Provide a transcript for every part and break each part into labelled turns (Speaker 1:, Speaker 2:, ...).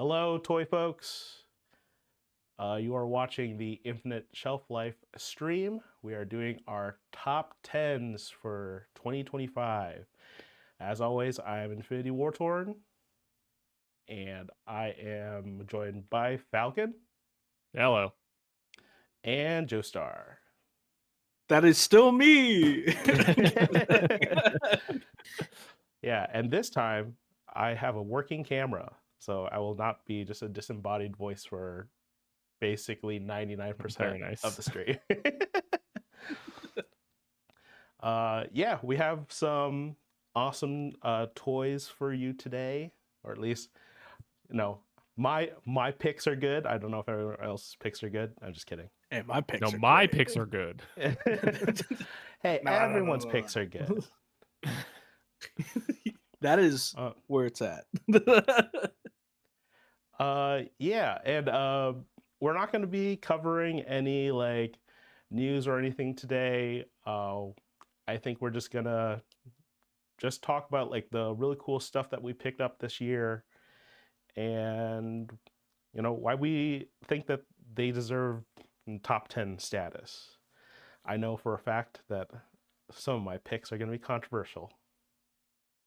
Speaker 1: Hello, toy folks. You are watching the Infinite Shelf Life stream. We are doing our top 10s for 2025. As always, I am Infinity Wartorn, and I am joined by Falcon
Speaker 2: Hello.
Speaker 1: and Joestar.
Speaker 3: That is still me.
Speaker 1: Yeah, and this time I have a working camera, so I will not be just a disembodied voice for basically 99% of the stream. Yeah, we have some awesome toys for you today, or at least, my picks are good. I don't know if everyone else's picks are good. I'm just kidding.
Speaker 3: Hey, my picks.
Speaker 2: No,
Speaker 3: are
Speaker 2: my
Speaker 3: great.
Speaker 2: picks are good.
Speaker 1: Hey, everyone's picks are good.
Speaker 3: That is where it's at.
Speaker 1: Yeah, and we're not going to be covering any like news or anything today. I think we're just gonna talk about like the really cool stuff that we picked up this year, and why we think that they deserve top 10 status. I know for a fact that some of my picks are going to be controversial.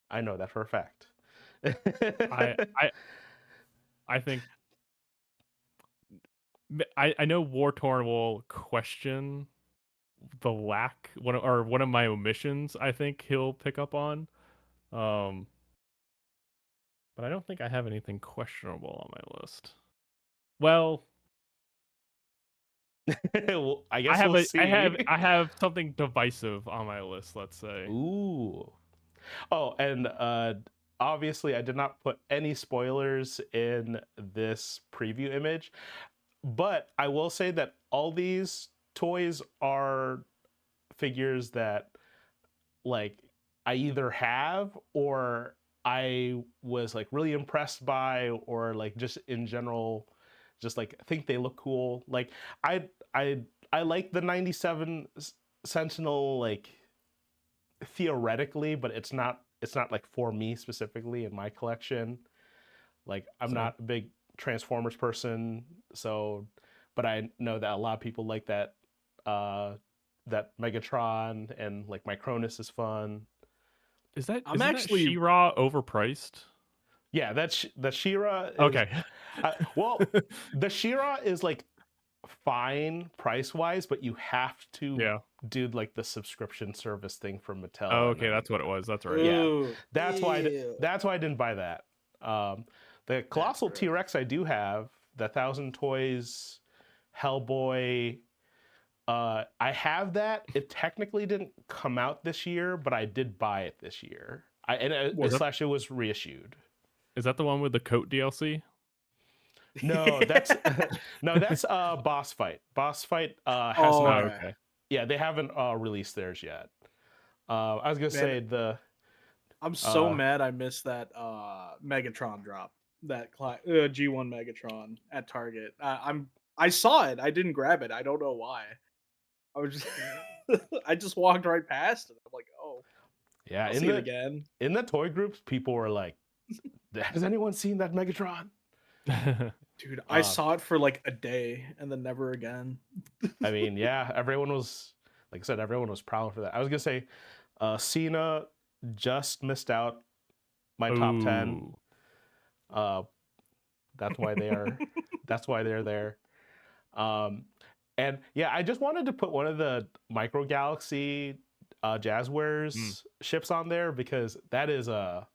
Speaker 1: I know that for a fact.
Speaker 2: I think I know Wartorn will question the one of my omissions. I think he'll pick up on, but I don't think I have anything questionable on my list. Well,
Speaker 1: well, I guess we'll see.
Speaker 2: I have something divisive on my list. Let's say.
Speaker 1: Ooh. Oh, and obviously I did not put any spoilers in this preview image, but I will say that all these toys are figures that like I either have or I was like really impressed by, or like just in general just like think they look cool. Like I like the 97 Sentinel like theoretically, but it's not like for me specifically in my collection. Like I'm not a big Transformers person, so but I know that a lot of people like that that Megatron, and like Micronus is fun.
Speaker 2: Isn't actually She-Ra overpriced?
Speaker 1: Yeah, that's the She-Ra is,
Speaker 2: okay.
Speaker 1: Well, the She-Ra is like fine price wise, but you have to do like the subscription service thing from Mattel.
Speaker 2: Oh, okay, that's what it was. That's right.
Speaker 1: Yeah, that's why I didn't buy that. The Colossal T-Rex I do have, the 1,000 Toys Hellboy. I have that. It technically didn't come out this year, but I did buy it this year. It was reissued.
Speaker 2: Is that the one with the coat DLC?
Speaker 1: No, that's Boss Fight. Boss Fight has not.
Speaker 2: Okay.
Speaker 1: Yeah, they haven't released theirs yet. I was gonna say
Speaker 3: I'm so mad I missed that Megatron drop. That G1 Megatron at Target. I saw it. I didn't grab it. I don't know why. I was just I just walked right past it. I'm like, oh,
Speaker 1: yeah.
Speaker 3: I'll see it again.
Speaker 1: In the toy groups, people were like, "Has anyone seen that Megatron?"
Speaker 3: Dude, I saw it for like a day and then never again.
Speaker 1: I mean, yeah, everyone was, like I said, everyone was proud for that. I was gonna say, Cena just missed out my top 10. That's why they are. That's why they're there. And yeah, I just wanted to put one of the Micro Galaxy Jazzwares ships on there, because that is a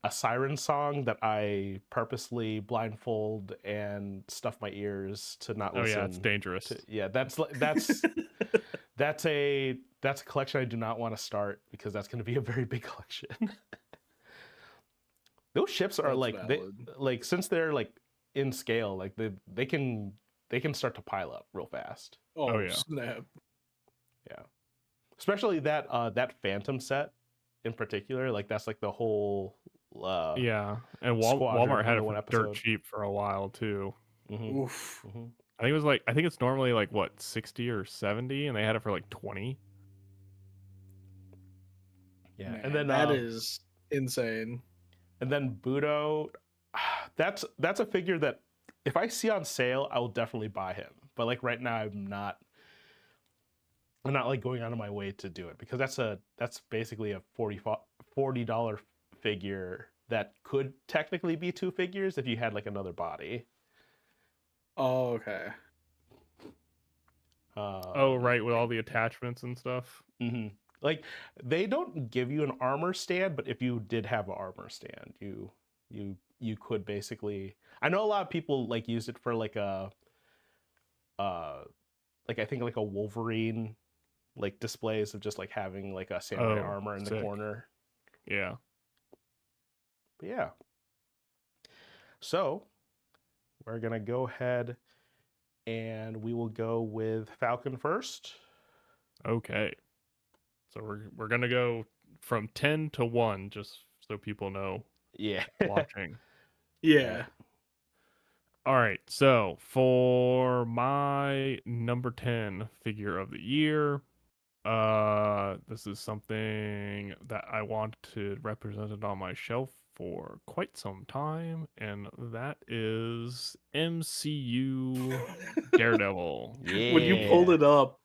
Speaker 1: siren song that I purposely blindfold and stuff my ears to not listen.
Speaker 2: Oh yeah, it's dangerous.
Speaker 1: That's a collection I do not want to start, because that's going to be a very big collection. Those ships are like since they're like in scale, like they can start to pile up real fast.
Speaker 3: Oh yeah, snap!
Speaker 1: Yeah, especially that Phantom set in particular. Like that's like the whole
Speaker 2: yeah, and Walmart had it for dirt cheap for a while too.
Speaker 1: Mm-hmm.
Speaker 3: Oof.
Speaker 1: Mm-hmm.
Speaker 2: I think it's normally like what, 60 or 70, and they had it for like 20.
Speaker 1: Yeah,
Speaker 3: Man,
Speaker 1: and then
Speaker 3: that is insane.
Speaker 1: And then Budo, that's a figure that if I see on sale, I will definitely buy him. But like right now, I'm not like going out of my way to do it because that's basically a $40 figure that could technically be 2 figures if you had like another body.
Speaker 3: Oh, okay.
Speaker 2: Oh, right, with all the attachments and stuff.
Speaker 1: Mm-hmm. Like they don't give you an armor stand, but if you did have an armor stand, you could basically. I know a lot of people like use it for like a like I think like a Wolverine like displays of just like having like a samurai
Speaker 2: Oh,
Speaker 1: armor in the
Speaker 2: sick.
Speaker 1: corner.
Speaker 2: Yeah.
Speaker 1: But yeah. So we're gonna go ahead and we will go with Falcon first.
Speaker 2: Okay. So we're gonna go from 10 to 1, just so people know
Speaker 1: Yeah.
Speaker 2: watching.
Speaker 3: Yeah.
Speaker 2: All right. So for my number 10 figure of the year, this is something that I wanted represented on my shelf for quite some time, and that is MCU Daredevil.
Speaker 3: When you pulled
Speaker 1: Yeah.
Speaker 3: it up,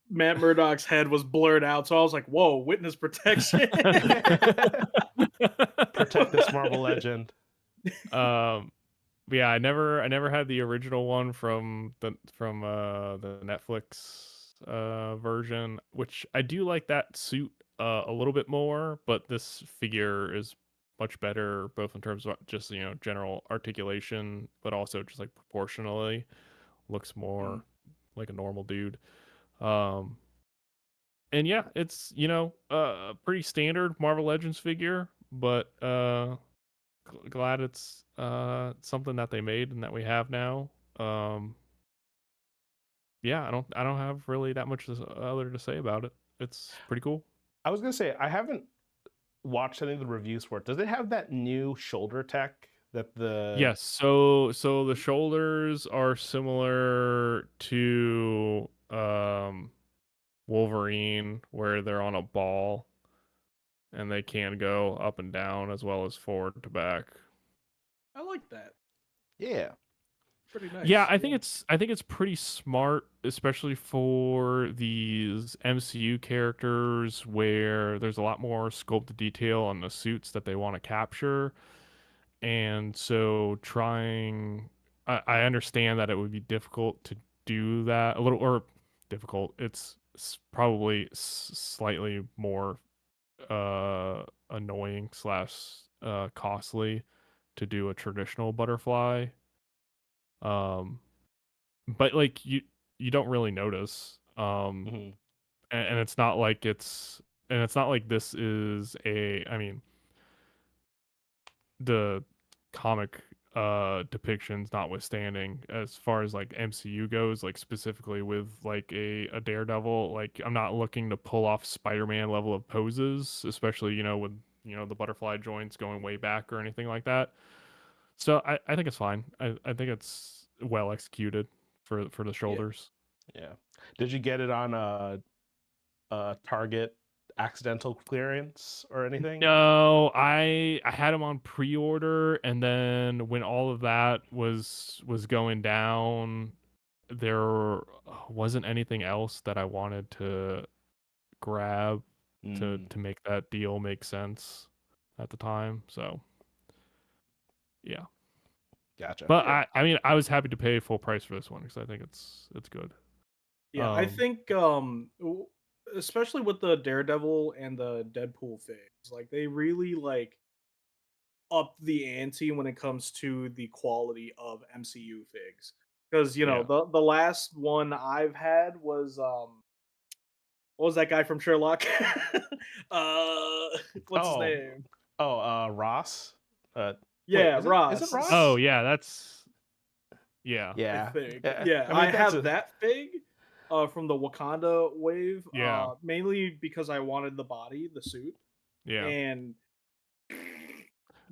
Speaker 3: Matt Murdock's head was blurred out, so I was like, "Whoa, witness protection!"
Speaker 1: Protect this Marvel legend.
Speaker 2: Yeah, I never had the original one from the Netflix version, which I do like that suit a little bit more, but this figure is much better both in terms of just, general articulation, but also just like proportionally looks more like a normal dude. Um and yeah, it's, a pretty standard Marvel Legends figure, but glad it's something that they made and that we have now. Yeah, I don't have really that much other to say about it. It's pretty cool.
Speaker 1: I was gonna say I haven't watched any of the reviews for it. Does it have that new shoulder tech that the
Speaker 2: Yes, so the shoulders are similar to Wolverine, where they're on a ball and they can go up and down as well as forward to back.
Speaker 3: I like that.
Speaker 1: Yeah.
Speaker 3: Pretty nice.
Speaker 2: Yeah, I think it's pretty smart, especially for these MCU characters where there's a lot more sculpted detail on the suits that they want to capture. And so I understand that it would be difficult to do that a little, or difficult. It's probably slightly more annoying slash costly to do a traditional butterfly. But like you don't really notice.
Speaker 1: Mhm.
Speaker 2: And it's not like it's not like this is I mean, the comic depictions notwithstanding, as far as like MCU goes, like specifically with like a Daredevil, like I'm not looking to pull off Spider-Man level of poses, especially, with the butterfly joints going way back or anything like that. So I think it's fine. I think it's well executed for the shoulders.
Speaker 1: Yeah. Did you get it on a Target accidental clearance or anything?
Speaker 2: No, I had them on pre-order, and then when all of that was going down, there wasn't anything else that I wanted to grab
Speaker 1: Mm,
Speaker 2: to make that deal make sense at the time. So yeah,
Speaker 1: gotcha.
Speaker 2: but
Speaker 3: Yeah.
Speaker 2: I mean, I was happy to pay full price for this one because I think it's good.
Speaker 3: Yeah, I think especially with the Daredevil and the Deadpool figs, like they really like up the ante when it comes to the quality of MCU figs. Because
Speaker 2: Yeah.
Speaker 3: the last one I've had was what was that guy from Sherlock? uh what's his
Speaker 1: Oh,
Speaker 3: name?
Speaker 1: Ross. Wait,
Speaker 3: Yeah,
Speaker 1: is it
Speaker 3: Ross.
Speaker 2: Oh
Speaker 1: Ross?
Speaker 2: yeah, yeah.
Speaker 3: I
Speaker 1: Yeah.
Speaker 3: think.
Speaker 1: Yeah.
Speaker 3: Yeah,
Speaker 1: I
Speaker 3: I
Speaker 1: mean, that's
Speaker 3: have that fig from the Wakanda wave,
Speaker 2: Yeah.
Speaker 3: mainly because I wanted the body, the suit,
Speaker 2: Yeah.
Speaker 3: and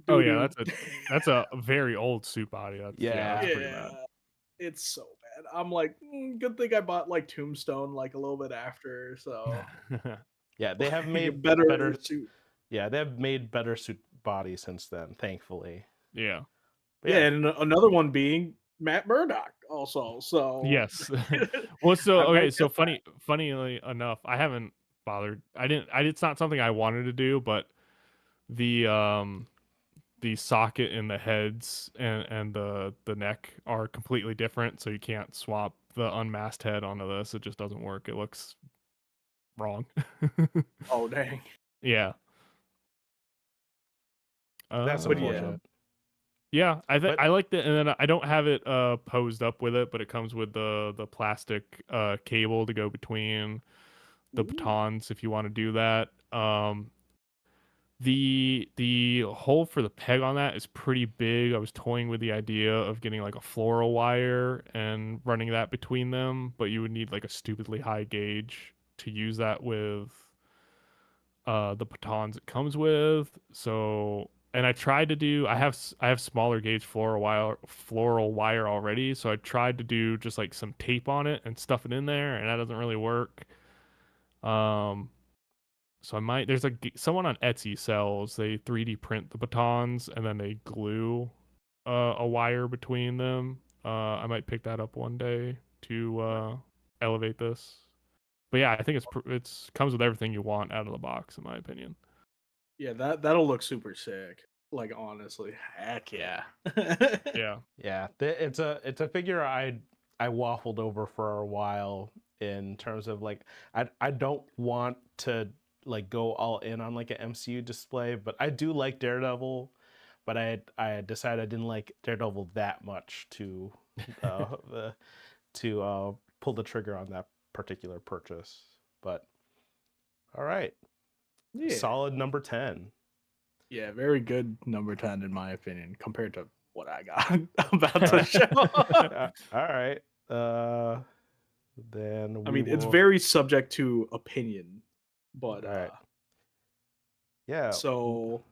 Speaker 2: Oh
Speaker 3: doo
Speaker 2: yeah,
Speaker 3: doo.
Speaker 2: that's a very old suit body. That's
Speaker 1: yeah.
Speaker 2: pretty bad.
Speaker 3: Yeah, it's so bad. I'm like, good thing I bought like Tombstone like a little bit after, so
Speaker 1: Yeah, they have
Speaker 3: like, a
Speaker 1: made
Speaker 3: better
Speaker 1: better.
Speaker 3: suit.
Speaker 1: Yeah, they have made better suit bodies since then, thankfully.
Speaker 2: Yeah.
Speaker 1: But
Speaker 3: Yeah, and another one being Matt Murdock also. So
Speaker 2: Yes. Well, so
Speaker 3: I
Speaker 2: okay,
Speaker 3: might
Speaker 2: so
Speaker 3: get that.
Speaker 2: funnily enough, I haven't bothered. It's not something I wanted to do, but the the socket and the heads and the neck are completely different, so you can't swap the unmasked head onto this. It just doesn't work. It looks wrong.
Speaker 3: Oh dang.
Speaker 2: Yeah.
Speaker 1: that's
Speaker 3: But yeah.
Speaker 1: unfortunate.
Speaker 2: Yeah,
Speaker 1: But
Speaker 2: I like the, and then I don't have it posed up with it, but it comes with the plastic cable to go between the
Speaker 3: Ooh.
Speaker 2: batons if you want to do that. The hole for the peg on that is pretty big. I was toying with the idea of getting like a floral wire and running that between them, but you would need like a stupidly high gauge to use that with the batons it comes with. So, and I tried to do, I have smaller gauge floral wire already, so I tried to do just like some tape on it and stuff it in there, and that doesn't really work. Um, so I might, someone on Etsy sells, they 3D print the batons and then they glue a wire between them. I might pick that up one day to elevate this. But yeah, I think it's comes with everything you want out of the box, in my opinion.
Speaker 3: Yeah, that'll look super sick. Like honestly, heck yeah.
Speaker 2: Yeah.
Speaker 1: yeah, it's a figure I waffled over for a while in terms of like I don't want to like go all in on like an MCU display, but I do like Daredevil, but I decided I didn't like Daredevil that much to pull the trigger on that particular purchase. But all right,
Speaker 3: Yeah.
Speaker 1: solid number 10.
Speaker 3: Yeah, very good number 10 in my opinion compared to what I got about the show.
Speaker 1: All right. Then
Speaker 3: I
Speaker 1: we
Speaker 3: mean, it's
Speaker 1: will.
Speaker 3: very subject to opinion, but
Speaker 1: All right. Yeah.
Speaker 3: so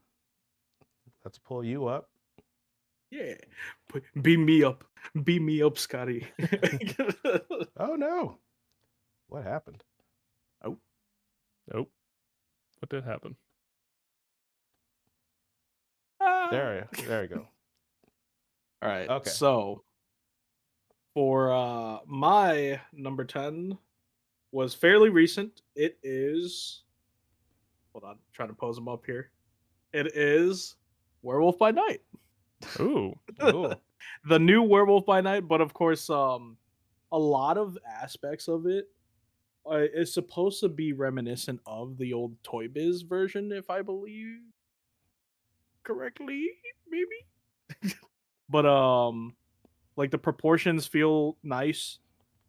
Speaker 1: Let's pull you up.
Speaker 3: yeah, beam me up, Scotty.
Speaker 1: Oh no! What happened?
Speaker 3: Oh,
Speaker 2: Nope. What did happen?
Speaker 1: There you go.
Speaker 3: all right.
Speaker 1: Okay.
Speaker 3: So for my number 10 was fairly recent. It is, hold on, trying to pose them up here. It is Werewolf by Night.
Speaker 2: Ooh.
Speaker 1: Ooh.
Speaker 3: The new Werewolf by Night, but of course, a lot of aspects of it is supposed to be reminiscent of the old Toy Biz version, if I believe correctly, maybe. But like the proportions feel nice.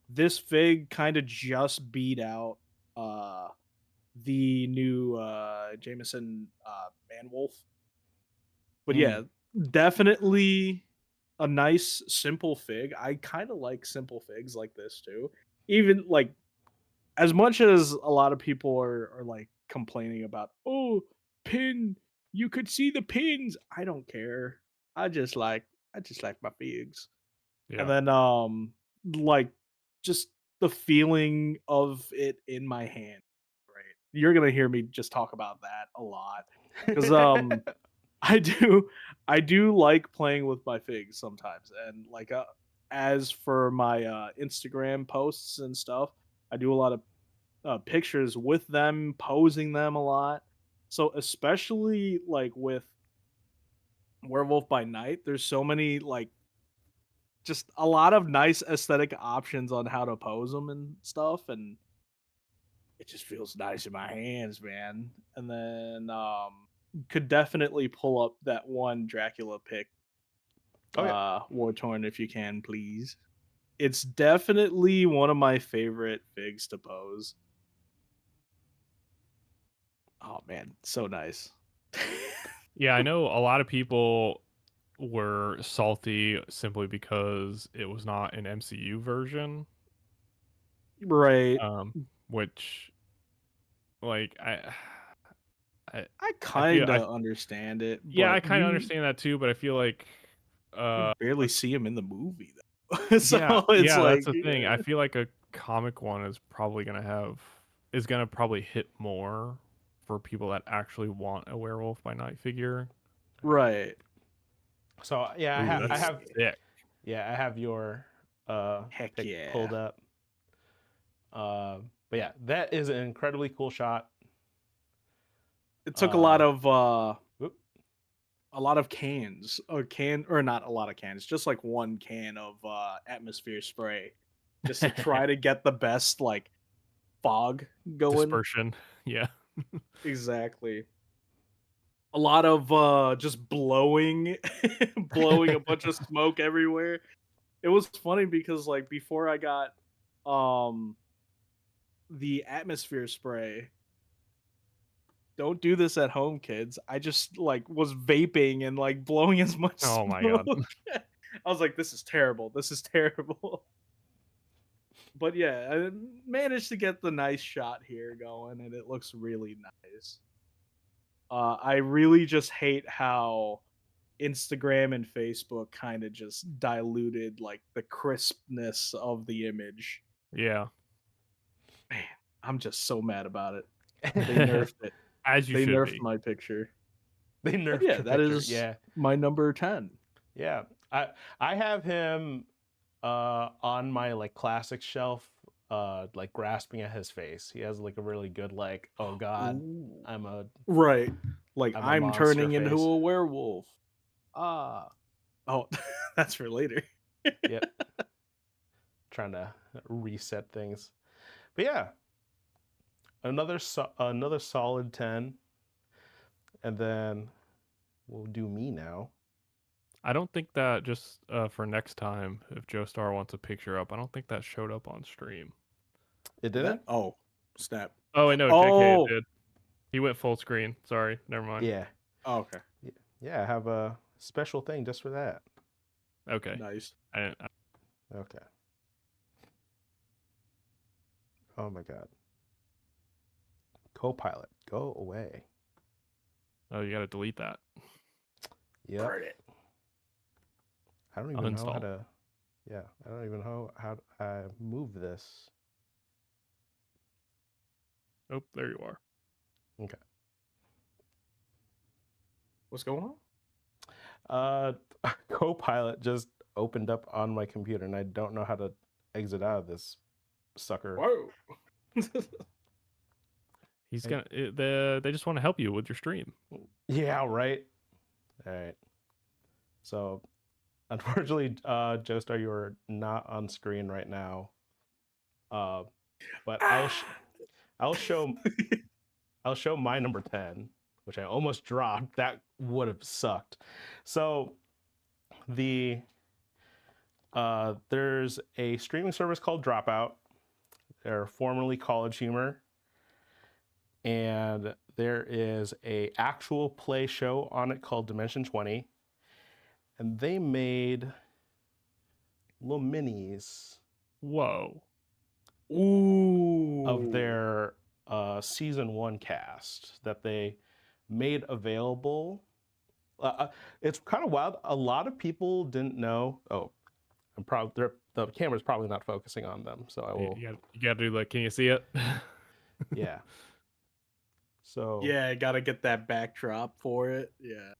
Speaker 3: This fig kind of just beat out the new Jameson Man Wolf. But yeah, definitely a nice simple fig. I kind of like simple figs like this too. Even like as much as a lot of people are like complaining about, oh, pin, you could see the pins. I don't care. I just like my figs. And
Speaker 2: Yeah.
Speaker 3: then like just the feeling of it in my hand. Right. You're gonna hear me just talk about that a lot. Because I do I do like playing with my figs sometimes. And like as for my Instagram posts and stuff, I do a lot of pictures with them, posing them a lot. So especially like with Werewolf by Night, there's so many like just a lot of nice aesthetic options on how to pose them and stuff, and it just feels nice in my hands, man. And then could definitely pull up that one Dracula pick,
Speaker 1: Oh yeah.
Speaker 3: War Torn, if you can, please. It's definitely one of my favorite figs to pose. Oh man, so nice.
Speaker 2: Yeah, I know a lot of people were salty simply because it was not an MCU version.
Speaker 3: Right.
Speaker 2: Which like I
Speaker 3: I
Speaker 2: I feel
Speaker 3: kind
Speaker 2: I
Speaker 3: of understand it,
Speaker 2: yeah, I
Speaker 3: but
Speaker 2: kind of understand that too, but I feel like
Speaker 3: you barely
Speaker 2: like
Speaker 3: see him in the movie though. So
Speaker 2: yeah,
Speaker 3: it's
Speaker 2: yeah, that's
Speaker 3: like
Speaker 2: the thing. I feel like a comic one is gonna probably hit more for people that actually want a Werewolf by Night figure.
Speaker 3: right.
Speaker 1: So yeah,
Speaker 2: Ooh,
Speaker 1: I
Speaker 2: that's
Speaker 1: have
Speaker 2: sick.
Speaker 1: I have your
Speaker 3: Heck
Speaker 1: pick
Speaker 3: yeah.
Speaker 1: pulled up. But yeah, that is an incredibly cool shot.
Speaker 3: It took a lot of
Speaker 1: Whoop.
Speaker 3: cans or not a lot of cans, just like one can of atmosphere spray, just to try to get the best like fog going.
Speaker 2: Dispersion. Yeah.
Speaker 3: Exactly. A lot of just blowing blowing a bunch of smoke everywhere. It was funny because like before I got um the atmosphere spray, don't do this at home, kids. I just like was vaping and like blowing as much
Speaker 2: Oh my god.
Speaker 3: smoke. I was like, this is terrible. This is terrible. But yeah, I managed to get the nice shot here going, and it looks really nice. I really just hate how Instagram and Facebook kind of just diluted like the crispness of the image.
Speaker 2: Yeah.
Speaker 3: Man, I'm just so mad about it. They nerfed it.
Speaker 2: As you
Speaker 3: They
Speaker 2: should
Speaker 3: nerfed
Speaker 2: be.
Speaker 3: my picture.
Speaker 1: They
Speaker 3: But
Speaker 1: nerfed
Speaker 3: yeah,
Speaker 1: your
Speaker 3: that
Speaker 1: picture.
Speaker 3: is
Speaker 1: Yeah.
Speaker 3: my number 10.
Speaker 1: Yeah. I have him on my like classic shelf, like grasping at his face. He has like a really good like, oh god,
Speaker 3: Ooh.
Speaker 1: I'm a
Speaker 3: Right. Like
Speaker 1: I'm a
Speaker 3: I'm
Speaker 1: monster
Speaker 3: turning into
Speaker 1: face.
Speaker 3: a werewolf. Ah. Oh, that's for later.
Speaker 1: Yep. Trying to reset things. But yeah, another solid 10. And then we'll do me now.
Speaker 2: I don't think that just for next time, if Joestar wants a picture up, I don't think that showed up on stream.
Speaker 1: It didn't?
Speaker 3: Oh, snap.
Speaker 2: Oh, wait, no, JK
Speaker 3: Oh,
Speaker 2: did. He went full screen. Sorry, never mind.
Speaker 1: Yeah.
Speaker 3: oh, okay.
Speaker 1: Yeah, I have a special thing just for that.
Speaker 2: Okay.
Speaker 3: Nice.
Speaker 1: Okay. Oh my god. Copilot, go away.
Speaker 2: Oh, you got to delete that.
Speaker 1: Yep.
Speaker 3: Burn it.
Speaker 1: I don't even know how
Speaker 2: Uninstall.
Speaker 1: to. Yeah, I don't even know how I move this.
Speaker 2: Oh, there you are.
Speaker 1: Okay.
Speaker 3: What's going on?
Speaker 1: Copilot just opened up on my computer, and I don't know how to exit out of this sucker.
Speaker 3: Whoa.
Speaker 2: He's gonna. They just want to help you with your stream.
Speaker 1: Yeah, right. All right. So, unfortunately, Joestar, you're not on screen right now. But I'll show my number 10, which I almost dropped. That would have sucked. So, there's a streaming service called Dropout. They're formerly College Humor, and there is a actual play show on it called Dimension 20, and they made little minis
Speaker 2: Whoa.
Speaker 3: Ooh.
Speaker 1: of their season 1 cast that they made available. It's kind of wild. A lot of people didn't know. Oh, the camera's probably not focusing on them, so I will.
Speaker 2: You got to do like. Can you see it?
Speaker 1: Yeah. So
Speaker 3: Yeah, gotta get that backdrop for it. Yeah.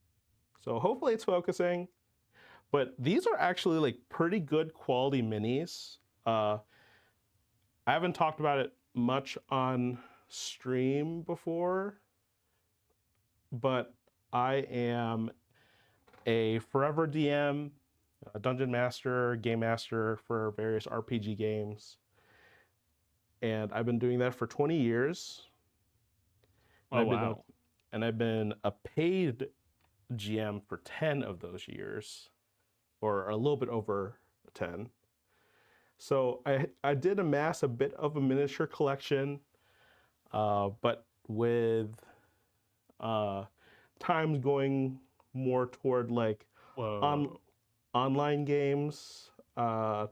Speaker 1: So hopefully it's focusing. But these are actually like pretty good quality minis. I haven't talked about it much on stream before, but I am a forever DM, a dungeon master, game master for various RPG games. And I've been doing that for 20 years.
Speaker 2: Oh, wow.
Speaker 1: And I've been a paid GM for 10 of those years, or a little bit over 10. So I did amass a bit of a miniature collection, but with times going more toward like online games, I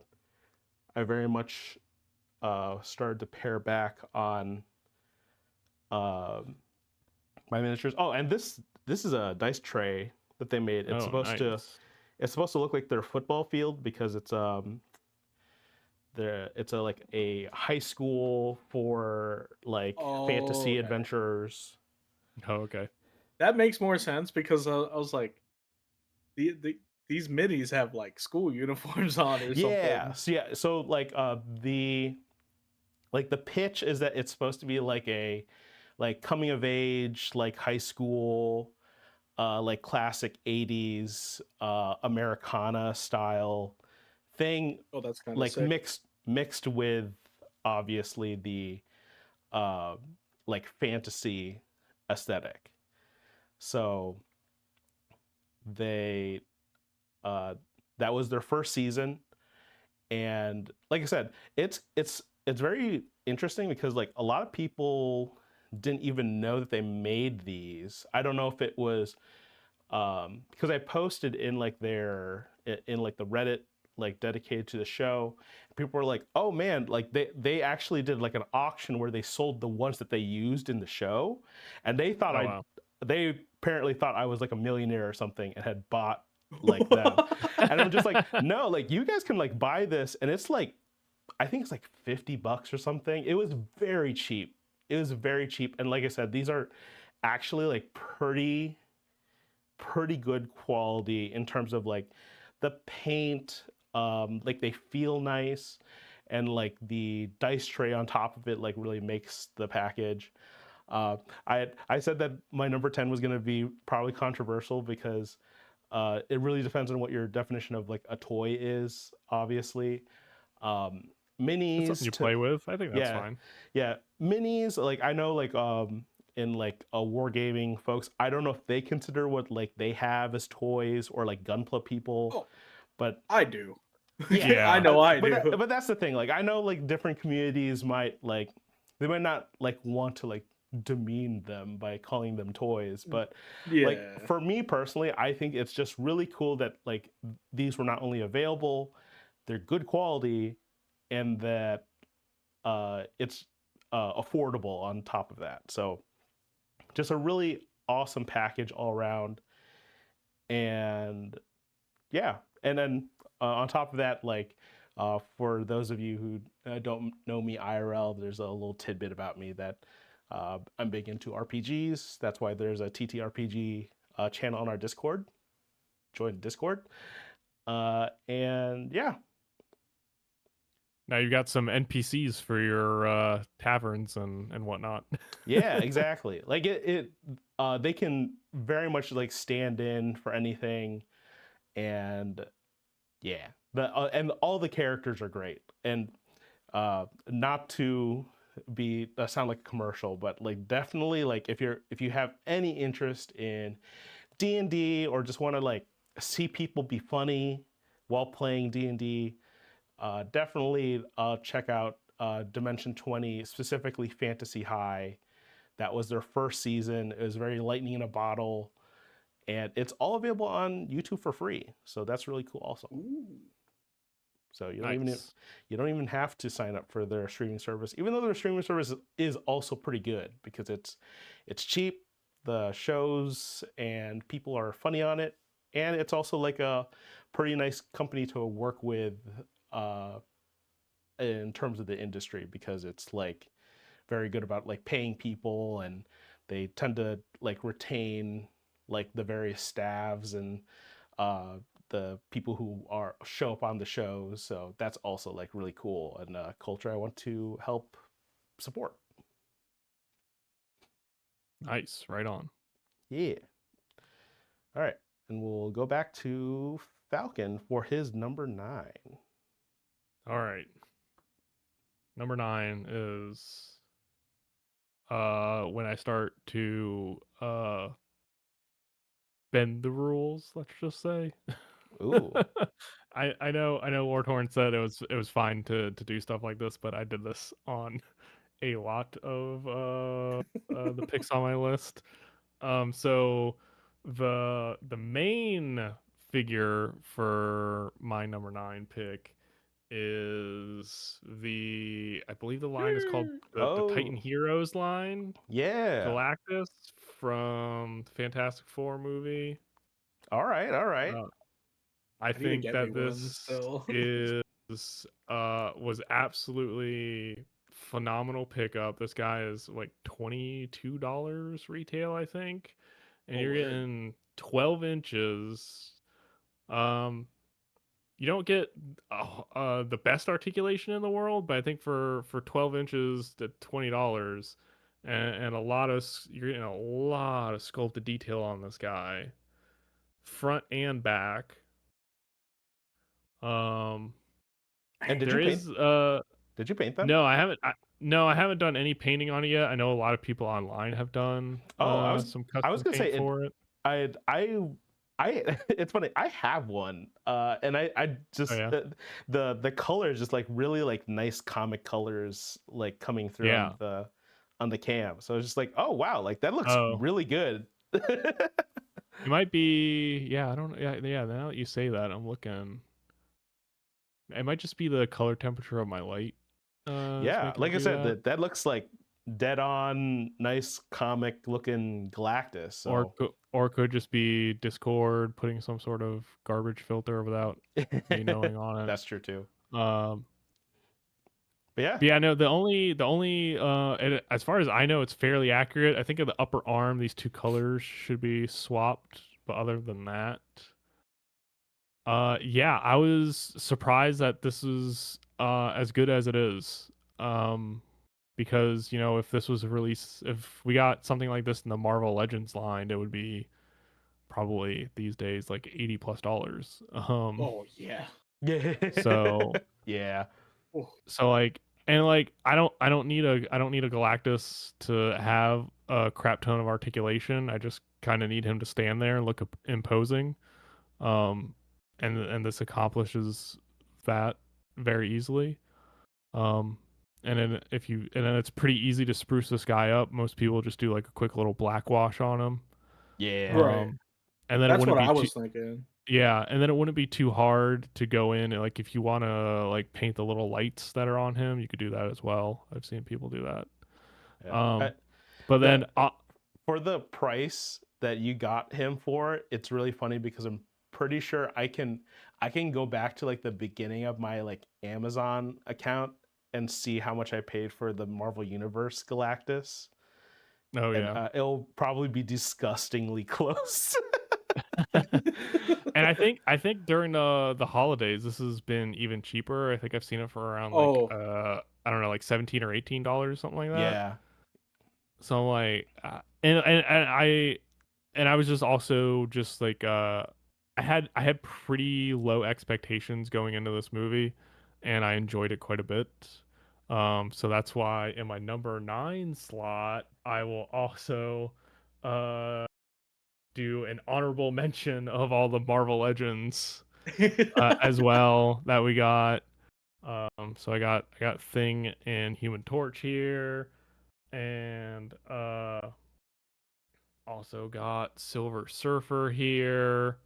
Speaker 1: very much started to pare back on my miniatures. Oh, and this is a dice tray that they made. It's supposed to look like their football field because it's like a high school for like fantasy adventurers.
Speaker 2: Oh, okay.
Speaker 3: That makes more sense because I was like, these minis have like school uniforms on or
Speaker 1: Yeah,
Speaker 3: something.
Speaker 1: so like the pitch is that it's supposed to be like a like coming of age, like high school, like classic 80s Americana style thing,
Speaker 3: Oh, that's kind of
Speaker 1: like
Speaker 3: sick.
Speaker 1: mixed with obviously the uh like fantasy aesthetic. So they uh that was their first season, and like I said, it's very interesting because like a lot of people didn't even know that they made these. I don't know if it was because I posted in like in like the Reddit like dedicated to the show. People were like, "Oh man, like they actually did like an auction where they sold the ones that they used in the show," and
Speaker 2: Oh wow.
Speaker 1: they apparently thought I was like a millionaire or something and had bought like them. And I'm just like, no, like you guys can like buy this, and it's like I think it's like $50 or something. It was very cheap. It was very cheap, and like I said, these are actually like pretty good quality in terms of like the paint, like they feel nice, and like the dice tray on top of it like really makes the package. I said that my number 10 was going to be probably controversial because it really depends on what your definition of like a toy is, obviously. Um,
Speaker 2: It's something
Speaker 1: minis
Speaker 2: you
Speaker 1: to
Speaker 2: play with. I think that's
Speaker 1: yeah,
Speaker 2: fine.
Speaker 1: yeah, minis. Like I know, like in like a wargaming folks, I don't know if they consider what like they have as toys or like gunpla people,
Speaker 3: Oh,
Speaker 1: but
Speaker 3: I do.
Speaker 1: yeah,
Speaker 3: I
Speaker 2: Yeah.
Speaker 3: know I do.
Speaker 1: but that's the thing. Like I know like different communities might like they might not like want to like demean them by calling them toys, but like
Speaker 3: Yeah.
Speaker 1: for me personally, I think it's just really cool that like these were not only available, they're good quality, and that it's affordable on top of that. So just a really awesome package all around. And yeah, and then on top of that, like for those of you who don't know me IRL, there's a little tidbit about me that I'm big into RPGs. That's why there's a TTRPG channel on our Discord. Join the Discord. And yeah,
Speaker 2: Now you got some NPCs for your taverns and whatnot.
Speaker 1: yeah, exactly. Like they can very much like stand in for anything, and yeah, and all the characters are great. And not to be sound like a commercial, but like definitely like if you have any interest in D&D or just want to like see people be funny while playing D&D, definitely check out Dimension 20, specifically Fantasy High. That was their first season. It was very lightning in a bottle, and it's all available on YouTube for free. So that's really cool also.
Speaker 3: Ooh.
Speaker 1: So
Speaker 2: Nice.
Speaker 1: you don't even have to sign up for their streaming service, even though their streaming service is also pretty good because it's cheap, the shows and people are funny on it, and it's also like a pretty nice company to work with uh, in terms of the industry because it's like very good about like paying people, and they tend to like retain like the various staffs and uh the people who are show up on the shows. So that's also like really cool and culture I want to help support.
Speaker 2: Nice. Right on.
Speaker 1: Yeah. All right, and we'll go back to Falcon for his number 9.
Speaker 2: All right. Number 9 is when I start to bend the rules, let's just say.
Speaker 1: Ooh.
Speaker 2: I know Warthorn said it was fine to do stuff like this, but I did this on a lot of the picks on my list. So the main figure for my number 9 pick is I believe the line is called the Titan
Speaker 1: Oh,
Speaker 2: Heroes line,
Speaker 1: yeah.
Speaker 2: Galactus from the Fantastic Four movie.
Speaker 1: All right, all right.
Speaker 2: Uh, I
Speaker 3: I need to
Speaker 2: think
Speaker 3: get me
Speaker 2: that
Speaker 3: one
Speaker 2: this
Speaker 3: still.
Speaker 2: is was absolutely phenomenal pickup. This guy is like $22 retail, I think. And
Speaker 3: Oh,
Speaker 2: you're
Speaker 3: word.
Speaker 2: getting 12 inches You don't get the best articulation in the world, but I think for 12 inches to $20, and you're getting a lot of sculpted detail on this guy, front and back.
Speaker 1: And did
Speaker 2: There
Speaker 1: you paint?
Speaker 2: is
Speaker 1: Did you paint them?
Speaker 2: no, I haven't. No, I haven't done any painting on it yet. I know a lot of people online have done
Speaker 1: Oh,
Speaker 2: some
Speaker 1: I was
Speaker 2: custom
Speaker 1: gonna say
Speaker 2: paint for it.
Speaker 1: I it's funny. I have one, and I
Speaker 2: Oh
Speaker 1: just
Speaker 2: yeah,
Speaker 1: the color is just like really like nice comic colors like coming through
Speaker 2: yeah.
Speaker 1: on the cam. So it's just like, oh wow, like that looks
Speaker 2: Oh,
Speaker 1: really good.
Speaker 2: it might be. Yeah, I don't. Yeah, yeah. Now that you say that, I'm looking. It might just be the color temperature of my light. Is
Speaker 1: Yeah,
Speaker 2: making it
Speaker 1: like I
Speaker 2: do
Speaker 1: said,
Speaker 2: that.
Speaker 1: that looks like dead on nice comic looking Galactus. So
Speaker 2: Or it could just be Discord putting some sort of garbage filter without me knowing on
Speaker 1: that's true too.
Speaker 2: it.
Speaker 1: But yeah,
Speaker 2: But yeah, no, as far as I know, it's fairly accurate. I think of the upper arm, these two colors should be swapped, but other than that, yeah, I was surprised that this is as good as it is. Because if this was a release, if we got something like this in the Marvel Legends line, it would be probably these days like $80+.
Speaker 3: Oh yeah.
Speaker 1: yeah,
Speaker 2: So
Speaker 1: yeah,
Speaker 3: Oh.
Speaker 2: so like and like I don't need a Galactus to have a crap ton of articulation. I just kind of need him to stand there and look imposing. Um, and this accomplishes that very easily. Um, and then it's pretty easy to spruce this guy up. Most people just do like a quick little black wash on him.
Speaker 1: yeah.
Speaker 3: Right.
Speaker 2: Um, and then it
Speaker 3: That's
Speaker 2: wouldn't
Speaker 3: what
Speaker 2: be
Speaker 3: I
Speaker 2: too
Speaker 3: was thinking.
Speaker 2: yeah, and then it wouldn't be too hard to go in and like if you want to like paint the little lights that are on him, you could do that as well. I've seen people do that.
Speaker 1: Yeah.
Speaker 2: But then
Speaker 1: The for the price that you got him for, it's really funny because I'm pretty sure I can go back to like the beginning of my like Amazon account and see how much I paid for the Marvel Universe Galactus,
Speaker 2: oh
Speaker 1: and
Speaker 2: yeah.
Speaker 1: it'll probably be disgustingly close.
Speaker 2: And I think during the holidays this has been even cheaper. I think I've seen it for around like
Speaker 3: Oh,
Speaker 2: I don't know, like $17 or $18, something like that.
Speaker 1: Yeah,
Speaker 2: So I'm like and I was just also just like I had pretty low expectations going into this movie, and I enjoyed it quite a bit. So that's why in my number 9 slot I will also uh do an honorable mention of all the Marvel Legends as well that we got. So I got Thing and Human Torch here, and also got Silver Surfer here.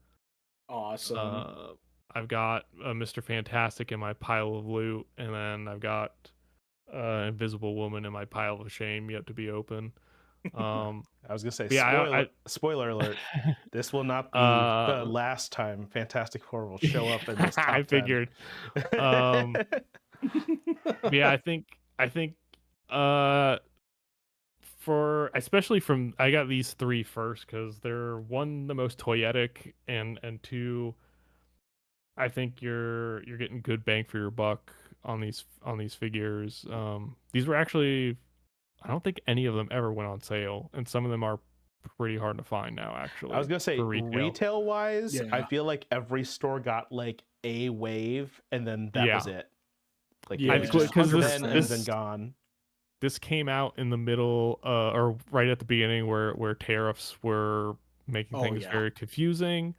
Speaker 3: awesome.
Speaker 2: Uh, I've got Mr. Fantastic in my pile of loot, and then I've got Invisible Woman in my pile of shame yet to be open. Um,
Speaker 1: I was gonna say
Speaker 2: but yeah,
Speaker 1: spoiler alert.
Speaker 2: I
Speaker 1: This will not be the
Speaker 2: uh,
Speaker 1: last time Fantastic Four will show up in this
Speaker 2: I
Speaker 1: top 10.
Speaker 2: figured. Um, but yeah, I think uh for especially from I got these three first because they're one the most toyetic and two I think you're getting good bang for your buck on these figures. These were actually I don't think any of them ever went on sale, and some of them are pretty hard to find now
Speaker 1: I was
Speaker 2: actually
Speaker 1: gonna
Speaker 2: for
Speaker 1: say
Speaker 2: retail.
Speaker 1: retail wise, I
Speaker 3: Yeah.
Speaker 1: feel like every store got like a wave and then that was
Speaker 2: Yeah,
Speaker 1: it. Like
Speaker 3: Yeah,
Speaker 1: it was just
Speaker 2: because
Speaker 1: then and then
Speaker 3: 100%.
Speaker 1: gone.
Speaker 2: this came out in the middle or right at the beginning where tariffs were making
Speaker 3: Oh
Speaker 2: things
Speaker 3: yeah.
Speaker 2: very confusing.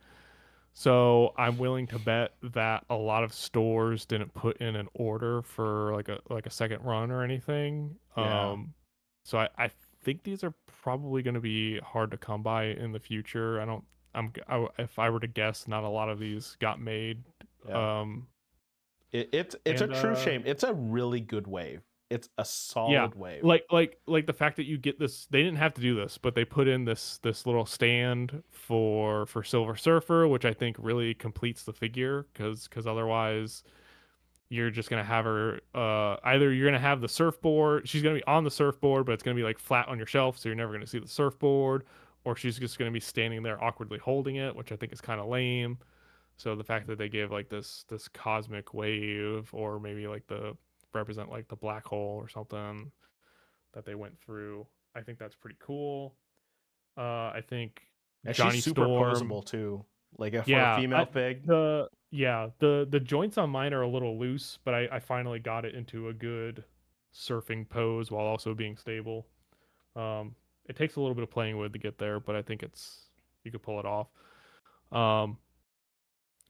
Speaker 2: So I'm willing to bet that a lot of stores didn't put in an order for like a second run or anything.
Speaker 1: Yeah.
Speaker 2: So I think these are probably going to be hard to come by in the future. If I were to guess, not a lot of these got made.
Speaker 1: Yeah.
Speaker 2: Um,
Speaker 1: It's a
Speaker 2: and
Speaker 1: true shame. It's a really good wave. It's a
Speaker 2: Yeah,
Speaker 1: solid wave.
Speaker 2: like the fact that you get this, they didn't have to do this, but they put in this little stand for Silver Surfer, which I think really completes the figure because otherwise you're just gonna have her either you're gonna have the surfboard, she's gonna be on the surfboard, but it's gonna be like flat on your shelf, so you're never gonna see the surfboard, or she's just gonna be standing there awkwardly holding it, which I think is kind of lame. So the fact that they give like this cosmic wave, or maybe like the represent like the black hole or something that they went through, I think that's pretty cool. I think
Speaker 1: And she's
Speaker 2: Johnny Storm,
Speaker 1: superposable too. Like for a
Speaker 2: yeah,
Speaker 1: female fig.
Speaker 2: the joints on mine are a little loose, but I finally got it into a good surfing pose while also being stable. It takes a little bit of playing with to get there, but I think you could pull it off. Um,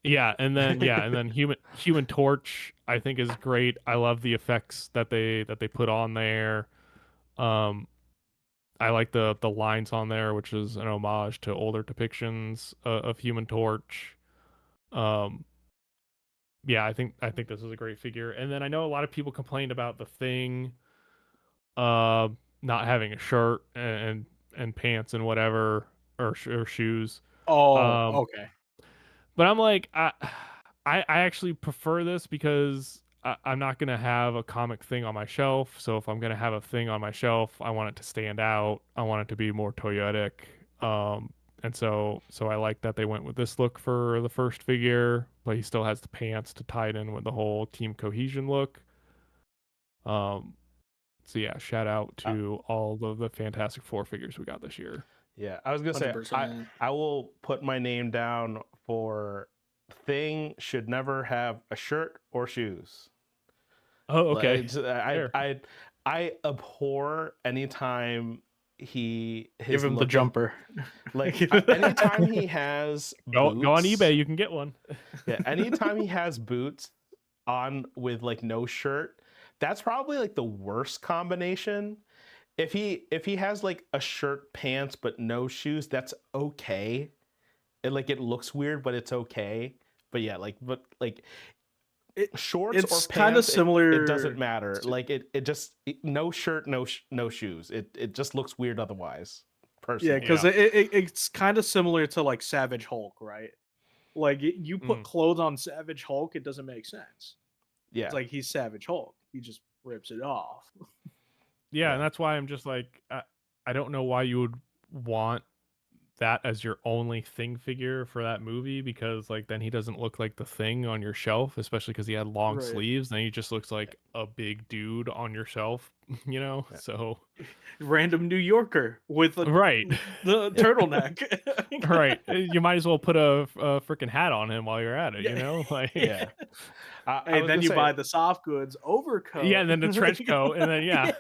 Speaker 2: and then Human Torch I think is great. I love the effects that they put on there. Um, I like the lines on there, which is an homage to older depictions of Human Torch. Um, yeah, I think this is a great figure. And then I know a lot of people complained about the Thing, uh, not having a shirt and pants and whatever, or shoes.
Speaker 3: Oh,
Speaker 2: Um,
Speaker 3: okay.
Speaker 2: but I'm like, I actually prefer this because I'm not gonna have a comic thing on my shelf. So if I'm gonna have a thing on my shelf, I want it to stand out. I want it to be more toyetic. And so I like that they went with this look for the first figure, but he still has the pants to tie it in with the whole team cohesion look. Um, so yeah, shout out to all of the Fantastic Four figures we got this year.
Speaker 1: Yeah, I was gonna say
Speaker 3: 100%.
Speaker 1: I will put my name down for Thing should never have a shirt or shoes.
Speaker 2: Oh,
Speaker 1: Like,
Speaker 2: okay.
Speaker 1: I abhor anytime
Speaker 3: Give
Speaker 1: his
Speaker 3: him the
Speaker 1: look is-
Speaker 3: jumper.
Speaker 1: like anytime he has
Speaker 2: Go on
Speaker 1: boots-
Speaker 2: eBay, you can get one.
Speaker 1: Yeah, anytime he has boots on with like no shirt, that's probably like the worst combination. If he has like a shirt, pants, but no shoes, that's okay. It looks weird, but it's okay. But yeah, shorts or
Speaker 3: It's
Speaker 1: pants,
Speaker 3: kind of similar.
Speaker 1: It doesn't matter. No shirt, no shoes. It just looks weird otherwise. Personally,
Speaker 3: Yeah, because it's kind of similar to like Savage Hulk, right? Like you put clothes on Savage Hulk, it doesn't make sense.
Speaker 1: yeah,
Speaker 3: It's like he's Savage Hulk. He just rips it off.
Speaker 2: Yeah, and that's why I'm just like, I don't know why you would want that as your only Thing figure for that movie, because like then he doesn't look like the Thing on your shelf, especially because he had long
Speaker 3: Right.
Speaker 2: sleeves. Then he just looks like a big dude on your shelf, you know.
Speaker 1: Yeah.
Speaker 2: So
Speaker 3: Random New Yorker with the turtleneck.
Speaker 2: right, you might as well put a freaking hat on him while you're at it, you know. Like,
Speaker 1: yeah.
Speaker 3: And then you buy the soft goods overcoat.
Speaker 2: yeah, and then the trench coat, and then yeah.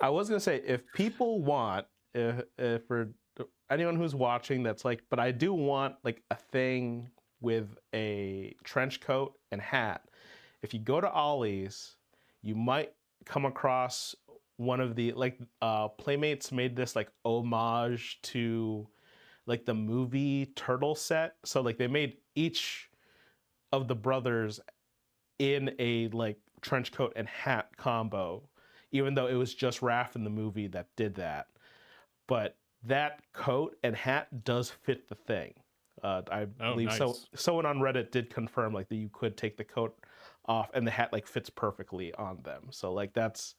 Speaker 1: I was gonna say, if people want, if for anyone who's watching that's like, but I do want like a Thing with a trench coat and hat. If you go to Ollie's, you might come across one of the Playmates made this like homage to like the movie Turtle set. So like they made each of the brothers in a like trench coat and hat combo, even though it was just Raph in the movie that did that. But that coat and hat does fit the Thing. I believe
Speaker 2: nice.
Speaker 1: someone on Reddit did confirm like that you could take the coat off and the hat like fits perfectly on them. So like that's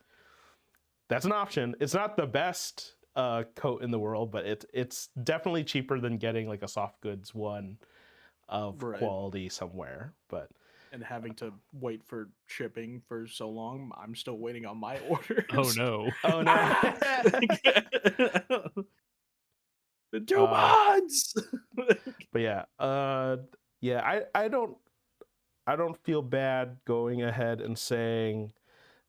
Speaker 1: an option. It's not the best coat in the world, but it's definitely cheaper than getting like a soft goods one of quality somewhere. But
Speaker 3: and having to wait for shipping for so long, I'm still waiting on my orders.
Speaker 2: Oh no!
Speaker 1: Oh no!
Speaker 3: The 2 months.
Speaker 1: But yeah, I don't feel bad going ahead and saying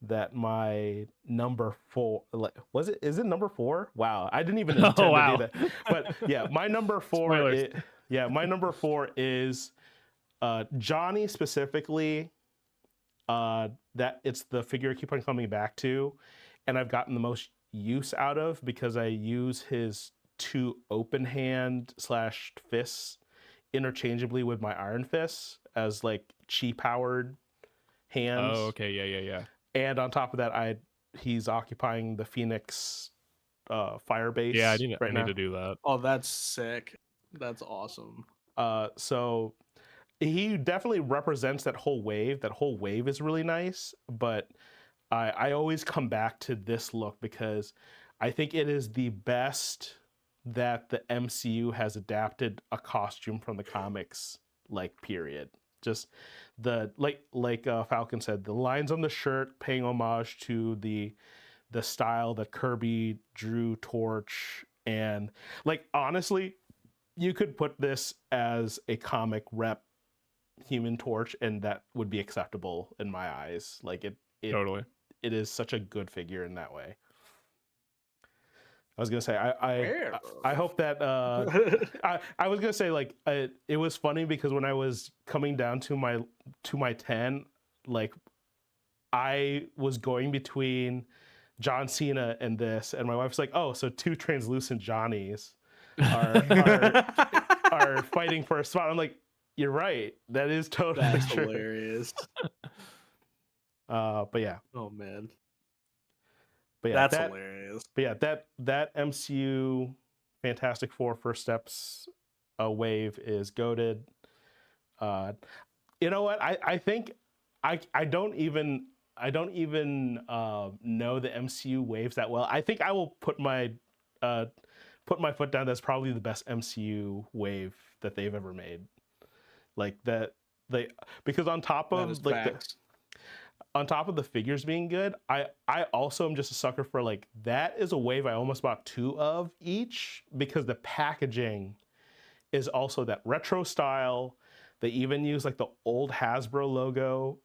Speaker 1: that my number 4, like, is it number 4? Wow, I didn't even intend to do that. But yeah, my number 4 my number 4 is Johnny specifically. That it's the figure I keep on coming back to, and I've gotten the most use out of because I use his 2 open hand / fists interchangeably with my Iron Fists as like chi powered hands.
Speaker 2: Oh, okay, yeah.
Speaker 1: And on top of that, he's occupying the Phoenix fire base.
Speaker 2: Yeah, I
Speaker 1: need
Speaker 2: to do that.
Speaker 3: Oh, that's sick. That's awesome.
Speaker 1: So he definitely represents that whole wave. That whole wave is really nice, but I always come back to this look because I think it is the best that the MCU has adapted a costume from the comics like period. Just the Falcon said, the lines on the shirt paying homage to the style that Kirby drew Torch, and like honestly, you could put this as a comic rep Human Torch, and that would be acceptable in my eyes. Like it
Speaker 2: Totally.
Speaker 1: it is such a good figure in that way. I was gonna say I hope that I was gonna say like it was funny because when I was coming down to my 10, like I was going between John Cena and this, and my wife's like, oh, so two translucent Johnnies are fighting for a spot. I'm like, you're right, that is totally
Speaker 3: That's
Speaker 1: true.
Speaker 3: hilarious.
Speaker 1: But yeah.
Speaker 3: Oh man.
Speaker 1: But yeah,
Speaker 3: That's hilarious.
Speaker 1: But yeah, that MCU Fantastic Four First Steps wave is goated. You know what? I think I don't even know the MCU waves that well. I think I will put my foot down. That's probably the best MCU wave that they've ever made. Like that because on top of like on top of the figures being good, I also am just a sucker for like that is a wave I almost bought 2 of each because the packaging is also that retro style. They even use like the old Hasbro logo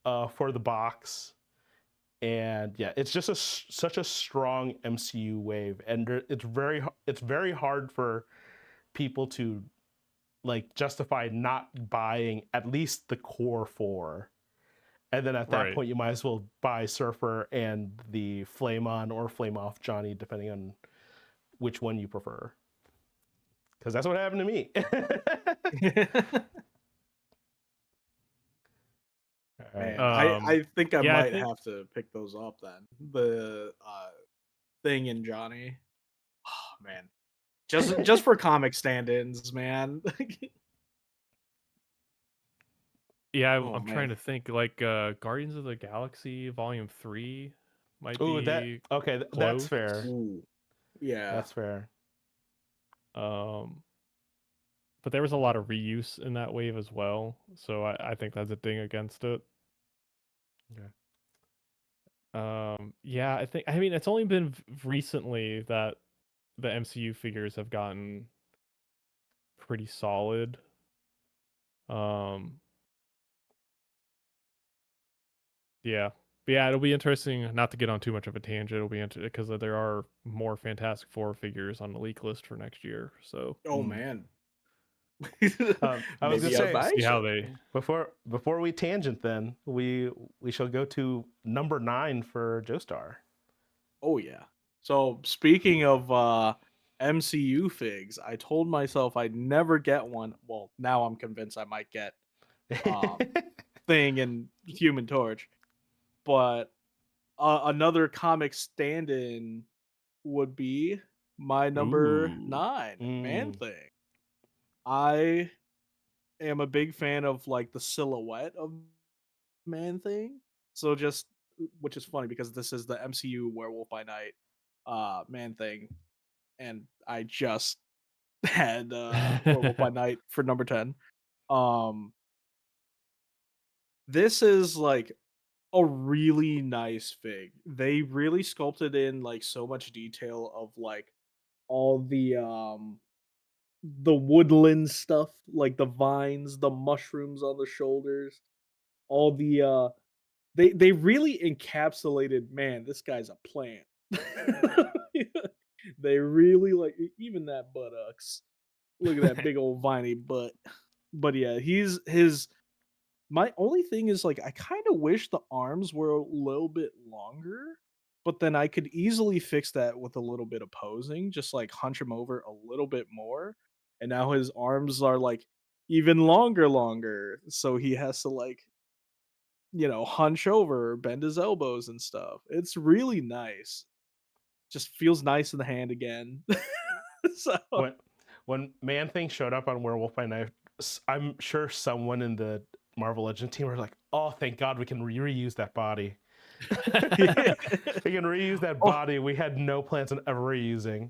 Speaker 1: for the box, and yeah, it's just such a strong MCU wave, and it's very hard for people to like justify not buying at least the core 4. And then at that point, you might as well buy Surfer and the Flame On or Flame Off Johnny, depending on which one you prefer. Because that's what happened to me.
Speaker 3: Man, I think I might have to pick those up then. The Thing and Johnny. Oh man, just for comic stand-ins, man.
Speaker 2: Yeah, I'm trying to think. Like Guardians of the Galaxy Volume 3 might be
Speaker 1: okay.
Speaker 2: Close.
Speaker 1: That's fair.
Speaker 3: Ooh, yeah,
Speaker 1: that's fair.
Speaker 2: But there was a lot of reuse in that wave as well, so I think that's a ding against it.
Speaker 1: Okay.
Speaker 2: Yeah, I mean it's only been recently that the MCU figures have gotten pretty solid. Yeah. But yeah, it'll be interesting, not to get on too much of a tangent, it'll be interesting because there are more Fantastic Four figures on the leak list for next year. So
Speaker 3: man.
Speaker 1: I was gonna say,
Speaker 2: see how they
Speaker 1: before we tangent, then we shall go to number 9 for Joestar.
Speaker 3: Oh yeah. So speaking of MCU figs, I told myself I'd never get one. Well, now I'm convinced I might get Thing and Human Torch. But another comic stand-in would be my number 9, Man-Thing. I am a big fan of like the silhouette of Man-Thing. So just, which is funny because this is the MCU Werewolf by Night Man-Thing, and I just had Werewolf by Night for number 10. This is like a really nice fig. They really sculpted in like so much detail of like all the woodland stuff, like the vines, the mushrooms on the shoulders, all the they really encapsulated, man, this guy's a plant. They really like even that buttocks. Look at that big old viney butt. But yeah, my only thing is like I kind of wish the arms were a little bit longer, but then I could easily fix that with a little bit of posing, just like hunch him over a little bit more. And now his arms are like even longer, so he has to like hunch over, bend his elbows and stuff. It's really nice. Just feels nice in the hand again. So
Speaker 1: when Man-Thing showed up on Werewolf by Night, I'm sure someone in the Marvel Legends team were like, "Oh, thank God we can reuse that body. We can reuse that body. We had no plans on ever reusing."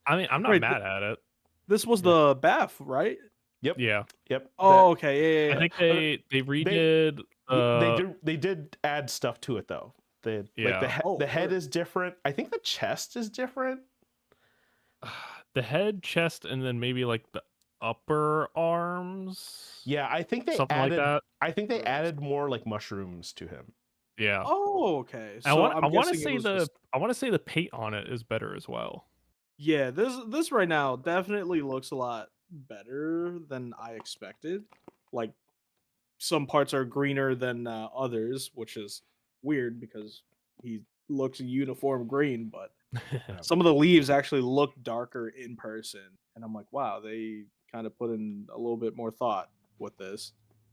Speaker 2: I mean, I'm not mad at it.
Speaker 3: This was the Bath, right?
Speaker 1: Yep.
Speaker 2: Yeah.
Speaker 1: Yep.
Speaker 3: Oh, okay. Yeah,
Speaker 2: I
Speaker 3: yeah,
Speaker 2: think
Speaker 3: yeah.
Speaker 2: they redid
Speaker 1: They did add stuff to it though. They like
Speaker 2: yeah.
Speaker 3: Oh,
Speaker 1: the head
Speaker 3: word.
Speaker 1: is different. I think the chest is different.
Speaker 2: The head, chest, and then maybe like the upper arms.
Speaker 1: Yeah,
Speaker 2: Something like that.
Speaker 1: I think they
Speaker 3: Gross.
Speaker 1: added more like mushrooms to him.
Speaker 2: Yeah.
Speaker 3: Oh, okay.
Speaker 2: I
Speaker 3: So
Speaker 2: want
Speaker 3: I'm guessing it was just
Speaker 2: I want to say the paint on it is better as well.
Speaker 3: yeah. This right now definitely looks a lot better than I expected. Like some parts are greener than others, which is weird because he looks uniform green, but
Speaker 1: Yeah.
Speaker 3: some of the leaves actually look darker in person, and I'm like, wow, they kind of put in a little bit more thought with this.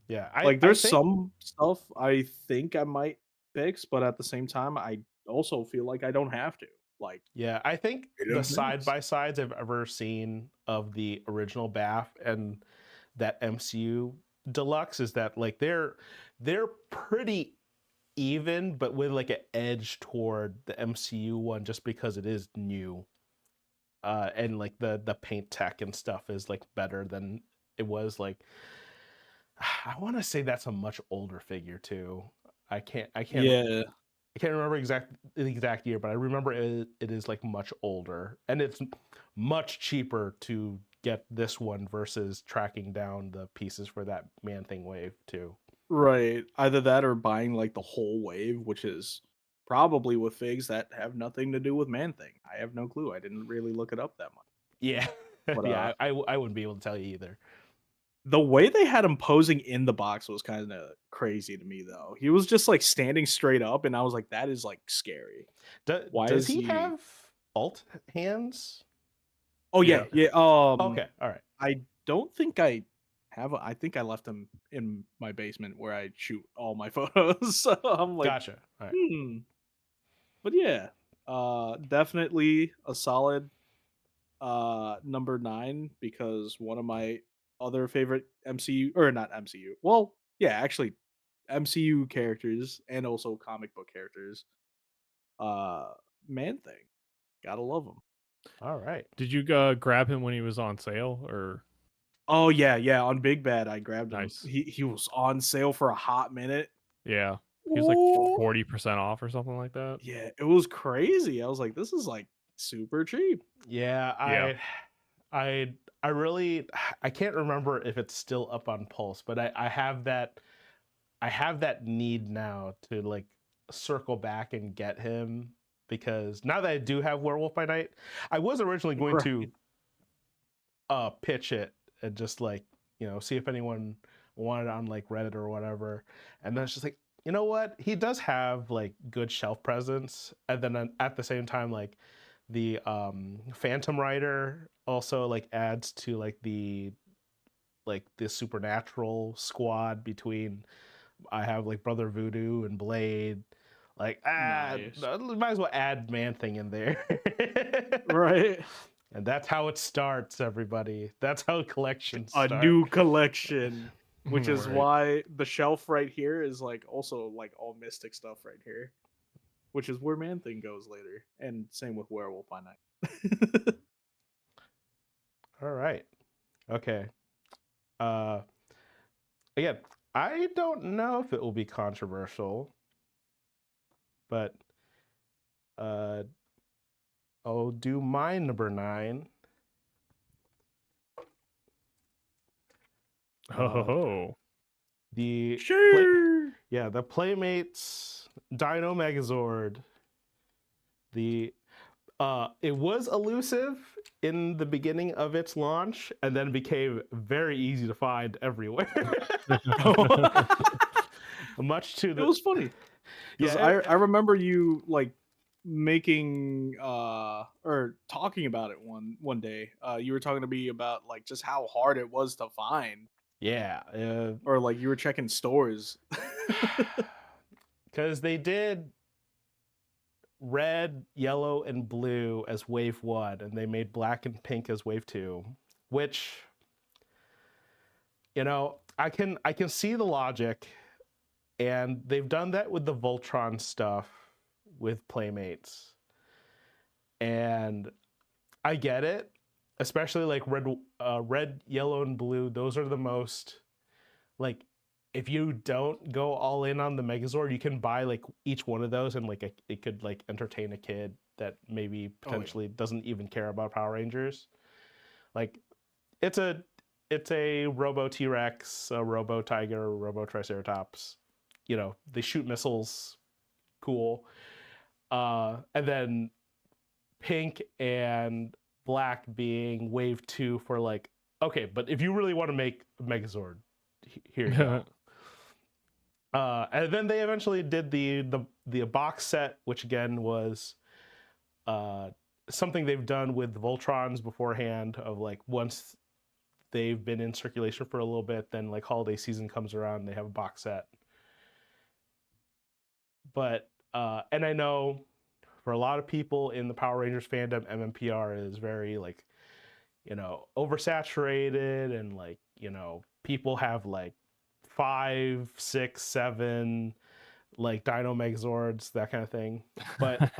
Speaker 1: Yeah,
Speaker 3: Like,
Speaker 1: I
Speaker 3: there's
Speaker 1: think
Speaker 3: some stuff I think I might fix, but at the same time, I also feel like I don't have to. Like,
Speaker 1: yeah, I think
Speaker 3: it
Speaker 1: the
Speaker 3: is
Speaker 1: side
Speaker 3: nice.
Speaker 1: by sides I've ever seen of the original BAF and that MCU deluxe is that like they're pretty even, but with like an edge toward the MCU one just because it is new. And like the paint tech and stuff is like better than it was like I want to say that's a much older figure too.
Speaker 3: Yeah,
Speaker 1: I can't remember the exact year, but I remember it is like much older and it's much cheaper to get this one versus tracking down the pieces for that Man Thing wave too.
Speaker 3: right. Either that or buying like the whole wave, which is probably with figs that have nothing to do with Man Thing. I have no clue. I didn't really look it up that much.
Speaker 1: Yeah.
Speaker 3: But
Speaker 1: Yeah, I wouldn't be able to tell you either.
Speaker 3: the way they had him posing in the box was kind of crazy to me, though. He was just like standing straight up, and I was like, "That is like scary." Why
Speaker 1: Does
Speaker 3: is
Speaker 1: he
Speaker 3: he?
Speaker 1: have alt hands?
Speaker 3: Oh yeah,
Speaker 2: Yeah.
Speaker 3: yeah.
Speaker 1: Okay, all right.
Speaker 3: I don't think I have. I think I left him in my basement where I shoot all my photos. So I'm like,
Speaker 1: Gotcha. All right.
Speaker 3: hmm. But yeah, definitely a solid number 9 because one of my other favorite MCU or not MCU. Well, yeah, actually MCU characters and also comic book characters. Uh Man Thing. Gotta love him.
Speaker 1: All right.
Speaker 2: Did you grab him when he was on sale or
Speaker 3: Oh yeah, yeah. On Big Bad, I grabbed him.
Speaker 2: nice?
Speaker 3: He was on sale for a hot minute.
Speaker 2: Yeah. He was like
Speaker 3: Ooh.
Speaker 2: 40% off or something like that.
Speaker 3: Yeah, it was crazy. I was like, this is like super cheap.
Speaker 1: Yeah,
Speaker 2: Yeah.
Speaker 1: I really I can't remember if it's still up on Pulse, but I have that need now to like circle back and get him because now that I do have Werewolf by Night, I was originally going to
Speaker 3: Right.
Speaker 1: pitch it and just like, you know, see if anyone wanted it on like Reddit or whatever. And then it's just like, you know what? He does have like good shelf presence. And then at the same time, like the Phantom Rider also like adds to like the supernatural squad between I have like Brother Voodoo and Blade. Like
Speaker 3: Nice.
Speaker 1: might as well add Man Thing in there.
Speaker 3: Right.
Speaker 1: And that's how it starts, everybody. That's how collections
Speaker 3: A
Speaker 1: start.
Speaker 3: new collection, which is
Speaker 2: Right.
Speaker 3: why the shelf right here is like also like all mystic stuff right here, which is where Man Thing goes later, and same with Werewolf by Night.
Speaker 1: All right. Okay. Uh again, I don't know if it will be controversial, but uh I'll do my number 9.
Speaker 2: Oh.
Speaker 1: The play
Speaker 3: Sure.
Speaker 1: yeah, the Playmates Dino Megazord. The it was elusive in the beginning of its launch and then became very easy to find everywhere. Much to
Speaker 3: It
Speaker 1: the
Speaker 3: was funny because
Speaker 1: yeah,
Speaker 3: I remember you like making or talking about it one day. You were talking to me about like just how hard it was to find,
Speaker 1: yeah,
Speaker 3: or like you were checking stores.
Speaker 1: because they did red, yellow, and blue as wave 1 and they made black and pink as wave 2, which you know, I can see the logic, and they've done that with the Voltron stuff with Playmates, and I get it. especially like red, yellow, and blue. Those are the most like. If you don't go all in on the Megazord, you can buy like each one of those, and like it could like entertain a kid that maybe potentially doesn't even care about Power Rangers. Like it's a Robo T-Rex, a Robo Tiger, a Robo Triceratops. You know, they shoot missiles, cool. And then pink and black being wave 2 for like, okay, but if you really want to make a Megazord, here you go. And then they eventually did the box set, which again was something they've done with Voltrons beforehand. Of like once they've been in circulation for a little bit, then like holiday season comes around, they have a box set. But and I know for a lot of people in the Power Rangers fandom, MMPR is very like, you know, oversaturated, and like, you know, people have like 5, 6, 7 like Dino Megazords, that kind of thing. But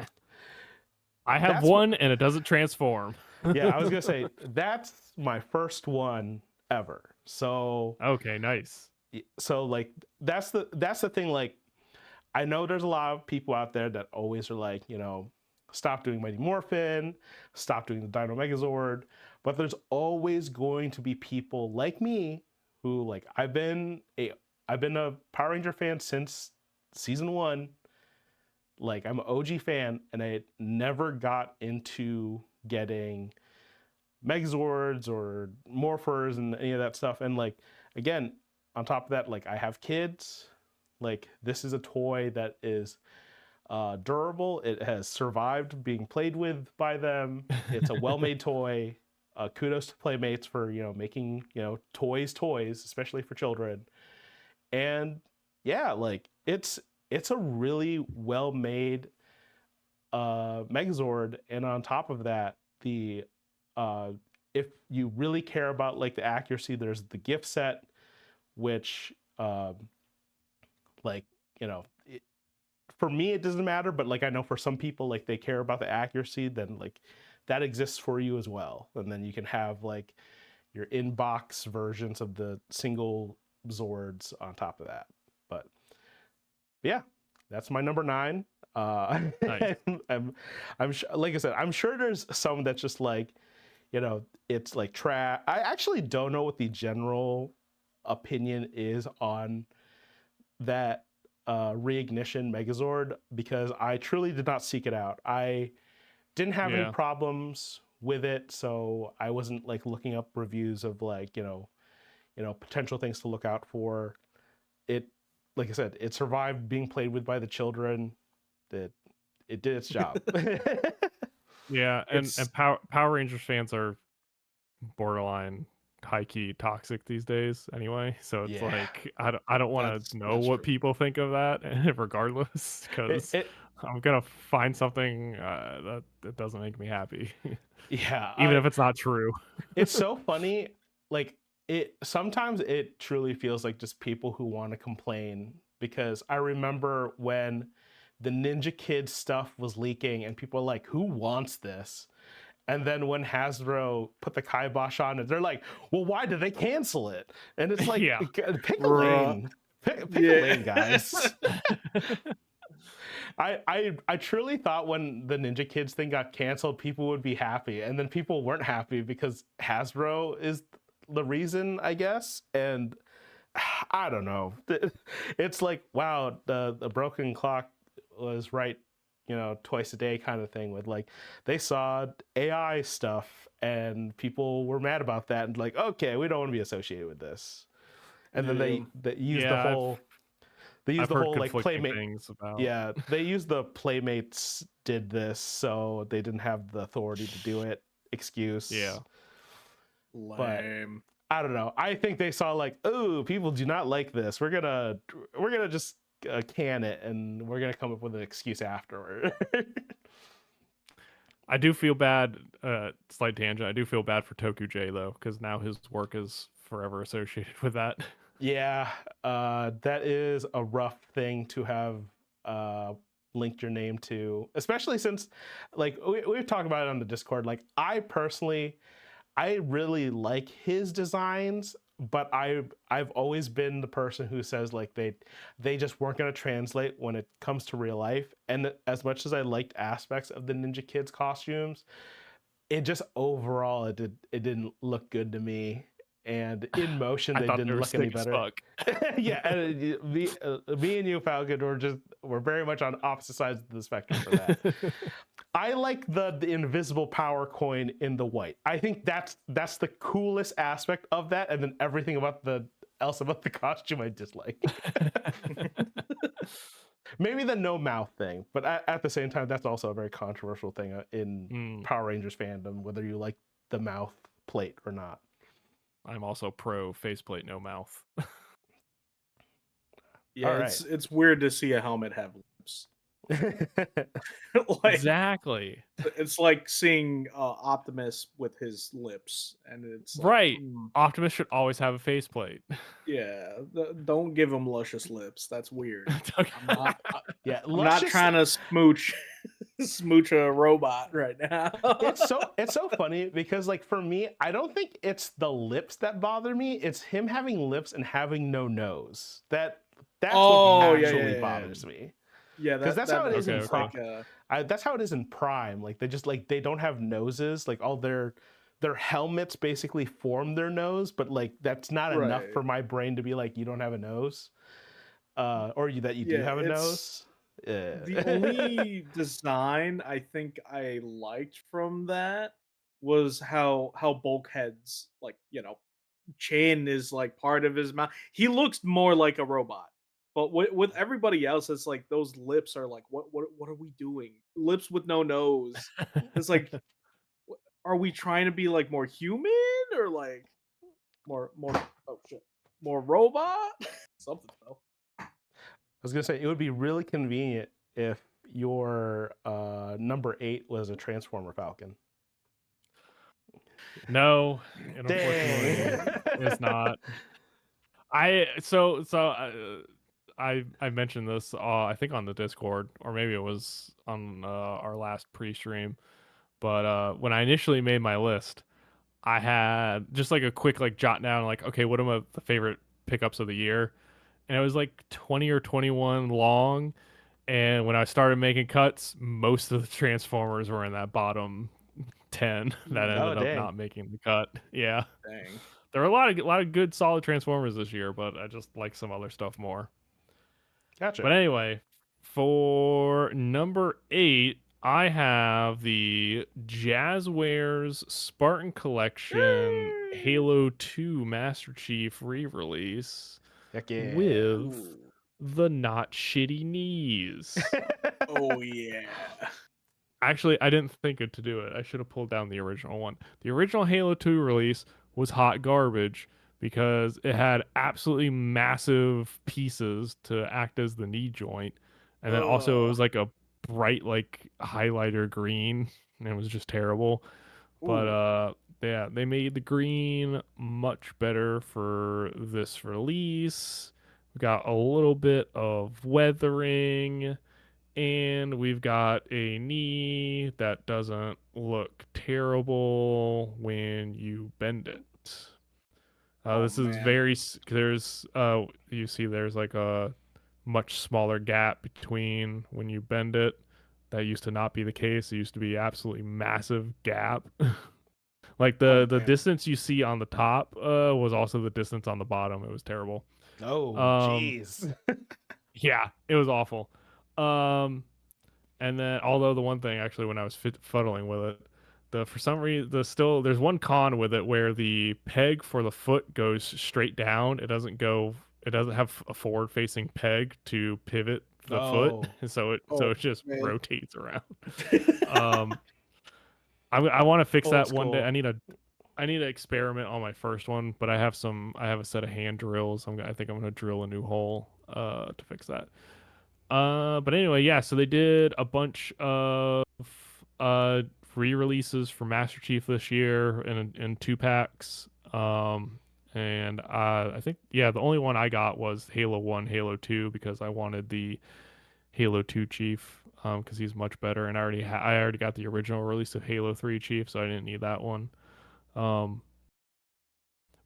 Speaker 2: I have one and it doesn't transform.
Speaker 1: Yeah, I was gonna say that's my first one ever. So
Speaker 2: okay, nice.
Speaker 1: So like that's the thing. Like I know there's a lot of people out there that always are like, you know, stop doing Mighty Morphin, stop doing the Dino Megazord. But there's always going to be people like me who like I've been a Power Ranger fan since season 1. Like I'm an OG fan, and I never got into getting Megazords or Morphers and any of that stuff. And like again, on top of that, like I have kids. Like this is a toy that is durable. It has survived being played with by them. It's a well-made toy. Kudos to Playmates for, you know, making, you know, toys, especially for children. And yeah, like it's a really well-made Megazord. And on top of that, the if you really care about like the accuracy, there's the gift set, which like, you know, for me it doesn't matter, but like I know for some people, like they care about the accuracy, then like that exists for you as well. And then you can have like your in-box versions of the single Zords on top of that. But yeah, that's my number 9.
Speaker 2: Nice.
Speaker 1: I'm like I said, I'm sure there's some that's just like, you know, it's like trash. I actually don't know what the general opinion is on that reignition Megazord, because I truly did not seek it out. I didn't have any problems with it, so I wasn't like looking up reviews of like, you know, potential things to look out for. It, like I said, it survived being played with by the children. It did its job.
Speaker 2: Yeah, and Power Rangers fans are borderline high-key toxic these days anyway, so it's like I don't want to know what people think of that regardless, because I'm gonna find something that doesn't make me happy. Even if it's not true.
Speaker 1: It's so funny, like sometimes it truly feels like just people who want to complain, because I remember when the Ninja Kid stuff was leaking and people were like, who wants this? And then when Hasbro put the kibosh on it, they're like, well, why did they cancel it? And it's like, pick a lane. Pick a lane, guys. I truly thought when the Ninja Kids thing got canceled, people would be happy. And then people weren't happy because Hasbro is the reason, I guess. And I don't know. It's like, wow, the broken clock was right, you know, twice a day kind of thing, with like they saw AI stuff and people were mad about that and like, okay, we don't want to be associated with this. And then they used the whole like Playmate
Speaker 2: things about...
Speaker 1: Yeah, they used the Playmates did this, so they didn't have the authority to do it excuse.
Speaker 3: Lame.
Speaker 1: But I don't know. I think they saw like, oh, people do not like this. We're gonna just can it, and we're gonna come up with an excuse afterward.
Speaker 2: I do feel bad. Slight tangent. I do feel bad for Toku J though, because now his work is forever associated with that.
Speaker 1: Yeah, that is a rough thing to have linked your name to, especially since, like we've talked about it on the Discord. Like I personally, I really like his designs, but I've always been the person who says like they just weren't going to translate when it comes to real life. And as much as I liked aspects of the Ninja Kids costumes, it just overall it didn't look good to me. And in motion,
Speaker 2: I
Speaker 1: they
Speaker 2: thought they
Speaker 1: didn't
Speaker 2: were
Speaker 1: look any
Speaker 2: sick as
Speaker 1: better.
Speaker 2: fuck.
Speaker 1: Yeah, and me and you, Falcon, we're very much on opposite sides of the spectrum for that. I like the invisible power coin in the white. I think that's the coolest aspect of that, and then everything about the costume I dislike. Maybe the no mouth thing, but at the same time, that's also a very controversial thing in Power Rangers fandom, whether you like the mouth plate or not.
Speaker 2: I'm also pro faceplate, no mouth.
Speaker 3: Yeah,
Speaker 1: All right.
Speaker 3: it's weird to see a helmet have lips. Like,
Speaker 2: Exactly.
Speaker 3: it's like seeing Optimus with his lips, and it's like,
Speaker 2: Right. Optimus should always have a faceplate.
Speaker 3: yeah, don't give him luscious lips. That's weird.
Speaker 1: Yeah,
Speaker 3: I'm not trying to smooch a robot right now.
Speaker 1: it's so funny because like for me, I don't think it's the lips that bother me. It's him having lips and having no nose. That's what actually bothers me.
Speaker 3: Yeah,
Speaker 1: because that's how it is in
Speaker 2: okay.
Speaker 1: Prime. That's how it is in Prime. Like they don't have noses. Like all their helmets basically form their nose, but like that's not enough for my brain to be like, you don't have a nose, or that you do have a nose.
Speaker 3: The only design I think I liked from that was how Bulkhead's, like, chin is like part of his mouth. He looks more like a robot. But with everybody else, it's like those lips are like, what are we doing? Lips with no nose. It's like, are we trying to be like more human, or like more oh shit, more robot? Something though.
Speaker 1: I was gonna say it would be really convenient if your number 8 was a Transformer Falcon.
Speaker 2: No, it unfortunately is not. I mentioned this I think on the Discord, or maybe it was on our last pre-stream, but when I initially made my list, I had just like a quick like jot down like, okay, what are the favorite pickups of the year, and it was like 20 or 21 long, and when I started making cuts, most of the Transformers were in that bottom 10 that ended up not making the cut. Yeah.
Speaker 3: Dang.
Speaker 2: There are a lot of good solid Transformers this year, but I just like some other stuff more.
Speaker 1: Gotcha.
Speaker 2: But anyway, for number 8, I have the Jazzwares Spartan Collection Halo 2 Master Chief re-release with the not shitty knees.
Speaker 3: Oh yeah.
Speaker 2: Actually, I didn't think to do it. I should have pulled down the original one. The original Halo 2 release was hot garbage because it had absolutely massive pieces to act as the knee joint. And then also it was like a bright like highlighter green, and it was just terrible. But yeah, they made the green much better for this release. We got a little bit of weathering, and we've got a knee that doesn't look terrible when you bend it. This is there's you see there's like a much smaller gap between when you bend it. That used to not be the case. It used to be absolutely massive gap. Like the distance you see on the top was also the distance on the bottom. It was terrible.
Speaker 1: Oh, jeez.
Speaker 2: Yeah, it was awful. And then, although the one thing actually, when I was fuddling with it, for some reason, there's one con with it where the peg for the foot goes straight down. It doesn't have a forward facing peg to pivot the foot, so it just rotates around. I want to fix that one day. I need to experiment on my first one, but I have a set of hand drills. I think I'm gonna drill a new hole to fix that. But anyway, yeah, so they did a bunch of re-releases for Master Chief this year in 2 packs. And I think, yeah, the only one I got was Halo 1, Halo 2, because I wanted the Halo 2 Chief, because he's much better, and I already got the original release of Halo 3 Chief, so I didn't need that one. Um,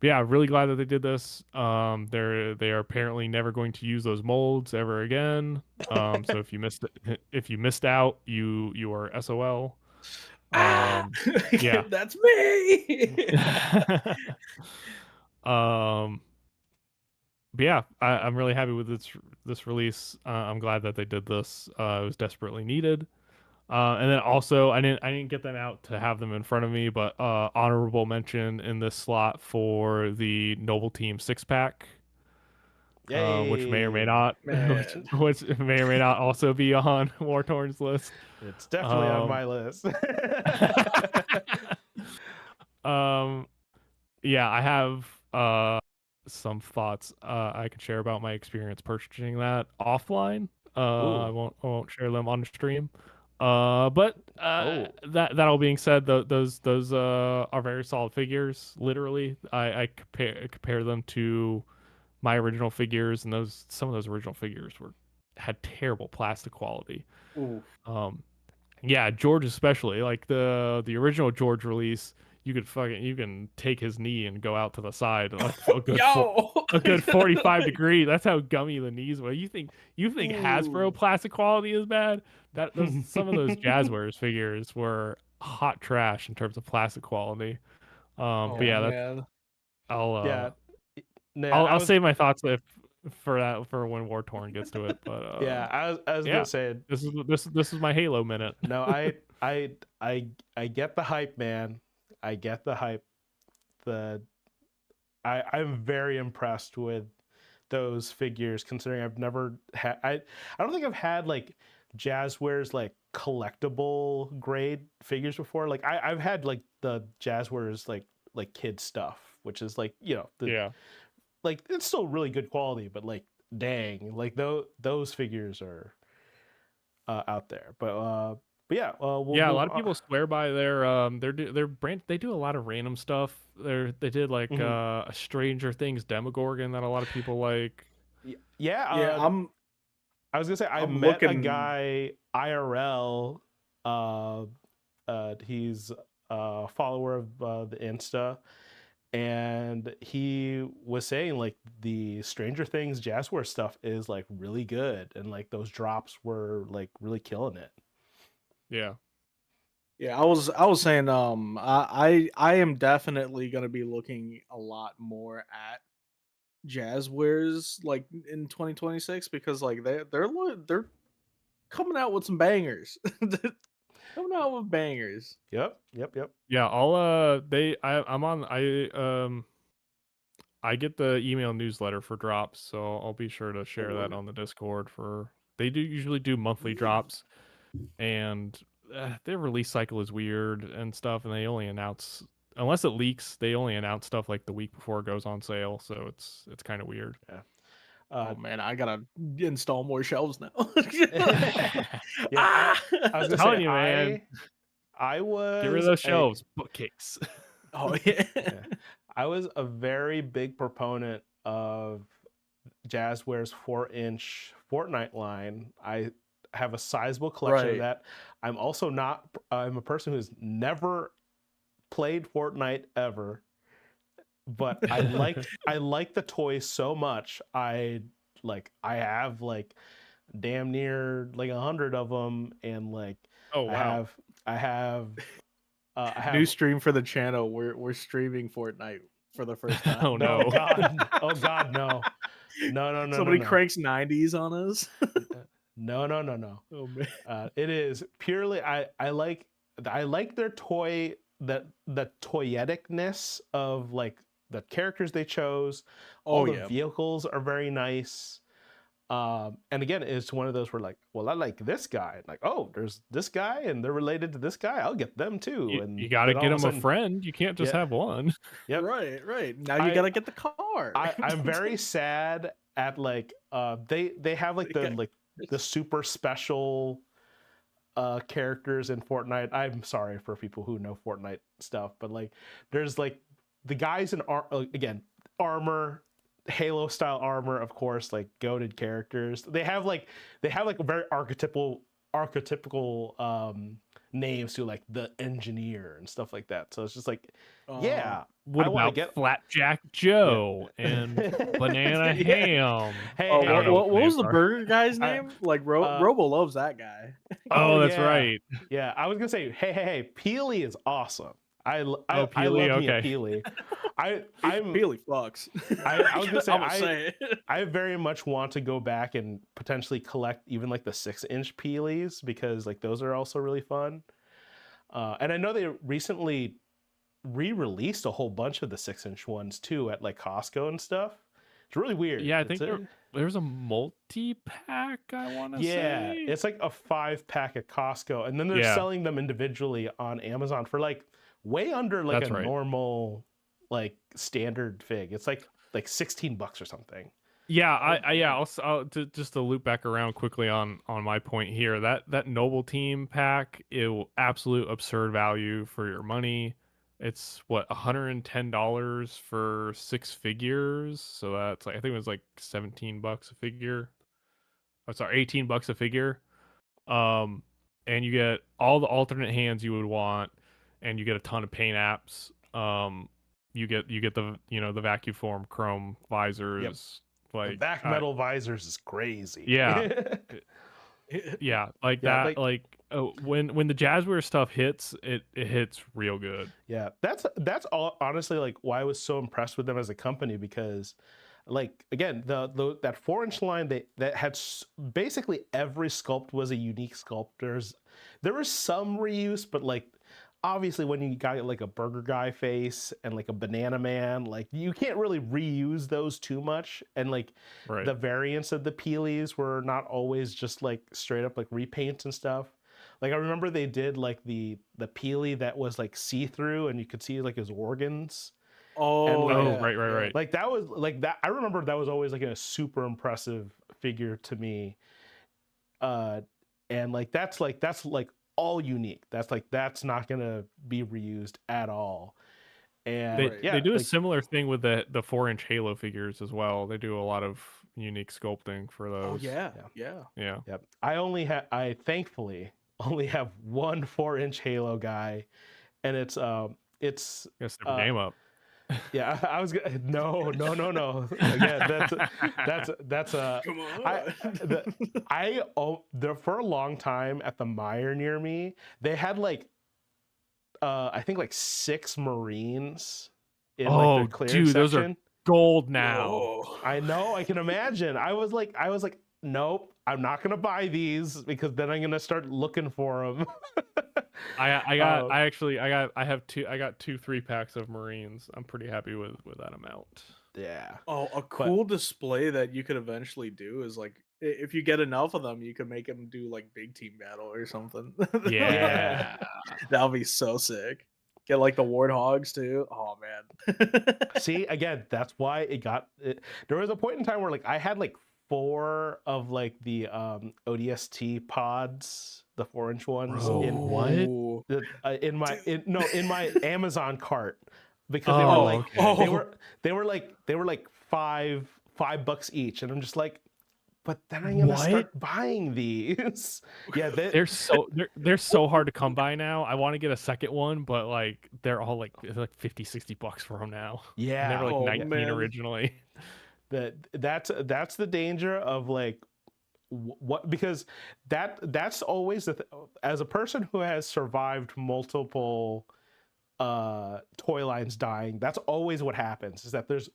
Speaker 2: but yeah, really glad that they did this. They are apparently never going to use those molds ever again. So if you missed out, you are SOL. Yeah.
Speaker 3: That's me.
Speaker 2: um, but yeah, I'm really happy with this release. I'm glad that they did this. It was desperately needed. And then also, I didn't get them out to have them in front of me, but honorable mention in this slot for the Noble Team 6-pack, which may or may
Speaker 1: Yay!
Speaker 2: not,
Speaker 3: Man.
Speaker 2: which may or may not also be on War Torn's list.
Speaker 1: It's definitely on my list.
Speaker 2: Um, yeah, I have some thoughts I could share about my experience purchasing that offline. I
Speaker 1: Ooh.
Speaker 2: won't share them on the stream. But
Speaker 1: Oh.
Speaker 2: that all being said, those are very solid figures. Literally, I compare them to my original figures, and some of those original figures had terrible plastic quality.
Speaker 3: Ooh.
Speaker 2: Yeah, George especially, like the original George release, you can take his knee and go out to the side like
Speaker 3: Yo.
Speaker 2: a good 45 degree. That's how gummy the knees were. You think Hasbro
Speaker 3: Ooh.
Speaker 2: plastic quality is bad? Some of those Jazzwares figures were hot trash in terms of plastic quality. But
Speaker 3: Oh
Speaker 1: Yeah.
Speaker 2: yeah,
Speaker 3: man.
Speaker 2: I'll
Speaker 1: Yeah. Yeah.
Speaker 2: I'll save my thoughts for when War Torn gets to it. But
Speaker 1: Yeah. I was
Speaker 2: yeah,
Speaker 1: gonna say
Speaker 2: this is my Halo minute.
Speaker 1: no. I get the hype, man. I get the hype. I'm very impressed with those figures, considering I've never had. I don't think I've had like Jazzwares like collectible grade figures before. Like I've had like the Jazzwares like kid stuff, which is like
Speaker 2: Yeah.
Speaker 1: like it's still really good quality, but like dang, like those figures are out there. But yeah, we'll
Speaker 2: Yeah, a
Speaker 1: move
Speaker 2: lot of
Speaker 1: on.
Speaker 2: people swear by their brand. They do a lot of random stuff. They did like
Speaker 1: Mhm.
Speaker 2: a Stranger Things Demogorgon that a lot of people like.
Speaker 1: Yeah,
Speaker 3: Yeah,
Speaker 1: I was gonna say I
Speaker 3: I'm
Speaker 1: met a
Speaker 3: looking.
Speaker 1: guy IRL. He's a follower of the Insta, and he was saying like the Stranger Things Jazzware stuff is like really good, and like those drops were like really killing it.
Speaker 2: Yeah.
Speaker 3: Yeah, I was saying I am definitely gonna be looking a lot more at Jazzwares like in 2026 because like they're coming out with some bangers. They're coming out with bangers.
Speaker 1: Yep.
Speaker 2: Yeah, I get the email newsletter for drops, so I'll be sure to share that on the Discord for they do usually do monthly drops, and their release cycle is weird and stuff, and they only announce unless it leaks, they only announce stuff like the week before it goes on sale, so it's kind of weird.
Speaker 1: Yeah.
Speaker 3: Oh man, I gotta install more shelves now.
Speaker 1: Yeah.
Speaker 3: Ah!
Speaker 1: I was gonna say
Speaker 2: Telling you, man,
Speaker 1: I
Speaker 2: get rid of
Speaker 1: was
Speaker 2: those
Speaker 1: a
Speaker 2: shelves, bookcase.
Speaker 3: Oh yeah.
Speaker 1: yeah, I was a very big proponent of Jazzware's 4-inch Fortnite line. I have a sizable collection of
Speaker 3: Right.
Speaker 1: that. I'm a person who's never played Fortnite ever, but I like the toys so much. I have like damn near like 100 of them, and like
Speaker 2: Oh
Speaker 1: I
Speaker 2: wow.
Speaker 1: have I have I
Speaker 3: New
Speaker 1: have
Speaker 3: stream for the channel. We're streaming Fortnite for the first time.
Speaker 2: Oh
Speaker 1: no
Speaker 2: no.
Speaker 1: god. Oh god, no. No,
Speaker 3: Somebody
Speaker 1: no.
Speaker 3: cranks 90s on us.
Speaker 1: No.
Speaker 3: Oh man.
Speaker 1: It is purely I like their toy, that the toyeticness of like the characters they chose. All
Speaker 3: Oh
Speaker 1: the
Speaker 3: yeah.
Speaker 1: vehicles are very nice. And again, it's one of those where like, well, I like this guy. Like, oh, there's this guy, and they're related to this guy. I'll get them too.
Speaker 2: You
Speaker 1: And
Speaker 2: got to
Speaker 1: then all
Speaker 2: get
Speaker 1: of a
Speaker 2: them a
Speaker 1: sudden,
Speaker 2: friend. You can't just
Speaker 1: yeah,
Speaker 2: have one.
Speaker 1: yep.
Speaker 3: Right. Now you
Speaker 1: I
Speaker 3: gotta get the car.
Speaker 1: I'm very sad at like they have like
Speaker 3: Okay.
Speaker 1: the super special characters in Fortnite. I'm sorry for people who know Fortnite stuff, but like there's like the guys in again, armor, Halo style armor, of course, like goated characters. They have like a very archetypical names to like the engineer and stuff like that. So it's just like, yeah,
Speaker 2: What
Speaker 1: I want to
Speaker 2: about
Speaker 1: get
Speaker 2: Flapjack Joe and Banana
Speaker 1: Yeah.
Speaker 2: Ham?
Speaker 1: Hey,
Speaker 3: Oh,
Speaker 2: I don't know
Speaker 3: what
Speaker 2: what the
Speaker 3: was
Speaker 2: names
Speaker 3: the
Speaker 2: are.
Speaker 3: burger guy's
Speaker 1: I-
Speaker 3: name? Like Robo loves that guy.
Speaker 2: Oh, that's
Speaker 1: yeah.
Speaker 2: right.
Speaker 1: Yeah, I was gonna say, hey, Peely is awesome. I
Speaker 2: Peely,
Speaker 1: love me a
Speaker 2: okay.
Speaker 1: Peely. I'm
Speaker 3: Peely fucks.
Speaker 1: I was gonna say
Speaker 3: I'm gonna say it.
Speaker 1: I very much want to go back and potentially collect even like the 6-inch Peelies because like those are also really fun. And I know they recently re-released a whole bunch of the 6-inch ones too at like Costco and stuff. It's really weird.
Speaker 2: Yeah, I think there's a multi-pack, I want to
Speaker 1: Yeah,
Speaker 2: say.
Speaker 1: it's like a 5-pack at Costco, and then they're
Speaker 2: Yeah.
Speaker 1: selling them individually on Amazon for like way under like
Speaker 2: That's
Speaker 1: a
Speaker 2: right.
Speaker 1: normal like standard fig. It's like $16 or something.
Speaker 2: Yeah, just to loop back around quickly on my point here. That Noble Team pack, absolute absurd value for your money. It's what, $110 for 6 figures. So that's like, I think it was like $17 a figure. Oh, sorry, $18 a figure. And you get all the alternate hands you would want, and you get a ton of paint apps. You get the the vacuum form chrome visors.
Speaker 1: The
Speaker 2: Like
Speaker 1: back metal visors is crazy.
Speaker 2: Yeah. Yeah, like
Speaker 1: Yeah,
Speaker 2: that. When the Jazzware stuff hits, it hits real good.
Speaker 1: Yeah, that's all honestly like why I was so impressed with them as a company because like again the that 4-inch line that had basically every sculpt was a unique sculptor's. There was some reuse, but like obviously when you got like a burger guy face and like a banana man, like you can't really reuse those too much, and like
Speaker 2: Right.
Speaker 1: the variants of the Peelies were not always just like straight up like repaints and stuff. Like I remember they did like the Peely that was like see-through and you could see like his organs.
Speaker 3: Oh,
Speaker 1: like,
Speaker 3: yeah,
Speaker 2: right.
Speaker 1: Like that was like that. I remember that was always like a super impressive figure to me. And like that's like all unique. That's not gonna be reused at all. And
Speaker 2: They do a
Speaker 1: like,
Speaker 2: similar thing with the 4-inch Halo figures as well. They do a lot of unique sculpting for those.
Speaker 3: Oh yeah.
Speaker 1: Yep. I thankfully only have one 4-inch Halo guy, and it's
Speaker 2: Gotta step your game up.
Speaker 1: Yeah, I was gonna no. Again, that's
Speaker 3: Come on.
Speaker 1: There for a long time at the Meijer near me, they had like I think like 6 Marines in like their clearance
Speaker 2: dude, those
Speaker 1: section.
Speaker 2: are gold now.
Speaker 3: Whoa.
Speaker 1: I know, I can imagine. I was like, nope, I'm not gonna buy these because then I'm gonna start looking for them.
Speaker 2: I have 2 3-packs of Marines. I'm pretty happy with that amount.
Speaker 1: Yeah.
Speaker 3: Oh, a cool display that you could eventually do is like if you get enough of them, you could make them do like big team battle or something.
Speaker 2: Yeah.
Speaker 3: That'll be so sick. Get like the warthogs too. Oh man.
Speaker 1: See, again, that's why there was a point in time where like I had like 4 of like the ODST pods, the 4-inch ones.
Speaker 2: Bro,
Speaker 1: in my Amazon cart because they were like they were like $5 each, and I'm just like, but then I'm gonna start buying these. Yeah,
Speaker 2: they're so hard to come by now. I want to get a second one, but like they're all like $50-$60 for them now.
Speaker 1: Yeah,
Speaker 2: and they were like 19 originally.
Speaker 1: That's the danger of like what, because that's always as a person who has survived multiple toy lines dying, that's always what happens, is that there's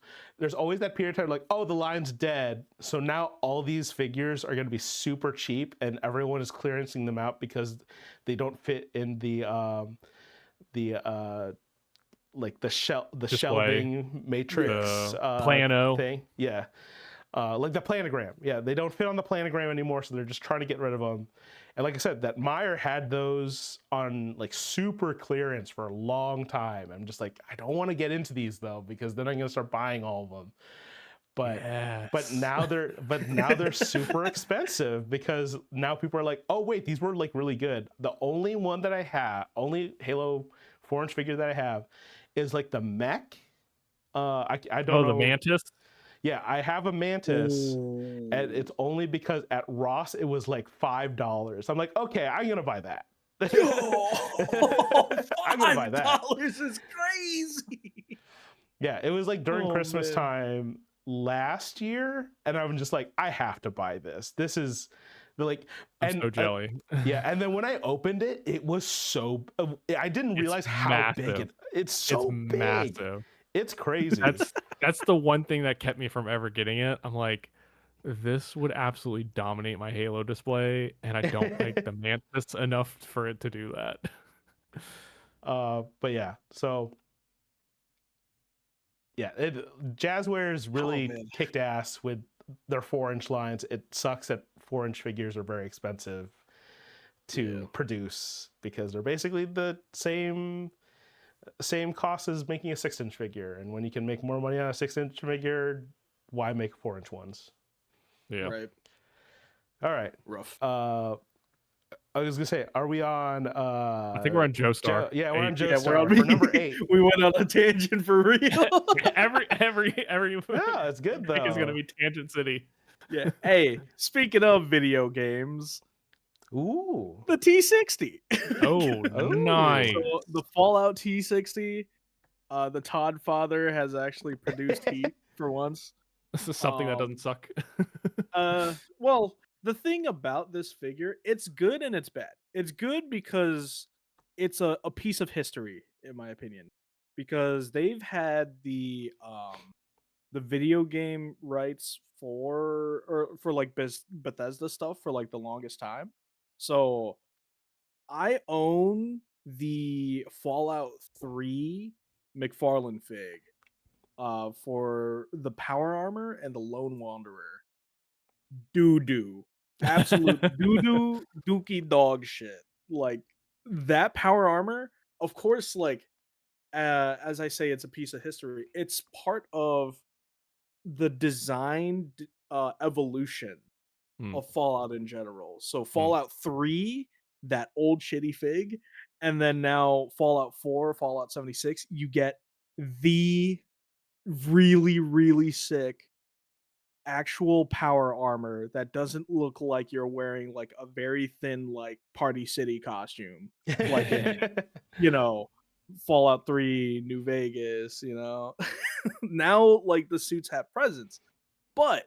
Speaker 1: always that period of time like, oh, the line's dead, so now all these figures are going to be super cheap and everyone is clearancing them out because they don't fit in the like the shelving matrix
Speaker 2: plano
Speaker 1: thing. Yeah. Like the planogram. Yeah, they don't fit on the planogram anymore, so they're just trying to get rid of them. And like I said, that Meijer had those on like super clearance for a long time. I'm just like, I don't want to get into these though, because then I'm gonna start buying all of them. But now they're super expensive because now people are like, oh wait, these were like really good. The only Halo 4-inch figure that I have is like the mech. I don't know.
Speaker 2: The Mantis.
Speaker 1: Yeah, I have a Mantis, and it's only because at Ross it was like $5. I'm like, okay, I'm gonna buy that.
Speaker 3: Yo,
Speaker 1: I'm gonna buy that.
Speaker 3: $5 is crazy.
Speaker 1: Yeah, it was like during
Speaker 3: Oh,
Speaker 1: Christmas
Speaker 3: man.
Speaker 1: time last year, and I'm just like, I have to buy this. This is like,
Speaker 2: I'm
Speaker 1: and
Speaker 2: so jelly.
Speaker 1: yeah, and then when I opened it, it was so. I didn't
Speaker 2: It's
Speaker 1: realize how big
Speaker 2: massive.
Speaker 1: it's
Speaker 2: It's
Speaker 1: so big.
Speaker 2: massive.
Speaker 1: It's crazy.
Speaker 2: That's the one thing that kept me from ever getting it. I'm like, this would absolutely dominate my Halo display, and I don't like the Mantis enough for it to do that.
Speaker 1: But yeah, so yeah, Jazzware's really
Speaker 3: man.
Speaker 1: kicked ass with their 4-inch lines. It sucks that 4-inch figures are very expensive to produce because they're basically the same cost as making a 6-inch figure. And when you can make more money on a 6-inch figure, why make 4-inch ones?
Speaker 2: Yeah.
Speaker 3: Right.
Speaker 1: All right.
Speaker 3: Rough.
Speaker 1: I was gonna say, are we on?
Speaker 2: I think we're on Joestar.
Speaker 1: Yeah, we're on
Speaker 2: Eight.
Speaker 1: Joestar for number 8.
Speaker 3: We went on a tangent for real.
Speaker 2: every
Speaker 1: Yeah, it's good though.
Speaker 2: is gonna be Tangent City.
Speaker 3: Yeah. Hey, speaking of video games,
Speaker 1: Ooh.
Speaker 3: the T60.
Speaker 2: Oh, nice.
Speaker 3: So the Fallout T60, the Todd father has actually produced heat for once.
Speaker 2: This is something that doesn't suck.
Speaker 3: Well, the thing about this figure, it's good and it's bad. It's good because it's a piece of history, in my opinion, because they've had the video game rights for like Bethesda stuff for like the longest time. So I own the Fallout 3 McFarlane fig for the power armor and the Lone Wanderer. Doo-doo. Absolute doo-doo dookie dog shit. Like that power armor, of course, like as I say, it's a piece of history. It's part of the design evolution of Fallout in general. So Fallout 3, that old shitty fig, and then now Fallout 4, Fallout 76, you get the really, really sick actual power armor that doesn't look like you're wearing like a very thin like Party City costume. Like in, you know, Fallout 3, New Vegas, you know. Now like the suits have presence. But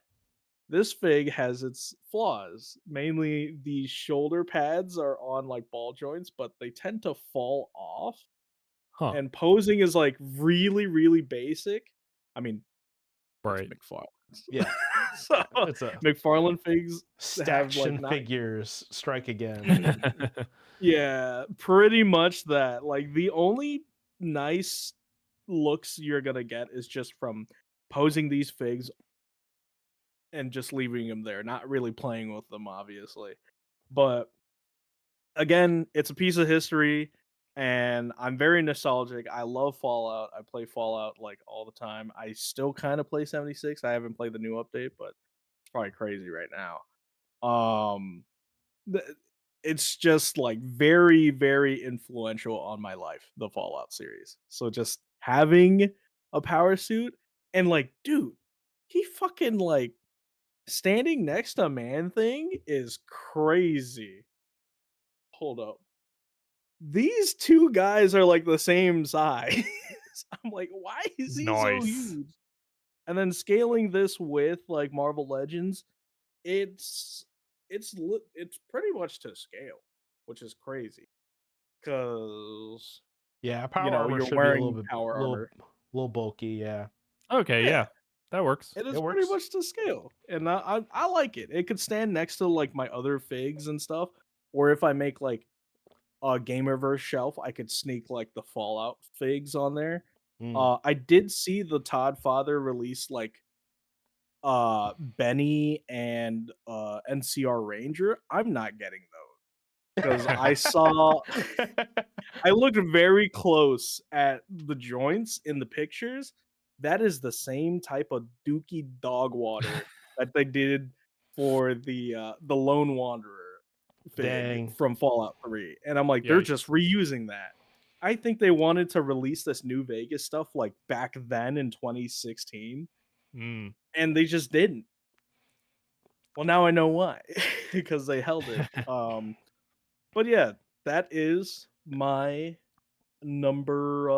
Speaker 3: this fig has its flaws. Mainly the shoulder pads are on like ball joints, but they tend to fall off.
Speaker 2: Huh.
Speaker 3: And posing is like really, really basic. I mean,
Speaker 2: Right.
Speaker 3: it's McFarlane.
Speaker 1: Yeah.
Speaker 3: So
Speaker 1: It's a
Speaker 3: McFarlane figs have like
Speaker 1: Staction
Speaker 3: not,
Speaker 1: figures strike again.
Speaker 3: yeah, pretty much that. Like the only nice looks you're gonna get is just from posing these figs and just leaving them there, not really playing with them, obviously. But again, it's a piece of history, and I'm very nostalgic. I love Fallout. I play Fallout like all the time. I still kind of play 76. I haven't played the new update, but it's probably crazy right now. Um, it's just like very, very influential on my life, the Fallout series. So just having a power suit and like, dude, he fucking like standing next to Man Thing is crazy. Hold up. These two guys are like the same size. I'm like, why is he so
Speaker 2: Nice.
Speaker 3: huge? And then scaling this with like Marvel Legends, it's pretty much to scale, which is crazy. Cause
Speaker 1: Yeah, power
Speaker 3: you know
Speaker 1: armor
Speaker 3: you're
Speaker 1: should be a
Speaker 3: wearing
Speaker 1: little bit
Speaker 3: power armor.
Speaker 1: little bulky, yeah.
Speaker 2: Okay,
Speaker 3: Yeah,
Speaker 2: yeah. That works.
Speaker 3: it is
Speaker 1: It
Speaker 3: pretty
Speaker 1: works.
Speaker 3: much to scale, and I like it. It could stand next to like my other figs and stuff, or if I make like a Gamerverse shelf, I could sneak like the Fallout figs on there.
Speaker 1: Mm.
Speaker 3: I did see the Todd father release like Benny and NCR Ranger. I'm not getting those because I saw I looked very close at the joints in the pictures. That is the same type of dookie dog water that they did for the Lone Wanderer fig
Speaker 1: Dang.
Speaker 3: from Fallout 3. And I'm like, they're just
Speaker 2: Yikes.
Speaker 3: reusing that. I think they wanted to release this New Vegas stuff like back then in 2016,
Speaker 2: Mm.
Speaker 3: and they just didn't. Well, now I know why because they held it. But yeah, that is my number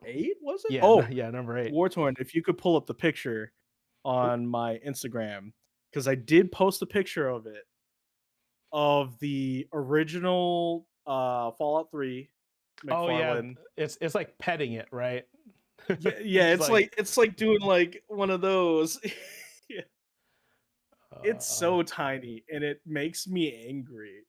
Speaker 3: 8, was it?
Speaker 1: Yeah,
Speaker 3: Oh,
Speaker 1: yeah, number 8.
Speaker 3: Wartorn, if you could pull up the picture on my Instagram, because I did post a picture of it, of the original Fallout 3
Speaker 1: Oh yeah,
Speaker 3: McFarlane.
Speaker 1: it's like petting it, right?
Speaker 3: Yeah,
Speaker 1: It's
Speaker 3: it's like doing like one of those. Yeah. It's
Speaker 1: uh,
Speaker 3: so tiny and it makes me angry.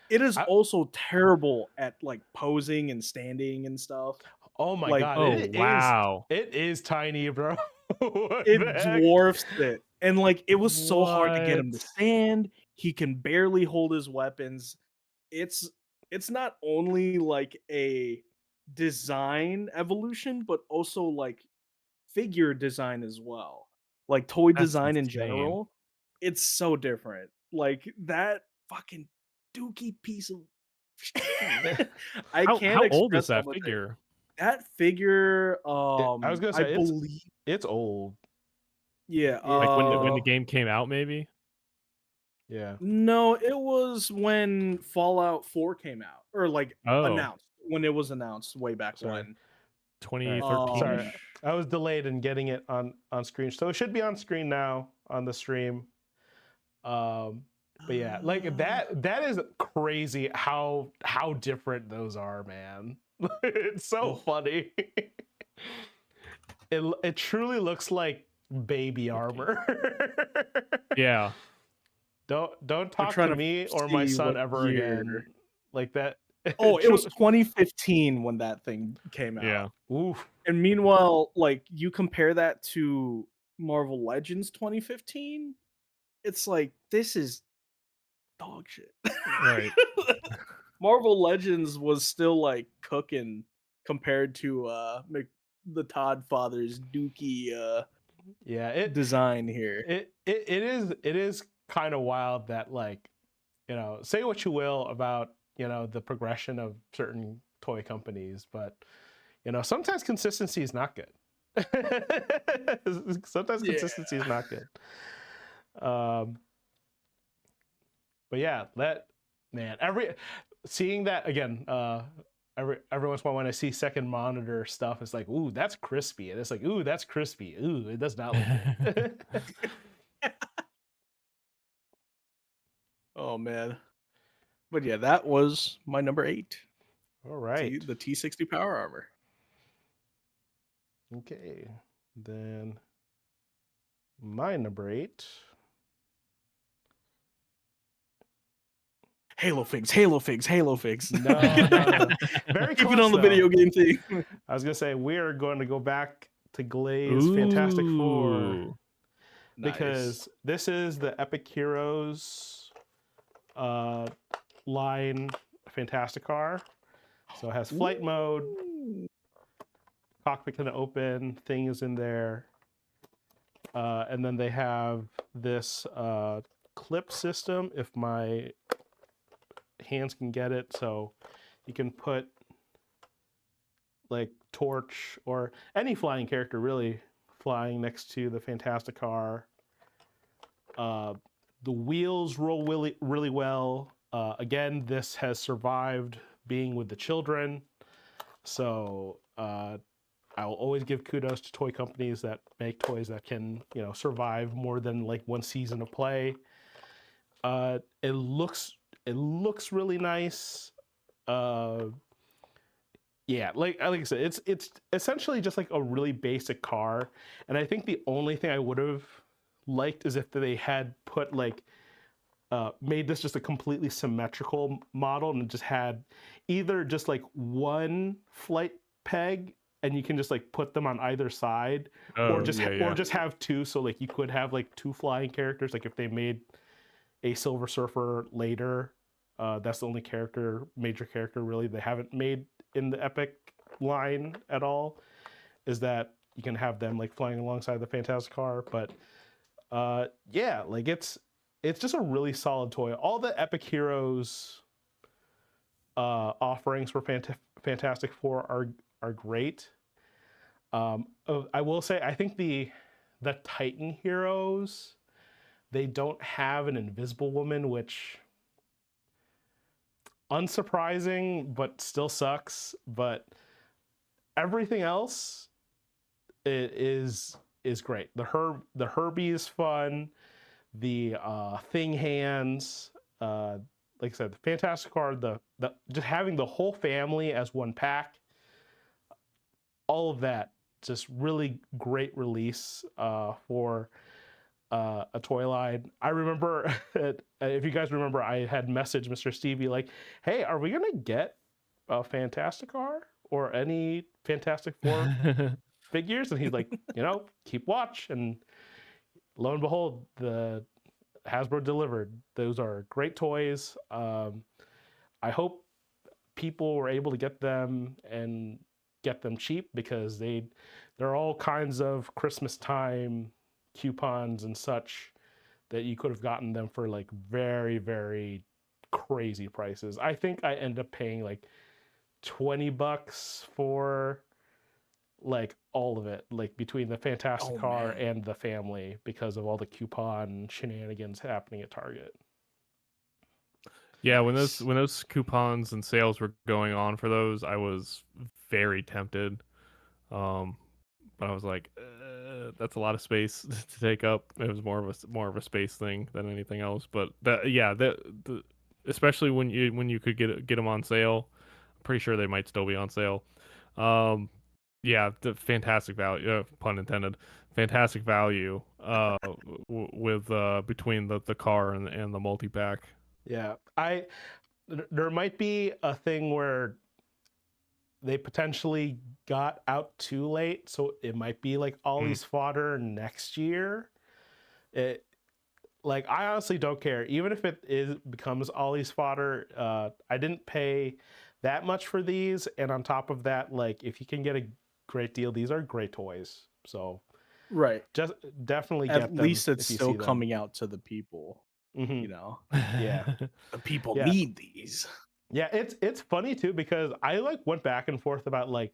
Speaker 3: It is
Speaker 1: I,
Speaker 3: also terrible at like posing and standing and stuff.
Speaker 1: oh my
Speaker 3: Like
Speaker 1: god,
Speaker 2: Oh wow.
Speaker 1: it is tiny, bro. What
Speaker 3: it
Speaker 1: the heck?
Speaker 3: dwarfs it. And like it was so hard to get him to
Speaker 2: What?
Speaker 3: stand. He can barely hold his weapons. It's not only like a design evolution, but also like figure design as well. Like toy
Speaker 2: That's
Speaker 3: design in
Speaker 2: insane.
Speaker 3: general. It's so different. Like that fucking dookie piece of I can't
Speaker 2: How old is
Speaker 3: express how
Speaker 2: that
Speaker 3: much
Speaker 2: figure?
Speaker 3: that figure
Speaker 1: I was gonna
Speaker 3: I
Speaker 1: say
Speaker 3: believe
Speaker 1: it's old.
Speaker 3: yeah,
Speaker 2: Like when the
Speaker 1: It,
Speaker 2: game came out, maybe?
Speaker 1: yeah.
Speaker 3: no, it was when Fallout 4 came out, or like
Speaker 2: Oh,
Speaker 3: announced, when it was announced way back
Speaker 1: Sorry.
Speaker 3: when.
Speaker 1: All right. Sorry,
Speaker 2: 2013-ish?
Speaker 1: I was delayed in getting it on screen, so it should be on screen now on the stream. But yeah, like that is crazy how different those are, man. It's so funny. It truly looks like baby
Speaker 2: 15.
Speaker 1: armor.
Speaker 2: Yeah.
Speaker 1: Don't talk
Speaker 3: trying
Speaker 1: to
Speaker 3: to
Speaker 1: me or my
Speaker 3: see
Speaker 1: son
Speaker 3: what
Speaker 1: ever
Speaker 3: year.
Speaker 1: again like that.
Speaker 3: Oh, it was 2015 when that thing came
Speaker 2: Yeah.
Speaker 3: out.
Speaker 1: Oof.
Speaker 3: And meanwhile, like you compare that to Marvel Legends 2015, it's like this is dog shit.
Speaker 2: Right.
Speaker 3: Marvel Legends was still like cooking compared to the Todd Father's Dookie
Speaker 1: Yeah, it
Speaker 3: design here.
Speaker 1: it is kind of wild that, like, you know, say what you will about, you know, the progression of certain toy companies, but you know, sometimes consistency is not good. Sometimes
Speaker 3: Yeah.
Speaker 1: consistency is not good. But yeah, that, man, seeing that again, every once in a while when I see second monitor stuff, it's like, ooh, that's crispy, and it's like, ooh, that's crispy. Ooh, it does not look good.
Speaker 3: Oh man. But yeah, that was my number 8.
Speaker 1: All right.
Speaker 3: The T60 power armor.
Speaker 1: Okay. Then my number 8.
Speaker 3: Halo figs, Halo figs, Halo figs.
Speaker 1: No. Very
Speaker 3: Keep
Speaker 1: close,
Speaker 3: it on the
Speaker 1: though.
Speaker 3: video game thing.
Speaker 1: I was gonna say we are going to go back to Glaze Fantastic Four,
Speaker 2: Ooh.
Speaker 1: because this is the Epic Heroes line Fantastic Car. So it has flight mode, cockpit can open, thing is in there, and then they have this clip system if my hands can get it, so you can put like Torch or any flying character really flying next to the Fantastic Car. The wheels roll really well. Again, this has survived being with the children, so I will always give kudos to toy companies that make toys that can, you know, survive more than like one season of play. It looks really nice. Yeah, like I said, it's essentially just like a really basic car, and I think the only thing I would have liked is if they had put like made this just a completely symmetrical model and just had either just like one flight peg and you can just like put them on either side, or
Speaker 2: Oh, yeah.
Speaker 1: just have two, so like you could have like two flying characters. Like if they made a Silver Surfer later, that's the only major character really they haven't made in the Epic line at all, is that you can have them like flying alongside the Fantastic Car. But yeah, like it's just a really solid toy. All the Epic Heroes offerings for Fantastic Four are great. I will say, I think the Titan Heroes, they don't have an Invisible Woman, which unsurprising, but still sucks. But everything else is great. The Herbie is fun. The thing hands, like I said, the Fantastic Car, the just having the whole family as one pack, all of that, just really great release for a toy line. I remember, if you guys remember, I had messaged Mr. Stevie like, "Hey, are we gonna get a Fantastic Car or any Fantastic Four figures?" And he's like, keep watch. And lo and behold, the Hasbro delivered. Those are great toys. I hope people were able to get them and get them cheap, because there are all kinds of Christmas time coupons and such that you could have gotten them for like very, very crazy prices. I think I ended up paying like $20 for like all of it, like between the Fantastic Car and the family, because of all the coupon shenanigans happening at Target.
Speaker 2: Yeah, when those coupons and sales were going on for those, I was very tempted. But I was like, that's a lot of space to take up. It was more of a space thing than anything else. But especially when you could get them on sale, I'm pretty sure they might still be on sale. Yeah, the fantastic value, pun intended, fantastic value with between the car and the multi-pack.
Speaker 1: Yeah, there might be a thing where they potentially got out too late, so it might be like Ollie's fodder next year. Like, I honestly don't care, even if it becomes Ollie's fodder. I didn't pay that much for these, and on top of that, like, if you can get a great deal, these are great toys. So
Speaker 3: right,
Speaker 1: just definitely get them.
Speaker 3: At least it's
Speaker 1: if you
Speaker 3: still
Speaker 1: see them.
Speaker 3: coming out to the people.
Speaker 1: Mm-hmm. Yeah.
Speaker 3: The people need these.
Speaker 1: Yeah, it's funny too, because I like went back and forth about like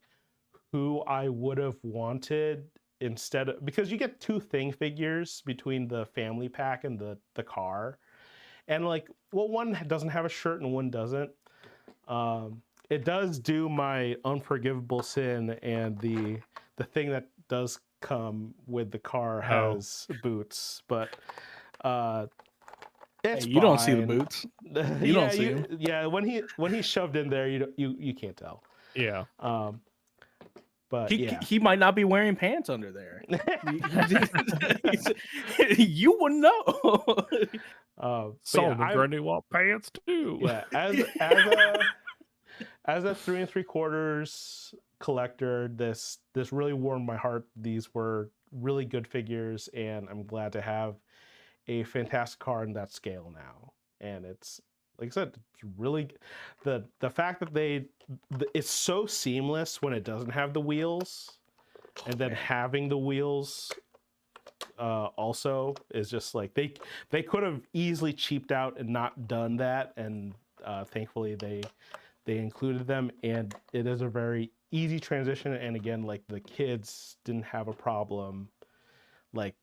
Speaker 1: who I would have wanted instead of, because you get two thing figures between the family pack and the car, and like, well, one doesn't have a shirt and one doesn't. It does do my unforgivable sin, and the thing that does come with the car has boots, but it's
Speaker 3: you don't see the boots. You don't see them.
Speaker 1: Yeah, when he's shoved in there, you can't tell.
Speaker 2: Yeah.
Speaker 1: But
Speaker 3: he might not be wearing pants under there. You wouldn't know.
Speaker 2: Solomon Grundy want pants too.
Speaker 1: Yeah, as a 3 3/4 collector, this really warmed my heart. These were really good figures, and I'm glad to have a Fantastic Car in that scale now. And it's, like I said, it's really the fact that it's so seamless when it doesn't have the wheels, and then having the wheels also is just like, they could have easily cheaped out and not done that, and thankfully they included them, and it is a very easy transition. And again, like, the kids didn't have a problem, like,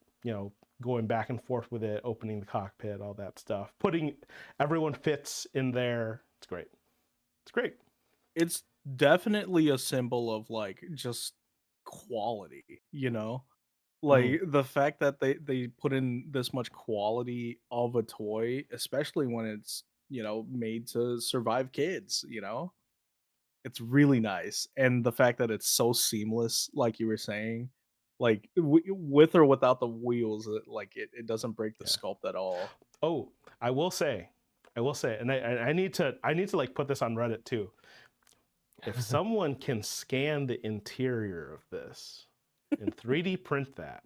Speaker 1: going back and forth with it, opening the cockpit, all that stuff. Everyone fits in there. It's great. It's great.
Speaker 3: It's definitely a symbol of like just quality, like the fact that they put in this much quality of a toy, especially when it's made to survive kids. It's really nice, and the fact that it's so seamless, like you were saying, like with or without the wheels, it doesn't break the sculpt at all.
Speaker 1: Oh, I will say, and I need to like put this on Reddit too. If someone can scan the interior of this and 3D print that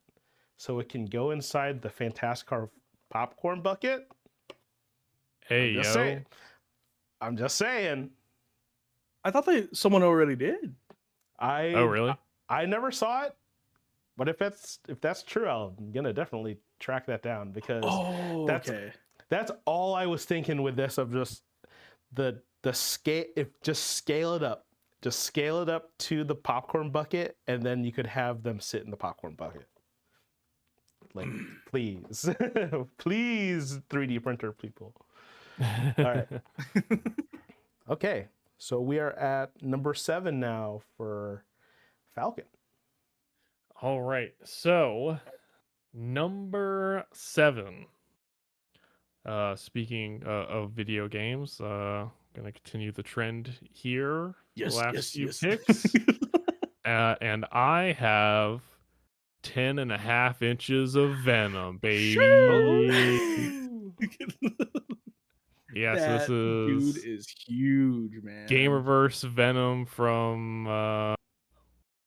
Speaker 1: so it can go inside the Fantastic Car popcorn bucket, I'm just saying.
Speaker 3: I thought someone already did.
Speaker 2: Oh, really?
Speaker 1: I never saw it, but if that's true, I'm gonna definitely track that down, because that's all I was thinking with this, of just the scale. Just scale it up. Just scale it up to the popcorn bucket, and then you could have them sit in the popcorn bucket. Like, please, please, 3D printer people. All right. Okay, so we are at number 7 now for Falcon.
Speaker 2: All right. So, number 7. Speaking of video games, gonna continue the trend here. The last few picks, and I have 10.5 inches of Venom, baby. Yeah, so this
Speaker 3: That dude
Speaker 2: is
Speaker 3: is huge, man.
Speaker 2: Gamerverse Venom from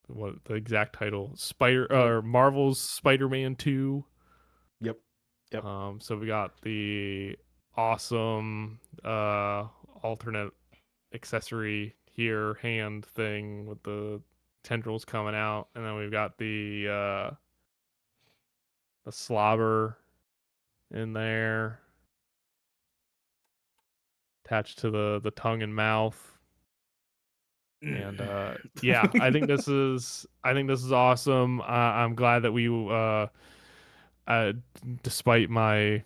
Speaker 2: what the exact title? Marvel's Spider-Man 2.
Speaker 1: Yep.
Speaker 2: So we got the awesome alternate accessory here, hand thing with the tendrils coming out, and then we've got the slobber in there attached to the tongue and mouth. And yeah, I think this is awesome. I'm glad that we despite my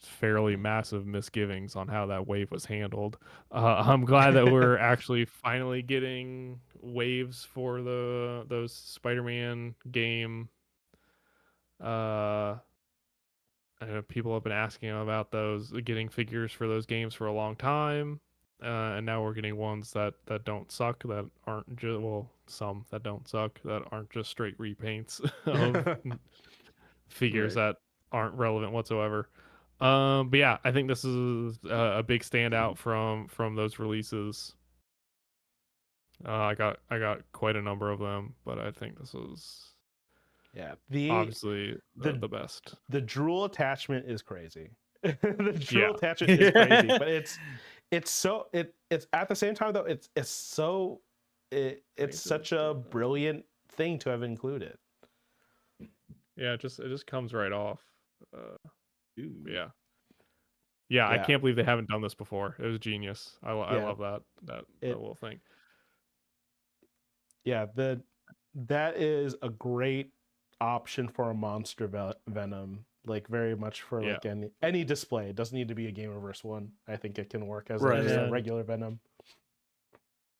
Speaker 2: fairly massive misgivings on how that wave was handled, I'm glad that we're actually finally getting waves for those Spider-Man game. I know people have been asking about those, getting figures for those games for a long time, and now we're getting ones that don't suck, that aren't just, well, some that don't suck, that aren't just straight repaints of figures that aren't relevant whatsoever. But yeah, I think this is a big standout from those releases. I got quite a number of them, but I think this is obviously the best.
Speaker 1: The drool attachment is crazy. The drool attachment is crazy, but it's at the same time though it's such a brilliant thing to have included.
Speaker 2: Yeah, it just comes right off. Yeah, I can't believe they haven't done this before. It was genius. I love that little thing.
Speaker 1: Yeah, that is a great option for a monster Venom, like very much for like any display. It doesn't need to be a Gamerverse one. I think it can work as a regular Venom.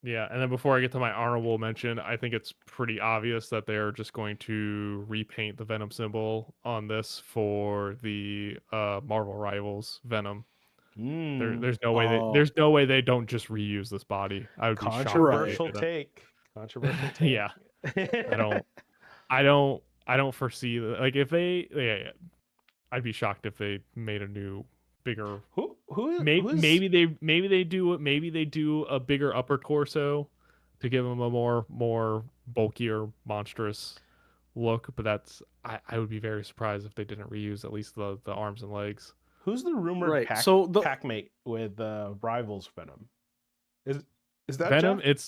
Speaker 2: Yeah, and then before I get to my honorable mention, I think it's pretty obvious that they're just going to repaint the Venom symbol on this for the Marvel Rivals Venom. There's no way they don't just reuse this body. I would be shocked.
Speaker 1: Controversial take.
Speaker 2: Yeah, I don't foresee like if they I'd be shocked if they made a new bigger. Maybe they do a bigger upper torso to give them a more bulkier, monstrous look. But that's I would be very surprised if they didn't reuse at least the arms and legs.
Speaker 1: Who's the rumored packmate with Rivals Venom? Is that
Speaker 2: Venom?
Speaker 1: Jeff?
Speaker 2: It's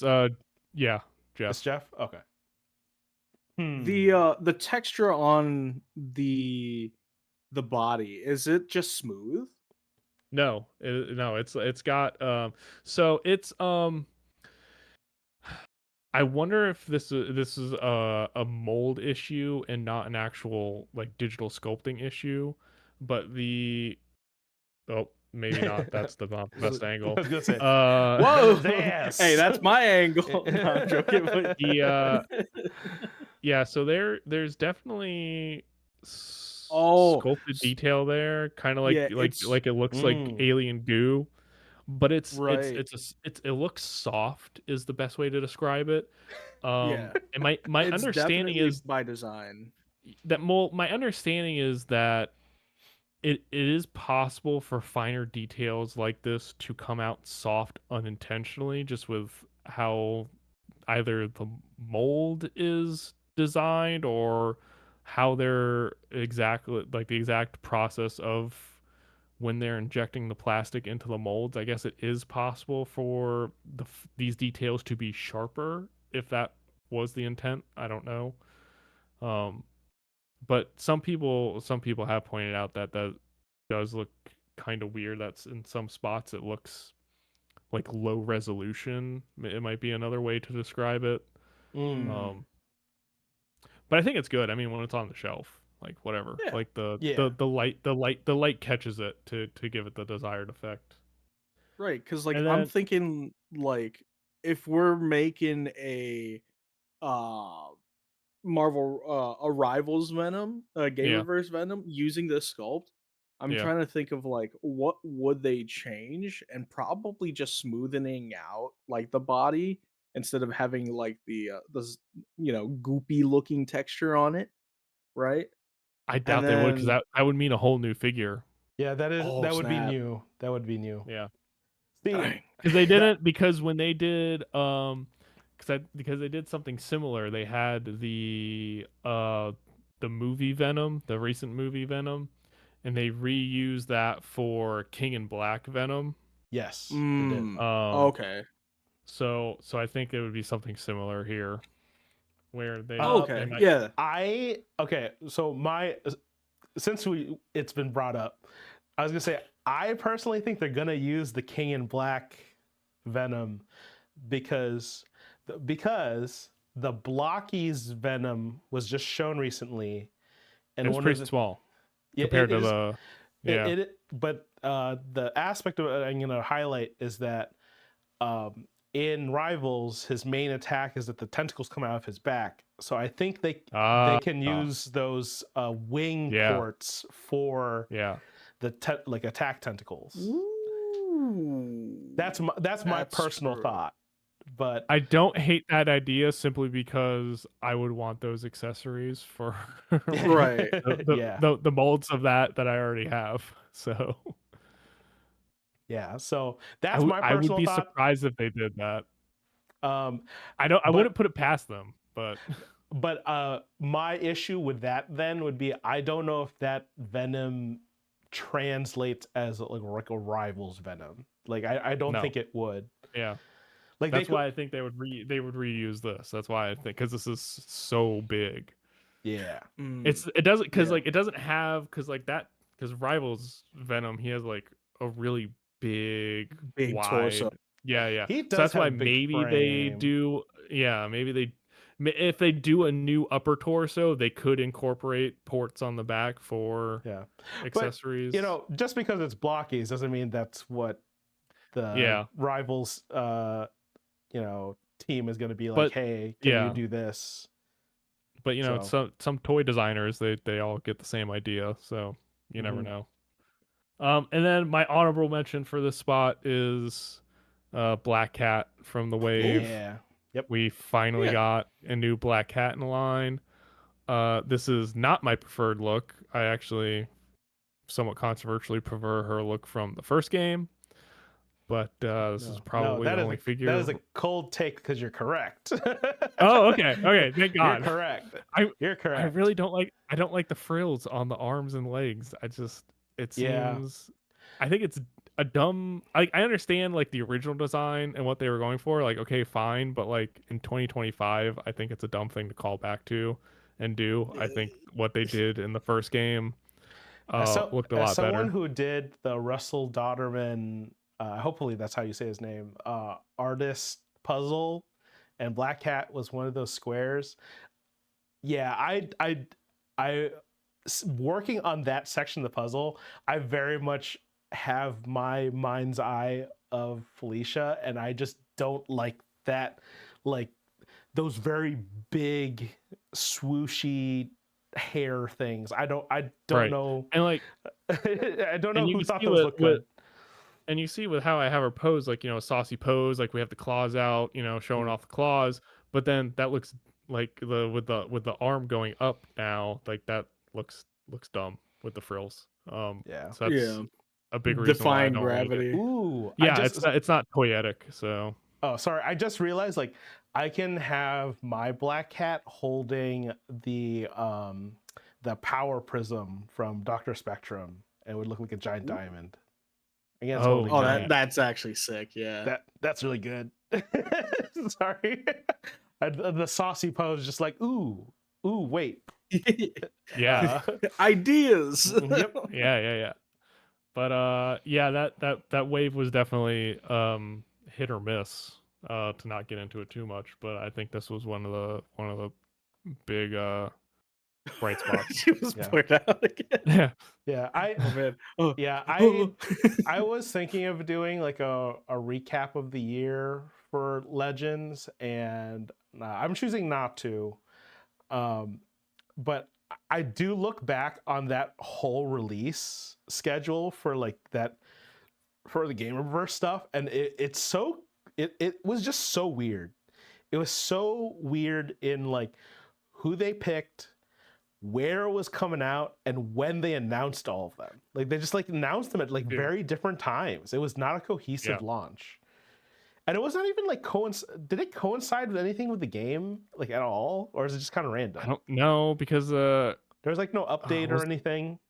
Speaker 2: Jeff.
Speaker 1: It's Jeff. Okay.
Speaker 3: The texture on the body, is it just smooth?
Speaker 2: No, it's got so it's I wonder if this is a mold issue and not an actual like digital sculpting issue, but maybe not. That's the best angle.
Speaker 1: I was gonna say,
Speaker 3: whoa, hey, that's my angle. No, I'm joking. But...
Speaker 2: yeah. So there's definitely sculpted detail there, kind of like it looks like alien goo, but it looks soft is the best way to describe it. And my understanding is
Speaker 3: by design
Speaker 2: that my understanding is that it is possible for finer details like this to come out soft unintentionally, just with how either the mold is designed or how they're exactly like the exact process of when they're injecting the plastic into the molds. I guess it is possible for these details to be sharper if that was the intent. I don't know. But some people have pointed out that does look kind of weird. That's in some spots it looks like low resolution. It might be another way to describe it. But I think it's good. I mean, when it's on the shelf, like whatever, like the light catches it to give it the desired effect.
Speaker 3: Right, because like
Speaker 2: And
Speaker 3: I'm
Speaker 2: then
Speaker 3: thinking like if we're making a uh Marvel Arrivals Venom, Game
Speaker 2: yeah,
Speaker 3: Reverse Venom using this sculpt, I'm
Speaker 2: yeah.
Speaker 3: trying to think of like what would they change and probably just smoothening out like the body instead of having like the goopy looking texture on it, right?
Speaker 2: I
Speaker 3: And
Speaker 2: doubt they would because
Speaker 3: then
Speaker 2: that would mean a whole new figure.
Speaker 1: Yeah,
Speaker 3: oh
Speaker 1: that would be
Speaker 3: snap.
Speaker 1: new. That would be new.
Speaker 2: Yeah.
Speaker 1: See
Speaker 3: Dang.
Speaker 2: Because they
Speaker 1: that
Speaker 2: didn't because when they did because they did something similar. They had the movie Venom, the recent movie Venom, and they reused that for King in Black Venom.
Speaker 1: yes, they did.
Speaker 3: Mm,
Speaker 2: Um
Speaker 3: okay.
Speaker 2: so I think it would be something similar here where they
Speaker 3: Okay.
Speaker 2: might
Speaker 3: Yeah.
Speaker 1: Okay, so my since it's been brought up, I was gonna say I personally think they're gonna use the King in Black Venom because because the Blockies Venom was just shown recently,
Speaker 2: it
Speaker 1: and
Speaker 2: was
Speaker 1: one of
Speaker 2: pretty
Speaker 1: the
Speaker 2: small
Speaker 1: yeah
Speaker 2: compared
Speaker 1: it
Speaker 2: to
Speaker 1: is
Speaker 2: the yeah.
Speaker 1: but the aspect of it I'm gonna highlight is that in Rivals, his main attack is that the tentacles come out of his back. So I think they
Speaker 2: Ah,
Speaker 1: can use those wing
Speaker 2: yeah.
Speaker 1: ports for
Speaker 2: Yeah.
Speaker 1: the like attack tentacles.
Speaker 3: Ooh.
Speaker 1: That's my
Speaker 3: That's
Speaker 1: personal
Speaker 3: true.
Speaker 1: thought. But
Speaker 2: I don't hate that idea simply because I would want those accessories for like
Speaker 3: Right.
Speaker 1: yeah,
Speaker 2: the molds of that I already have. So
Speaker 1: yeah. So that's my
Speaker 2: I would
Speaker 1: personal
Speaker 2: be
Speaker 1: thought.
Speaker 2: surprised if they did that.
Speaker 1: Um,
Speaker 2: I
Speaker 1: but
Speaker 2: wouldn't put it past them, but
Speaker 1: my issue with that then would be I don't know if that Venom translates as like a Rivals Venom. Like I don't
Speaker 2: no.
Speaker 1: think it would.
Speaker 2: Yeah.
Speaker 1: Like they
Speaker 2: That's
Speaker 1: could
Speaker 2: why I think they would reuse this. That's why I think cuz this is so big.
Speaker 1: yeah.
Speaker 3: Mm,
Speaker 2: It doesn't cuz
Speaker 3: yeah.
Speaker 2: like it doesn't have cuz like that cuz Rivals Venom he has like a really big
Speaker 3: Big torso.
Speaker 2: wide yeah.
Speaker 1: He
Speaker 2: So
Speaker 1: does
Speaker 2: that's
Speaker 1: have
Speaker 2: why
Speaker 1: a big
Speaker 2: maybe they
Speaker 1: frame.
Speaker 2: do maybe they if they do a new upper torso they could incorporate ports on the back for
Speaker 1: Yeah. But
Speaker 2: accessories.
Speaker 1: just because it's blockies doesn't mean that's what the
Speaker 2: Yeah.
Speaker 1: Rivals team is going to be like,
Speaker 2: But
Speaker 1: "Hey, can you
Speaker 2: yeah,
Speaker 1: do this?"
Speaker 2: but
Speaker 1: So,
Speaker 2: some toy designers they all get the same idea, so you never
Speaker 1: mhm.
Speaker 2: know. And then my honorable mention for this spot is Black Cat from the Wave.
Speaker 1: Yeah. Yep.
Speaker 2: We finally
Speaker 3: Yeah.
Speaker 2: got a new Black Cat in line. This is not my preferred look. I actually somewhat controversially prefer her look from the first game, but this is
Speaker 1: No,
Speaker 2: probably the only
Speaker 1: that is
Speaker 2: figure.
Speaker 1: a cold take because you're correct.
Speaker 2: Oh, okay, okay, thank
Speaker 1: You're
Speaker 2: God.
Speaker 1: correct.
Speaker 2: I
Speaker 1: You're
Speaker 2: I
Speaker 1: correct.
Speaker 2: really don't like the frills on the arms and legs. It
Speaker 1: Yeah.
Speaker 2: seems I think it's a dumb I understand like the original design and what they were going for, like okay, fine, but like in 2025, I think it's a dumb thing to call back to and do. I think what they did in the first game looked a
Speaker 1: As
Speaker 2: lot
Speaker 1: someone
Speaker 2: better.
Speaker 1: who did the Russell Dodderman, hopefully that's how you say his name, artist puzzle, and Black Cat was one of those squares. Yeah, I working on that section of the puzzle, I very much have my mind's eye of Felicia, and I just don't like that, like those very big swooshy hair things. I don't
Speaker 2: Right.
Speaker 1: know.
Speaker 2: And like
Speaker 1: I don't know
Speaker 2: and you
Speaker 1: who
Speaker 2: can
Speaker 1: thought
Speaker 2: see
Speaker 1: those looked good.
Speaker 2: and you see with how I have her pose, like, a saucy pose, like we have the claws out, showing
Speaker 1: Mm,
Speaker 2: off the claws, but then that looks like with the arm going up now, like that looks dumb with the frills.
Speaker 1: yeah.
Speaker 2: So that's
Speaker 3: Yeah.
Speaker 2: a big reason why I
Speaker 3: Defying
Speaker 2: don't like it.
Speaker 3: gravity.
Speaker 1: Ooh,
Speaker 2: Yeah, it's not toyetic, so
Speaker 1: oh, sorry. I just realized like I can have my Black Cat holding the power prism from Dr. Spectrum, and it would look like a giant diamond. Again, it's
Speaker 2: oh
Speaker 1: holding
Speaker 3: Oh,
Speaker 2: man.
Speaker 1: that.
Speaker 3: that's actually sick. Yeah.
Speaker 1: That's really good. Sorry. The saucy pose just like wait.
Speaker 2: Yeah.
Speaker 1: Uh,
Speaker 3: Ideas.
Speaker 1: yep.
Speaker 2: Yeah. But yeah, that wave was definitely hit or miss. To not get into it too much, but I think this was one of the big bright spots.
Speaker 3: She was
Speaker 1: Yeah.
Speaker 3: blurred out again.
Speaker 2: Yeah.
Speaker 1: Yeah,
Speaker 3: Oh man. Oh.
Speaker 1: yeah,
Speaker 3: Oh.
Speaker 1: I was thinking of doing like a recap of the year for Legends, and I'm choosing not to. But I do look back on that whole release schedule for like that for the Gamerverse stuff, and it was just so weird. It was so weird in like who they picked, where it was coming out, and when they announced all of them. Like they just like announced them at like
Speaker 2: Yeah.
Speaker 1: very different times. It was not a cohesive
Speaker 2: Yeah.
Speaker 1: launch. And it was not even like did it coincide with anything with the game like at all, or is it just kind of random?
Speaker 2: I don't know because
Speaker 1: There was like no update or
Speaker 2: was
Speaker 1: anything.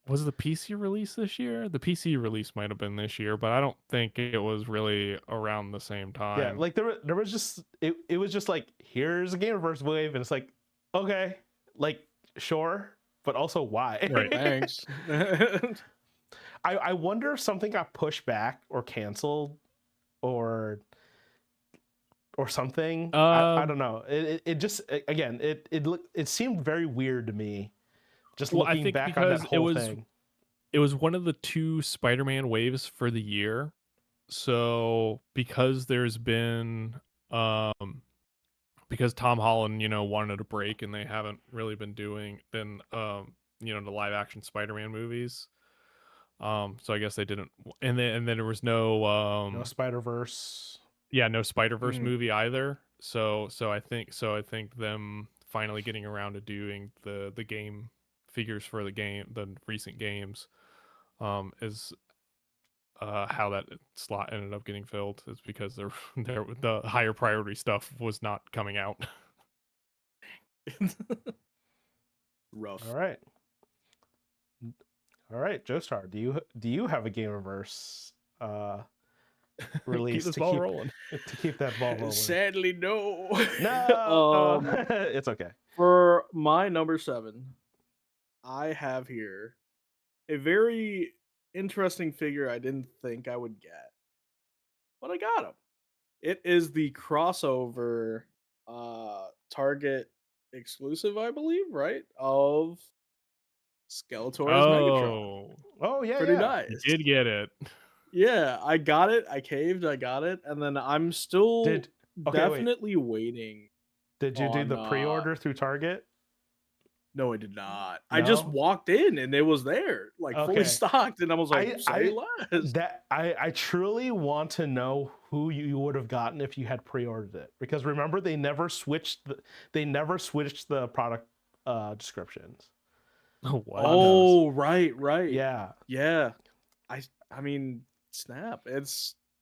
Speaker 2: was the PC release this year? The PC release might have been this year, but I don't think it was really around the same time.
Speaker 1: Yeah, like there was just it was just like, here's a Gamerverse wave, and it's like, okay, like sure, but also why?
Speaker 2: Right.
Speaker 3: Thanks.
Speaker 1: I wonder if something got pushed back or canceled or something. I don't know. It just, again, it seemed very weird to me just
Speaker 2: Well, I
Speaker 1: looking
Speaker 2: think
Speaker 1: back on that
Speaker 2: because
Speaker 1: whole thing.
Speaker 2: it was one of the 2 Spider-Man waves for the year. So because there's been because Tom Holland, wanted a break and they haven't really been the live action Spider-Man movies. So I guess they didn't, and then there was no
Speaker 1: No Spider-Verse.
Speaker 2: no Spider-Verse movie either. So I think them finally getting around to doing the game figures for the recent games is how that slot ended up getting filled, is because the higher priority stuff was not coming out.
Speaker 3: Rough.
Speaker 1: All right. All right, Joestar, do you have a Gamerverse release
Speaker 2: Keep this
Speaker 1: to
Speaker 2: ball rolling.
Speaker 1: to keep that ball rolling?
Speaker 3: Sadly, no.
Speaker 1: No, it's okay.
Speaker 3: For my number 7, I have here a very interesting figure I didn't think I would get, but I got him. It is the crossover Target exclusive, I believe, right? Of Skeletor as Megatron.
Speaker 1: Oh yeah,
Speaker 3: Pretty
Speaker 1: yeah.
Speaker 3: nice.
Speaker 2: You did get it.
Speaker 3: Yeah, I got it. I caved. I got it, and then I'm still
Speaker 1: Okay, wait.
Speaker 3: definitely waiting.
Speaker 1: Did you do
Speaker 3: on,
Speaker 1: the pre-order through Target?
Speaker 3: No, I did not. I just
Speaker 1: No?
Speaker 3: walked in and it was there, like
Speaker 1: Okay.
Speaker 3: fully stocked, and I was like, "Say
Speaker 1: I
Speaker 3: less."
Speaker 1: I truly want to know who you would have gotten if you had pre-ordered it, because remember they never switched the product descriptions.
Speaker 2: Oh, what?
Speaker 3: Oh, right.
Speaker 1: Yeah.
Speaker 3: Yeah. I mean, snap.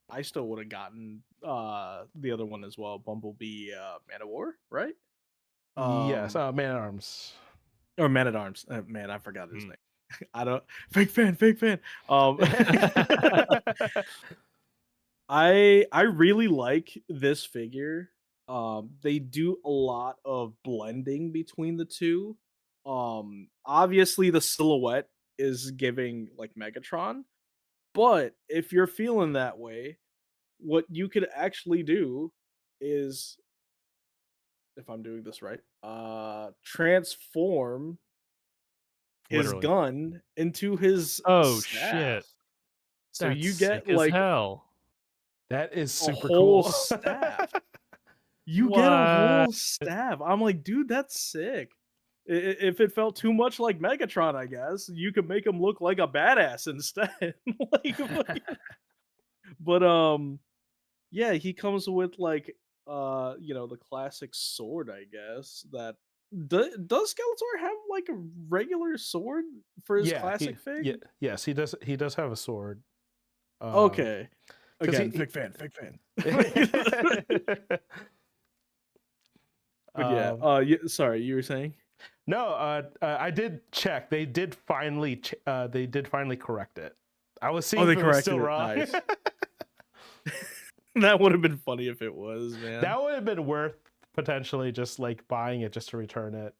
Speaker 3: I still would have gotten the other one as well, Bumblebee Man of War, right?
Speaker 1: Yes. Man at Arms.
Speaker 3: Or Man at Arms. Man, I forgot his
Speaker 2: Hmm.
Speaker 3: name. I don't fake fan. I really like this figure. They do a lot of blending between the two. Obviously the silhouette is giving like Megatron, but if you're feeling that way, what you could actually do is, if I'm doing this right, transform his
Speaker 2: Literally.
Speaker 3: gun into his
Speaker 2: Oh
Speaker 3: staff.
Speaker 2: shit.
Speaker 3: So
Speaker 2: That's
Speaker 3: you get
Speaker 2: sick as
Speaker 3: like
Speaker 2: hell.
Speaker 1: That is
Speaker 3: a
Speaker 1: super
Speaker 3: whole
Speaker 1: cool.
Speaker 3: staff. You get a whole
Speaker 2: What?
Speaker 3: staff. I'm like, dude, that's sick. If it felt too much like Megatron, I guess you could make him look like a badass instead. But yeah, he comes with like the classic sword, I guess. That does Skeletor have like a regular sword for his classic fig?
Speaker 1: Yes, he does. He does have a sword.
Speaker 3: Okay.
Speaker 1: 'cause
Speaker 3: Again,
Speaker 1: he-
Speaker 3: fake fan. But sorry, you were saying?
Speaker 1: No, I did check. They did finally correct it. I was seeing
Speaker 3: Oh, they
Speaker 1: if it was still
Speaker 3: corrected it.
Speaker 1: wrong.
Speaker 3: Nice. That would have been funny if it was, man.
Speaker 1: That would have been worth potentially just like buying it just to return it.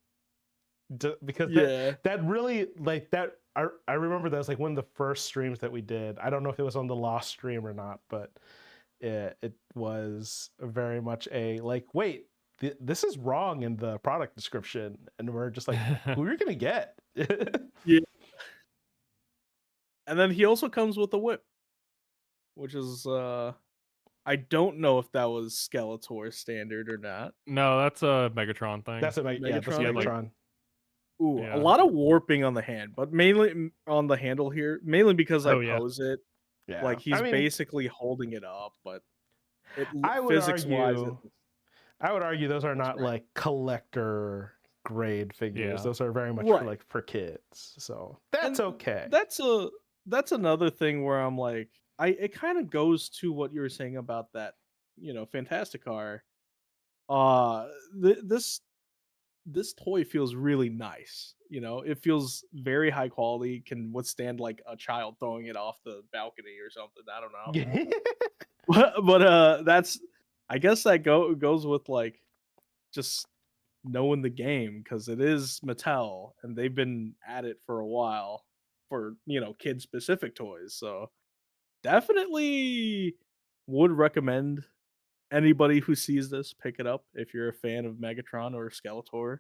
Speaker 1: Because that really, like, that I remember that was like one of the first streams that we did. I don't know if it was on the Lost stream or not, but it was very much a like, wait, this is wrong in the product description, and we're just like, who are you gonna get?
Speaker 3: Yeah. And then he also comes with a whip, which is I don't know if that was Skeletor standard or not.
Speaker 2: No, that's a Megatron thing.
Speaker 1: That's that's
Speaker 3: Megatron?
Speaker 2: Yeah, like-
Speaker 1: Megatron.
Speaker 3: Ooh,
Speaker 2: Yeah.
Speaker 3: a lot of warping on the hand, but mainly on the handle here, mainly because I
Speaker 2: Oh, yeah.
Speaker 3: pose it.
Speaker 1: Yeah,
Speaker 3: Like he's
Speaker 1: I mean,
Speaker 3: basically holding it up, but
Speaker 1: I would
Speaker 3: physics wise,
Speaker 1: argue those are
Speaker 3: That's
Speaker 1: not
Speaker 3: right.
Speaker 1: like collector grade figures.
Speaker 2: Yeah.
Speaker 1: Those are very much
Speaker 3: Right.
Speaker 1: for kids. So that's
Speaker 3: And
Speaker 1: okay.
Speaker 3: that's another thing where I'm like, it kind of goes to what you were saying about that, Fantasticar. This toy feels really nice. It feels very high quality, can withstand like a child throwing it off the balcony or something. I don't know. But that's, I guess that goes with like just knowing the game, because it is Mattel and they've been at it for a while for kid specific toys. So definitely would recommend anybody who sees this pick it up if you're a fan of Megatron or Skeletor.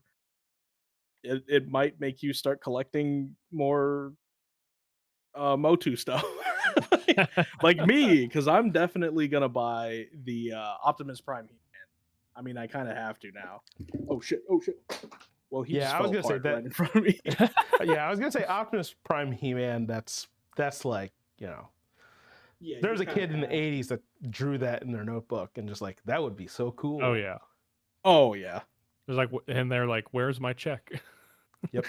Speaker 3: It might make you start collecting more Motu stuff. like me, because I'm definitely gonna buy the Optimus Prime He-Man. I mean, I kind of have to now. Oh shit! Well, he just
Speaker 1: I was
Speaker 3: fell
Speaker 1: gonna say
Speaker 3: apart
Speaker 1: that.
Speaker 3: right in front of me.
Speaker 1: Yeah, I was gonna say Optimus Prime He-Man. That's like,
Speaker 3: Yeah,
Speaker 1: there's
Speaker 3: you
Speaker 1: a kid in the
Speaker 3: kinda have-
Speaker 1: '80s that drew that in their notebook and just like, that would be so cool.
Speaker 2: Oh yeah.
Speaker 3: Oh yeah.
Speaker 2: There's like, and they're like, "Where's my check?"
Speaker 1: Yep.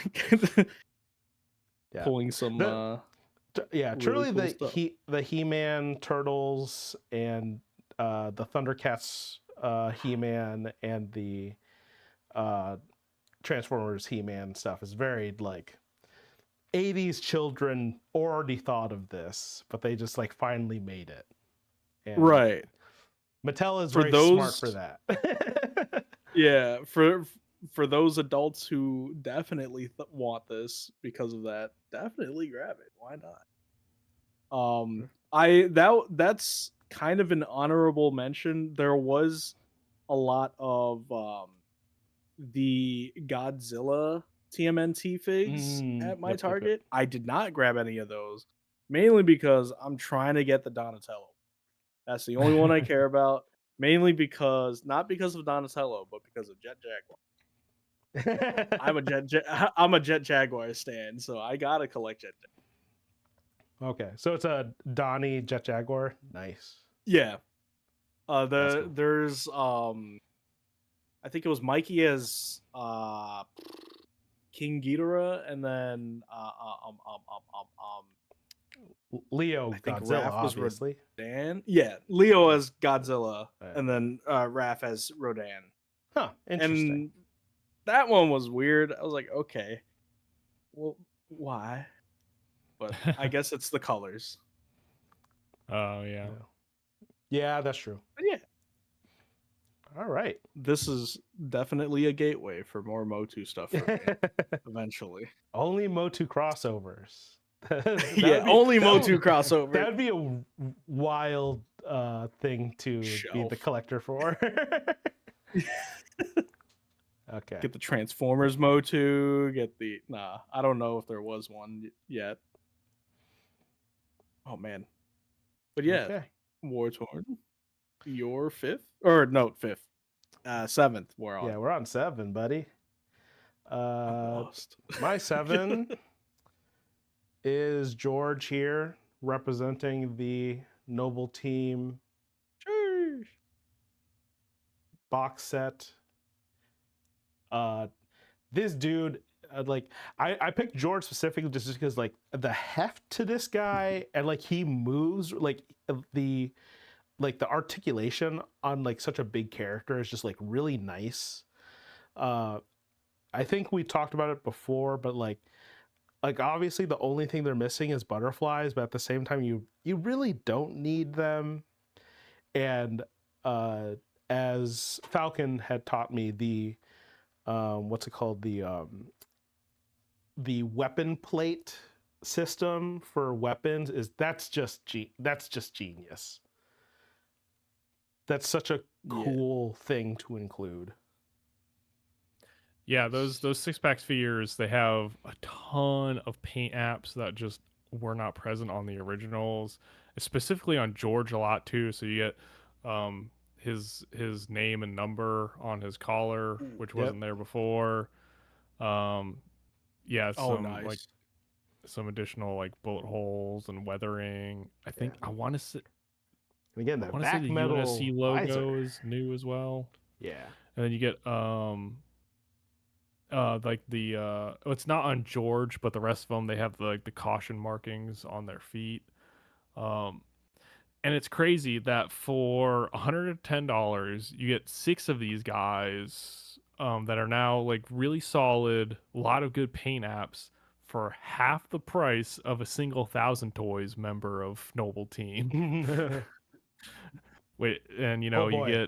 Speaker 1: Yeah.
Speaker 3: Pulling some.
Speaker 1: Yeah,
Speaker 3: really
Speaker 1: truly
Speaker 3: cool stuff.
Speaker 1: the He-Man, Turtles, and the Thundercats He-Man, and the Transformers He-Man stuff is very like 80s children already thought of this, but they just like finally made it. And
Speaker 3: Right.
Speaker 1: Mattel is
Speaker 3: For
Speaker 1: very smart
Speaker 3: those-
Speaker 1: for that.
Speaker 3: Yeah. For those adults who definitely want this because of that, definitely grab it. Why not? That's kind of an honorable mention. There was a lot of the Godzilla TMNT figs at my
Speaker 1: Yep.
Speaker 3: Target. I did not grab any of those, mainly because I'm trying to get the Donatello. That's the only one I care about. Mainly because, not because of Donatello, but because of Jet Jaguar. I'm a Jet Jaguar stan, so I gotta collect Jet Jaguar.
Speaker 1: Okay, so it's a Donnie Jet Jaguar. Nice.
Speaker 3: Yeah.
Speaker 1: That's cool.
Speaker 3: There's I think it was Mikey as King Ghidorah, and then
Speaker 1: Leo
Speaker 3: I think
Speaker 1: Godzilla,
Speaker 3: Raph was
Speaker 1: obviously.
Speaker 3: Rodan. Yeah, Leo as Godzilla,
Speaker 1: Right.
Speaker 3: and then Raph as Rodan.
Speaker 1: Huh, interesting.
Speaker 3: And that one was weird. I was like, okay, well, why? But I guess it's the colors.
Speaker 2: Oh yeah.
Speaker 1: Yeah, that's true.
Speaker 3: But yeah,
Speaker 1: All right.
Speaker 3: this is definitely a gateway for more Motu stuff for me eventually.
Speaker 1: Only Motu crossovers.
Speaker 3: Yeah, only Motu crossover.
Speaker 1: That would be a wild thing to be the
Speaker 3: Shelf.
Speaker 1: collector for. Okay.
Speaker 3: Get the Transformers Motu, I don't know if there was one yet. Oh man. But yeah,
Speaker 1: Okay.
Speaker 3: War Torn. Your fifth? Or no, fifth. Seventh we're on.
Speaker 1: Yeah, we're on 7, buddy.
Speaker 3: I'm lost.
Speaker 1: My 7 is George here, representing the Noble Team
Speaker 3: Sure.
Speaker 1: box set. This dude, I picked George specifically just because like the heft to this guy, and like he moves, like the articulation on like such a big character is just like really nice. I think we talked about it before, but like obviously the only thing they're missing is butterflies, but at the same time you really don't need them. And as Falcon had taught me, the what's it called, the weapon plate system for weapons that's just genius. That's such a cool thing to include.
Speaker 2: Yeah, those 6-pack spheres, they have a ton of paint apps that just were not present on the originals, specifically on George a lot too. So you get his name and number on his collar,
Speaker 3: Ooh.
Speaker 2: which
Speaker 1: Yep.
Speaker 2: wasn't there before. Um, yeah,
Speaker 3: Oh,
Speaker 2: like
Speaker 3: nice.
Speaker 2: some additional like bullet holes and weathering. I think
Speaker 1: Yeah.
Speaker 2: I want to say
Speaker 1: And again,
Speaker 2: I
Speaker 1: that
Speaker 2: want to say
Speaker 1: back
Speaker 2: the
Speaker 1: metal
Speaker 2: UNSC
Speaker 1: visor.
Speaker 2: logo is new as well,
Speaker 1: Yeah.
Speaker 2: and then you get like the it's not on George, but the rest of them they have like the caution markings on their feet. Um, and it's crazy that for $110 you get 6 of these guys that are now like really solid, a lot of good paint apps for half the price of a single Thousand Toys member of Noble Team. Wait, and
Speaker 1: Oh
Speaker 2: you
Speaker 1: boy.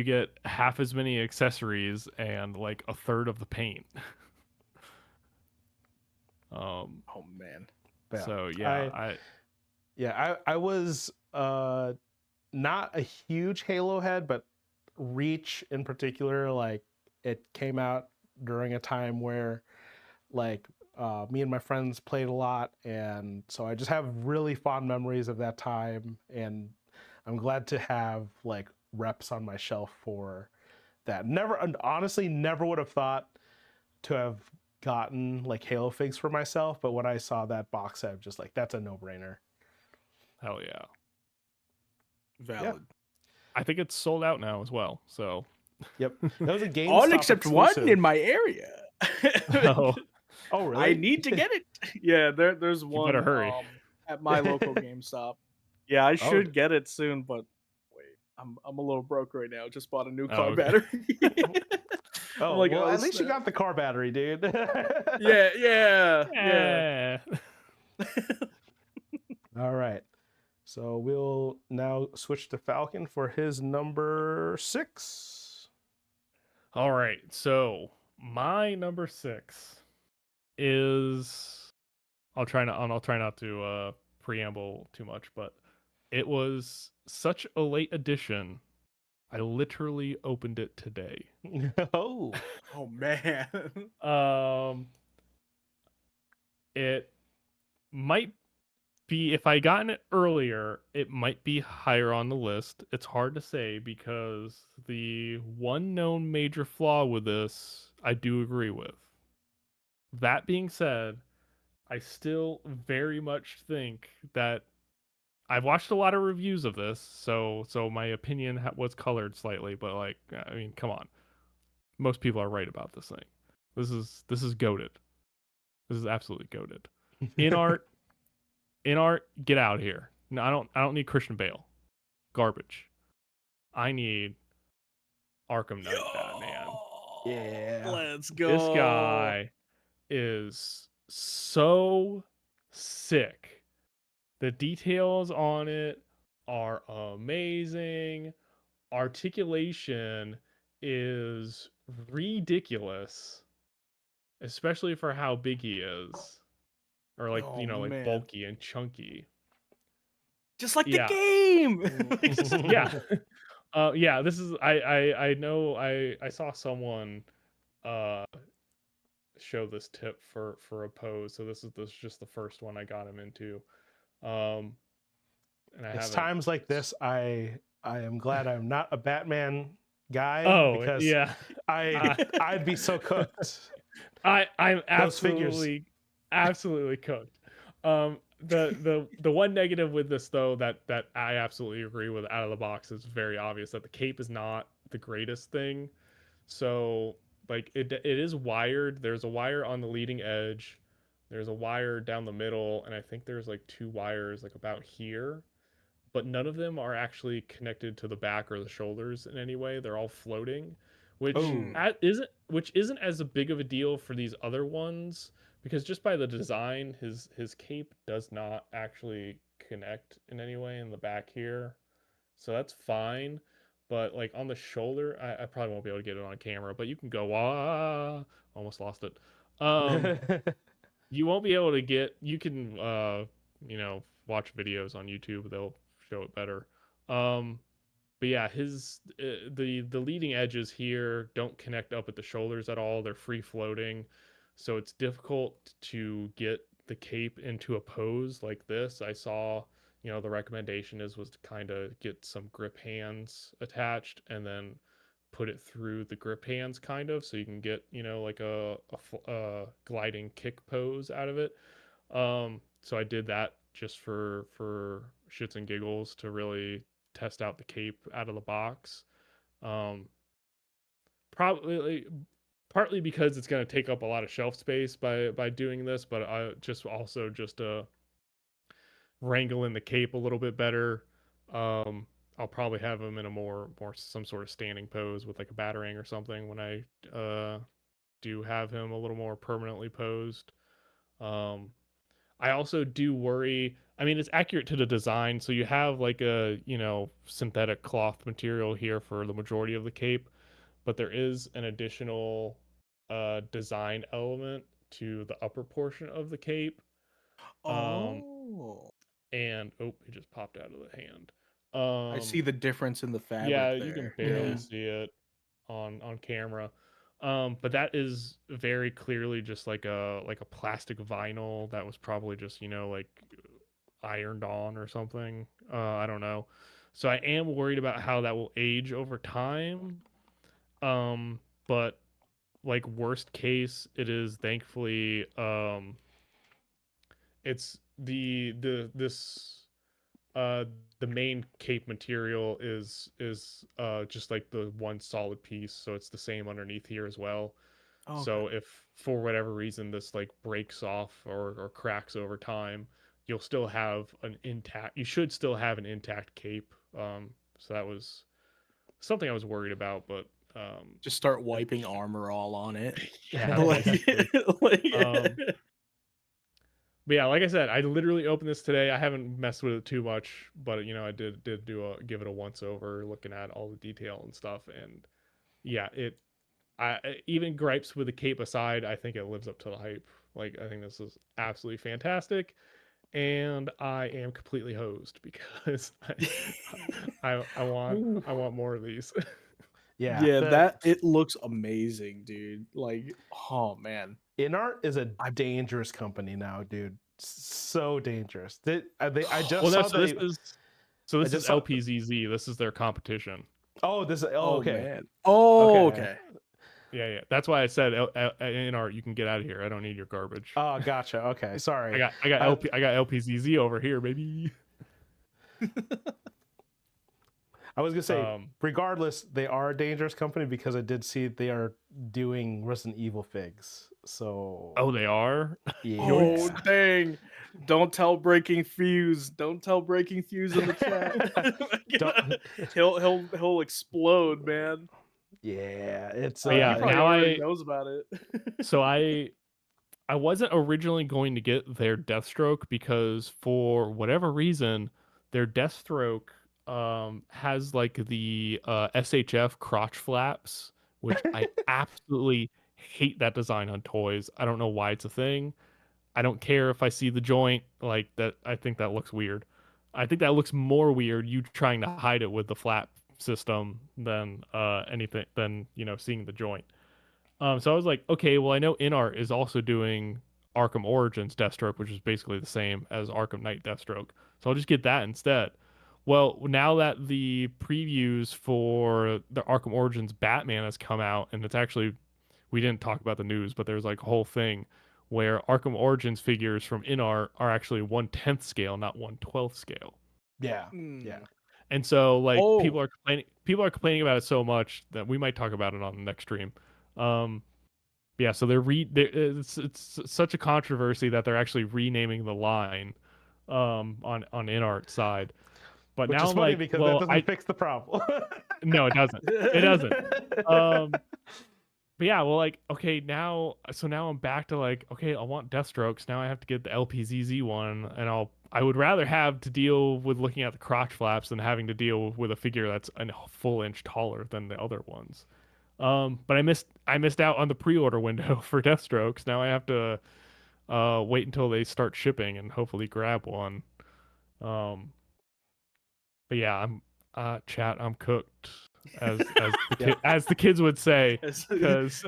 Speaker 2: get half as many accessories and like a third of the paint. Um,
Speaker 3: Oh man.
Speaker 1: Yeah.
Speaker 2: so yeah,
Speaker 1: I was not a huge Halo head, but Reach in particular, like it came out during a time where like me and my friends played a lot, and so I just have really fond memories of that time, and I'm glad to have like reps on my shelf for that. Never, honestly, never would have thought to have gotten like Halo figs for myself, but when I saw that box set, I'm just like, that's a no-brainer.
Speaker 2: hell yeah.
Speaker 3: Valid.
Speaker 2: I think it's sold out now as well. So
Speaker 1: Yep, that was a
Speaker 3: All
Speaker 1: GameStop
Speaker 3: except one
Speaker 1: exclusive.
Speaker 3: in my area.
Speaker 2: oh,
Speaker 1: Oh, really?
Speaker 3: I need to get it. Yeah, there's
Speaker 2: you
Speaker 3: one
Speaker 2: better hurry.
Speaker 3: at my local GameStop. Yeah, I
Speaker 1: Oh,
Speaker 3: should get it soon, but wait, I'm a little broke right now. Just bought a new car
Speaker 2: okay.
Speaker 3: battery. I'm
Speaker 1: oh,
Speaker 3: like,
Speaker 1: well,
Speaker 3: oh
Speaker 1: at least you
Speaker 3: snap.
Speaker 1: got the car battery, dude.
Speaker 3: Yeah.
Speaker 1: All right. So we'll now switch to Falcon for his number 6.
Speaker 2: All right. So my number 6 is I'll try not to preamble too much, but it was such a late addition. I literally opened it today.
Speaker 1: Oh.
Speaker 3: Oh man.
Speaker 2: It might be, if I gotten it earlier, it might be higher on the list. It's hard to say because the one known major flaw with this, I do agree with. That being said, I still very much think that I've watched a lot of reviews of this, so my opinion was colored slightly, but like, I mean, come on. Most people are right about this thing. This is goated. This is absolutely goated. In art, get out of here. No, I don't need Christian Bale. Garbage. I need Arkham Knight Batman.
Speaker 1: Yeah.
Speaker 3: Let's go.
Speaker 2: This guy is so sick. The details on it are amazing. Articulation is ridiculous, especially for how big he is. Or like,
Speaker 3: Oh
Speaker 2: like
Speaker 3: man.
Speaker 2: bulky and chunky.
Speaker 3: Just like the
Speaker 2: Yeah.
Speaker 3: game.
Speaker 2: Yeah. Yeah, this is I know I saw someone show this tip for a pose, so this is just the first one I got him into. And I
Speaker 1: It's
Speaker 2: haven't.
Speaker 1: times like this I am glad I'm not a Batman guy,
Speaker 2: Oh
Speaker 1: because
Speaker 2: yeah,
Speaker 1: I'd be so cooked.
Speaker 2: I'm
Speaker 1: Those figures.
Speaker 2: absolutely cooked. The one negative with this though that I absolutely agree with out of the box is very obvious that the cape is not the greatest thing. So like it is wired. There's a wire on the leading edge. There's a wire down the middle, and I think there's like 2 wires like about here, but none of them are actually connected to the back or the shoulders in any way. They're all floating, which
Speaker 1: Oh.
Speaker 2: isn't as big of a deal for these other ones, because just by the design, his cape does not actually connect in any way in the back here, so that's fine. But like on the shoulder, I probably won't be able to get it on camera, but you can go almost lost it. You won't be able to get, you can watch videos on YouTube, they'll show it better. but yeah, his the leading edges here don't connect up at the shoulders at all. They're free floating, so it's difficult to get the cape into a pose like this. I saw, the recommendation was to kind of get some grip hands attached and then put it through the grip hands kind of, so you can get, like a gliding kick pose out of it. So I did that just for shits and giggles to really test out the cape out of the box. Um, probably partly because it's going to take up a lot of shelf space by doing this, but I just also just wrangle in the cape a little bit better. I'll probably have him in a more some sort of standing pose with like a batarang or something when I do have him a little more permanently posed. Um, I also do worry. I mean, it's accurate to the design, so you have like a synthetic cloth material here for the majority of the cape, but there is an additional design element to the upper portion of the cape. Um,
Speaker 3: Oh,
Speaker 2: and oh, it just popped out of the hand.
Speaker 3: I see the difference in the
Speaker 2: Yeah,
Speaker 3: fabric
Speaker 2: you can
Speaker 3: there.
Speaker 2: barely see it on camera. But that is very clearly just like a plastic vinyl that was probably just, like ironed on or something. I don't know. So I am worried about how that will age over time. But like worst case, it is thankfully it's the this uh the main cape material is just like the one solid piece, so it's the same underneath here as well.
Speaker 3: Okay.
Speaker 2: So if for whatever reason this like breaks off or cracks over time, you'll still have an intact you should still have an intact cape. So that was something I was worried about, but
Speaker 3: Just start wiping armor all on it.
Speaker 2: yeah,
Speaker 3: like,
Speaker 2: basically.
Speaker 3: like
Speaker 2: But yeah, like I said, I literally opened this today. I haven't messed with it too much, but I did give it a once over, looking at all the detail and stuff. And yeah, even gripes with the cape aside, I think it lives up to the hype. Like, I think this is absolutely fantastic, and I am completely hosed because
Speaker 3: Ooh.
Speaker 2: I want more of these.
Speaker 3: Yeah, that it looks amazing, dude. Like, oh man.
Speaker 1: InArt is a
Speaker 3: I
Speaker 1: dangerous company now, dude. So dangerous. I just
Speaker 2: Well, no,
Speaker 1: saw
Speaker 2: so this
Speaker 1: that.
Speaker 2: is
Speaker 1: I
Speaker 2: this is
Speaker 1: just saw.
Speaker 2: LPZZ. This is their competition.
Speaker 1: Oh, this. Oh,
Speaker 3: oh
Speaker 1: okay.
Speaker 3: man. Oh,
Speaker 1: Okay.
Speaker 3: okay.
Speaker 2: Yeah. That's why I said in art, you can get out of here. I don't need your garbage.
Speaker 1: Oh, gotcha. Okay, sorry.
Speaker 2: I got LPZZ over here, baby.
Speaker 1: I was gonna say, regardless, they are a dangerous company because I did see they are doing Resident Evil figs. So.
Speaker 2: Oh, they are.
Speaker 1: Yeah.
Speaker 3: Oh dang. Don't tell Breaking Fuse. Don't tell Breaking Fuse in the chat. he'll explode, man.
Speaker 1: Yeah, it's.
Speaker 2: Yeah,
Speaker 3: He probably
Speaker 2: now
Speaker 3: already knows about it.
Speaker 2: So I wasn't originally going to get their Deathstroke because for whatever reason, their Deathstroke has like the SHF crotch flaps, which I absolutely hate that design on toys. I don't know why it's a thing. I don't care if I see the joint like that. I think that looks weird. I think that looks more weird you trying to hide it with the flap system than anything than seeing the joint. So I was like, okay, well, I know InArt is also doing Arkham Origins Deathstroke, which is basically the same as Arkham Knight Deathstroke. So I'll just get that instead. Well, now that the previews for the Arkham Origins Batman has come out, and it's actually, we didn't talk about the news, but there's like a whole thing where Arkham Origins figures from InArt are actually 1/10 scale, not 1/12 scale.
Speaker 1: Yeah.
Speaker 3: Hmm.
Speaker 1: Yeah.
Speaker 2: And so like
Speaker 3: Oh.
Speaker 2: people are complaining about it so much that we might talk about it on the next stream. Yeah, so it's such a controversy that they're actually renaming the line on InArt side. But
Speaker 1: Which
Speaker 2: now
Speaker 1: is
Speaker 2: I'm
Speaker 1: funny
Speaker 2: like,
Speaker 1: because
Speaker 2: well,
Speaker 1: that doesn't fix the problem.
Speaker 2: no, it doesn't. It doesn't. But yeah, well, like, okay, now I'm back to like, okay, I want Deathstrokes. Now I have to get the LPZZ one, and I would rather have to deal with looking at the crotch flaps than having to deal with a figure that's a full inch taller than the other ones. But I missed out on the pre-order window for Deathstrokes. Now I have to wait until they start shipping and hopefully grab one. But yeah, Chat, I'm cooked, as
Speaker 1: Yep.
Speaker 2: as the kids would say,
Speaker 3: It's-
Speaker 2: because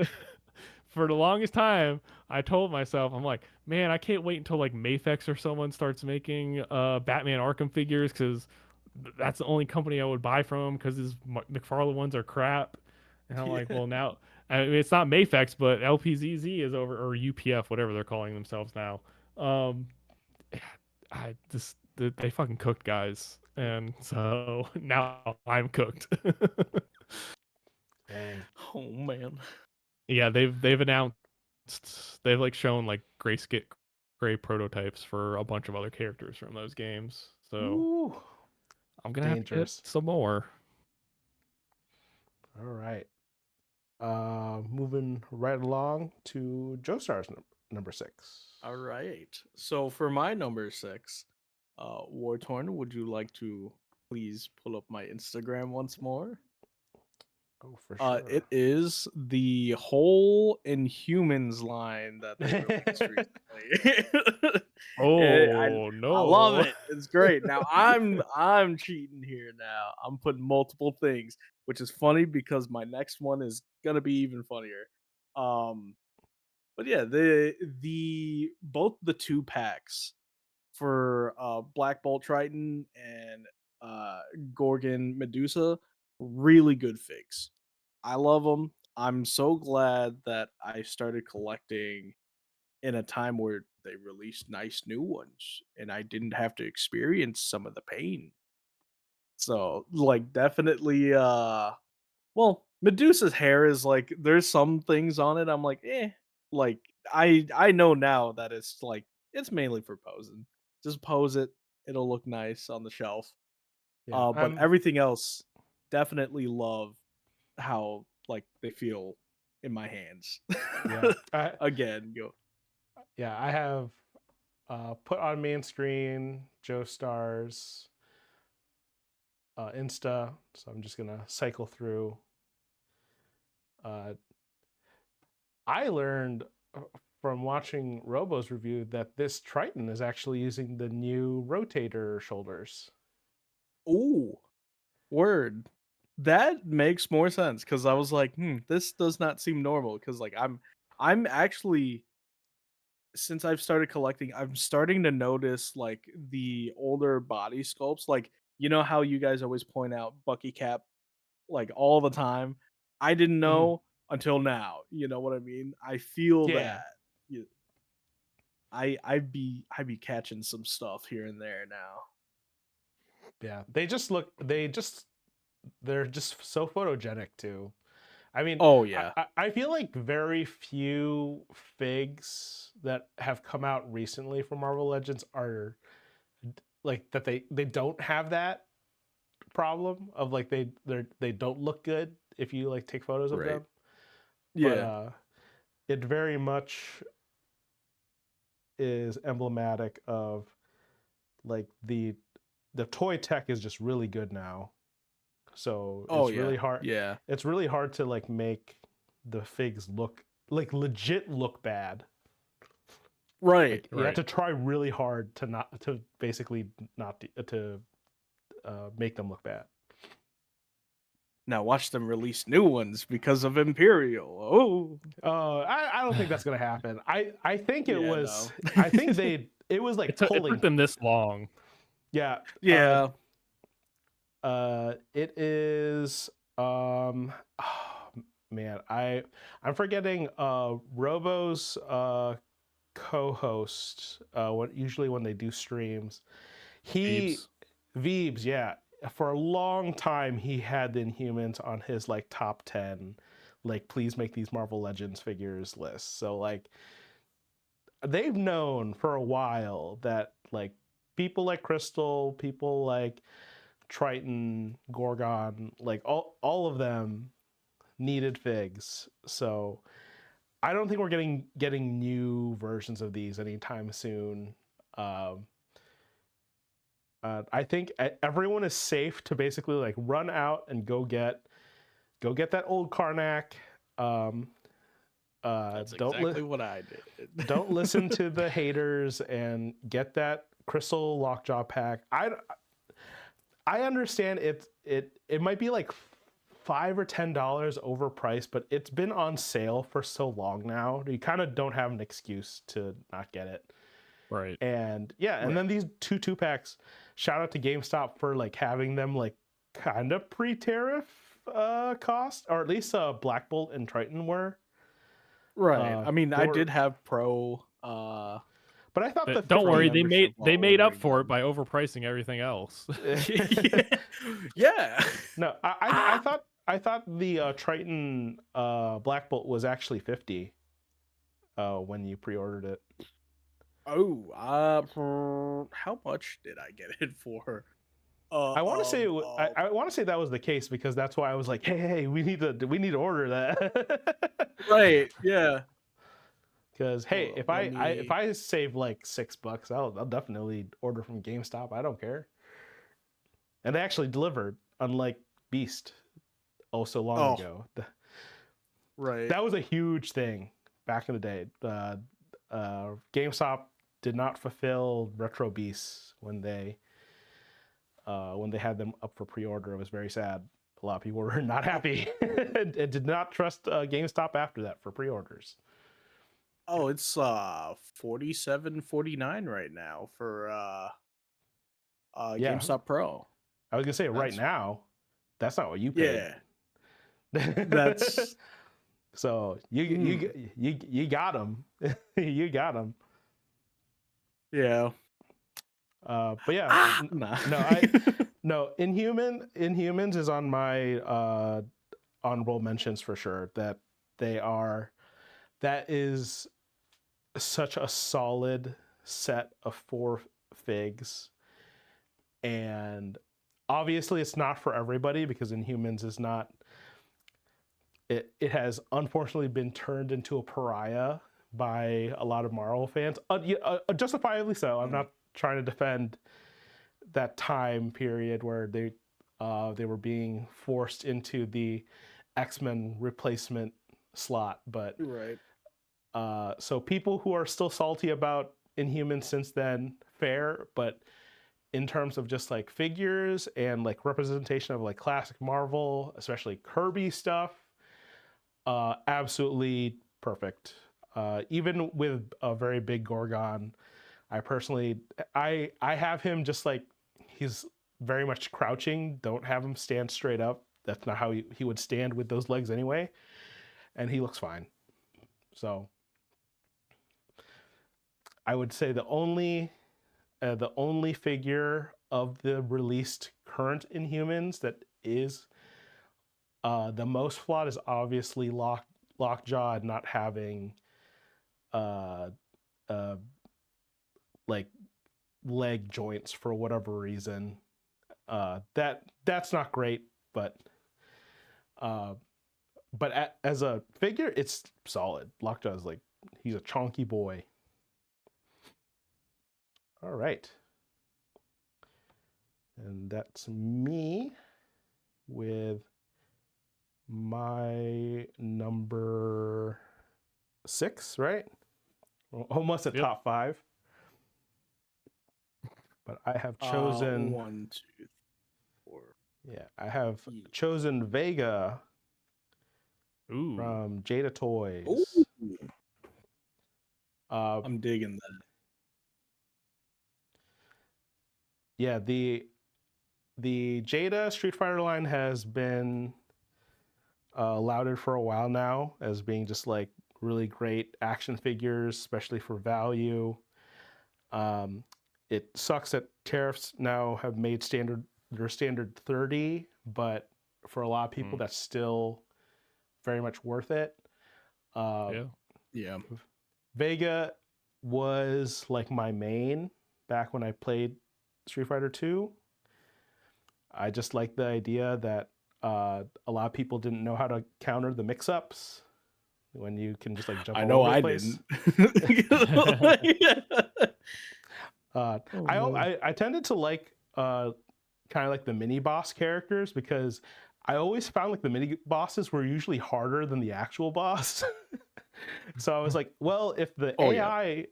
Speaker 2: for the longest time I told myself, I'm like, man, I can't wait until like Mafex or someone starts making Batman Arkham figures, because that's the only company I would buy from, because his McFarlane ones are crap. And I'm like,
Speaker 3: Yeah.
Speaker 2: well, now, I mean, it's not Mafex, but LPZZ is over, or UPF, whatever they're calling themselves now. Um, they fucking cooked, guys, and so now I'm cooked.
Speaker 1: Dang.
Speaker 3: Oh man.
Speaker 2: Yeah, they've announced, they've like shown like gray prototypes for a bunch of other characters from those games. So
Speaker 1: Ooh,
Speaker 2: I'm gonna have to get
Speaker 1: dangerous.
Speaker 2: some more.
Speaker 1: All right. Moving right along to Joestar's number 6.
Speaker 3: All right. So for my number 6, Wartorn, would you like to please pull up my Instagram once more?
Speaker 1: Oh, for sure.
Speaker 3: It is the whole Inhumans line that they released recently.
Speaker 2: Oh
Speaker 3: I love
Speaker 2: no.
Speaker 3: it. It's great. Now I'm cheating here now. I'm putting multiple things, which is funny because my next one is gonna be even funnier. Um, but yeah, the both the 2 packs for Black Bolt Triton and uh Gorgon Medusa, really good figs. I love them. I'm so glad that I started collecting in a time where they released nice new ones and I didn't have to experience some of the pain. So, like, definitely well, Medusa's hair is like there's some things on it I'm like, "Eh." Like I know now that it's like it's mainly for posing. Just pose it, it'll look nice on the shelf.
Speaker 1: Yeah,
Speaker 3: But everything else, definitely love how like they feel in my hands.
Speaker 1: yeah.
Speaker 3: Again, go.
Speaker 1: Yeah, I have put on main screen Joestar's Insta, so I'm just gonna cycle through. Uh, I learned from watching Robo's review that this Triton is actually using the new rotator shoulders.
Speaker 3: Ooh, word. That makes more sense because I was like, this does not seem normal. Because like I'm actually since I've started collecting, I'm starting to notice like the older body sculpts. Like you know how you guys always point out Bucky Cap like all the time. I didn't
Speaker 1: Mhm.
Speaker 3: know until now. You know what I mean? I feel
Speaker 1: Yeah,
Speaker 3: that. You- I be catching some stuff here and there now.
Speaker 1: yeah. They're just so photogenic too. I mean,
Speaker 3: Oh yeah,
Speaker 1: I feel like very few figs that have come out recently from Marvel Legends are like that they don't have that problem of like they don't look good if you like take photos of
Speaker 3: right.
Speaker 1: them. But
Speaker 3: Yeah.
Speaker 1: it very much is emblematic of like the toy tech is just really good now. So
Speaker 3: Oh yeah. Yeah.
Speaker 1: it's really hard to like make the figs look like legit look bad.
Speaker 3: Right.
Speaker 1: Like you have
Speaker 3: Right.
Speaker 1: to try really hard to not to basically not to make them look bad.
Speaker 3: Now watch them release new ones because of Imperial. Oh.
Speaker 1: I don't think that's gonna happen. I think it
Speaker 3: Yeah.
Speaker 1: was
Speaker 3: No.
Speaker 1: I think it was like
Speaker 2: It took
Speaker 1: pulling.
Speaker 2: them this long.
Speaker 1: Yeah.
Speaker 3: Yeah.
Speaker 1: It is oh, man, I'm forgetting Robo's co-host usually when they do streams. He
Speaker 2: Beebs.
Speaker 1: Veebs, yeah. For a long time he had the Inhumans on his like top 10 like please make these Marvel Legends figures list. So like they've known for a while that like people like Crystal, people like Triton, Gorgon, like all of them needed figs. So I don't think we're getting new versions of these anytime soon. Um, I think everyone is safe to basically like run out and go get that old Karnak. Um,
Speaker 3: That's
Speaker 1: don't
Speaker 3: exactly what I did.
Speaker 1: don't listen to the haters and get that Crystal Lockjaw pack. I understand it might be like $5 or $10 overpriced, but it's been on sale for so long now. You kind of don't have an excuse to not get it.
Speaker 2: Right.
Speaker 1: And yeah, and then these two packs. Shout out to GameStop for like having them like kind of pre-tariff cost, or at least Black Bolt and Triton were.
Speaker 3: Right. I mean, I
Speaker 1: were-
Speaker 3: did have Pro.
Speaker 1: But I thought the
Speaker 2: Don't worry, they
Speaker 3: membership
Speaker 2: made
Speaker 3: while
Speaker 2: up for it
Speaker 3: ordering
Speaker 2: by overpricing everything else.
Speaker 3: yeah.
Speaker 1: No, I thought the Triton Black Bolt was actually $50 when you pre-ordered it.
Speaker 3: Oh, how much did I get it for?
Speaker 1: I want to say I want to say that was the case, because that's why I was like, hey, we need to order that.
Speaker 3: Right. Yeah.
Speaker 1: Because hey,
Speaker 3: Well,
Speaker 1: if
Speaker 3: let
Speaker 1: if
Speaker 3: me-
Speaker 1: I save like $6, I'll definitely order from GameStop. I don't care. And they actually delivered, unlike Beast, so long ago.
Speaker 3: Right.
Speaker 1: That was a huge thing back in the day. GameStop did not fulfill Retro Beasts when they had them up for pre-order. It was very sad. A lot of people were not happy and did not trust GameStop after that for pre-orders.
Speaker 3: Oh, it's $47.49 right now for
Speaker 1: Yeah.
Speaker 3: GameStop Pro.
Speaker 1: I was gonna say right
Speaker 3: That's-
Speaker 1: now, that's not what you paid.
Speaker 3: Yeah. That's
Speaker 1: so you got them. You got them.
Speaker 3: yeah.
Speaker 1: But yeah,
Speaker 3: Nah.
Speaker 1: no. Inhumans is on my honorable mentions for sure. That is such a solid set of 4 figs, and obviously it's not for everybody, because Inhumans is not. It has unfortunately been turned into a pariah by a lot of Marvel fans, justifiably so. I'm not trying to defend that time period where they were being forced into the X-Men replacement slot, but
Speaker 3: Right.
Speaker 1: so people who are still salty about Inhumans since then, fair, but in terms of just like figures and like representation of like classic Marvel, especially Kirby stuff, absolutely perfect. Even with a very big Gorgon, I personally I have him just like he's very much crouching. Don't have him stand straight up. That's not how he would stand with those legs anyway, and he looks fine. So I would say the only figure of the released current Inhumans that is the most flawed is obviously Lockjaw, and not having like leg joints for whatever reason. That's not great, but as a figure, it's solid. Lockjaw is like, he's a chonky boy. All right. And that's me with my number 6, right? Almost a
Speaker 2: Yep.
Speaker 1: top 5. But I have chosen
Speaker 3: 1, 2, 4.
Speaker 1: yeah, I have
Speaker 3: Yeah.
Speaker 1: chosen Vega
Speaker 2: Ooh.
Speaker 1: from Jada Toys.
Speaker 3: Ooh,
Speaker 1: Uh,
Speaker 3: I'm digging that.
Speaker 1: yeah, the Jada Street Fighter line has been lauded for a while now as being just like really great action figures, especially for value. It sucks that tariffs now have made their standard 30, but for a lot of people, that's still very much worth it.
Speaker 3: Yeah.
Speaker 1: Vega was like my main back when I played Street Fighter 2. I just like the idea that a lot of people didn't know how to counter the mix-ups when you can just like jump all over the place. I tended to like kind of like the mini boss characters, because I always found like the mini bosses were usually harder than the actual boss. So I was like, well, if the AI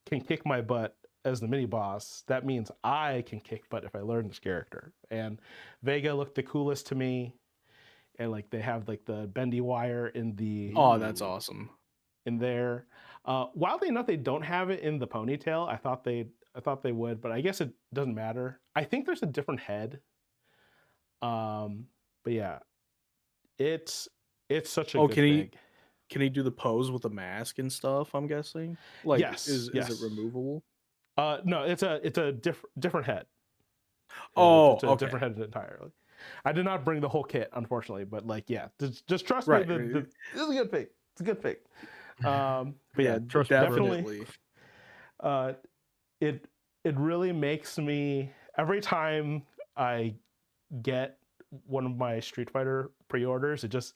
Speaker 1: can kick my butt, as the mini boss, that means I can kick butt if I learn this character. And Vega looked the coolest to me, and like they have like the bendy wire in the
Speaker 3: Oh, that's awesome.
Speaker 1: in there. Wildly enough, they don't have it in the ponytail. I thought they would, but I guess it doesn't matter. I think there's a different head. But yeah, it's such a good thing.
Speaker 3: Can he do the pose with the mask and stuff? I'm guessing. Like,
Speaker 1: Yes,
Speaker 3: is
Speaker 1: yes.
Speaker 3: it removable?
Speaker 1: No, it's a different head.
Speaker 3: Oh,
Speaker 1: it's a
Speaker 3: okay.
Speaker 1: different head entirely. I did not bring the whole kit, unfortunately, but like, yeah, just trust
Speaker 3: Right,
Speaker 1: me.
Speaker 3: right.
Speaker 1: This is a good pick. It's a good pick. But yeah,
Speaker 2: trust me,
Speaker 1: definitely. It really makes me, every time I get one of my Street Fighter pre-orders, it just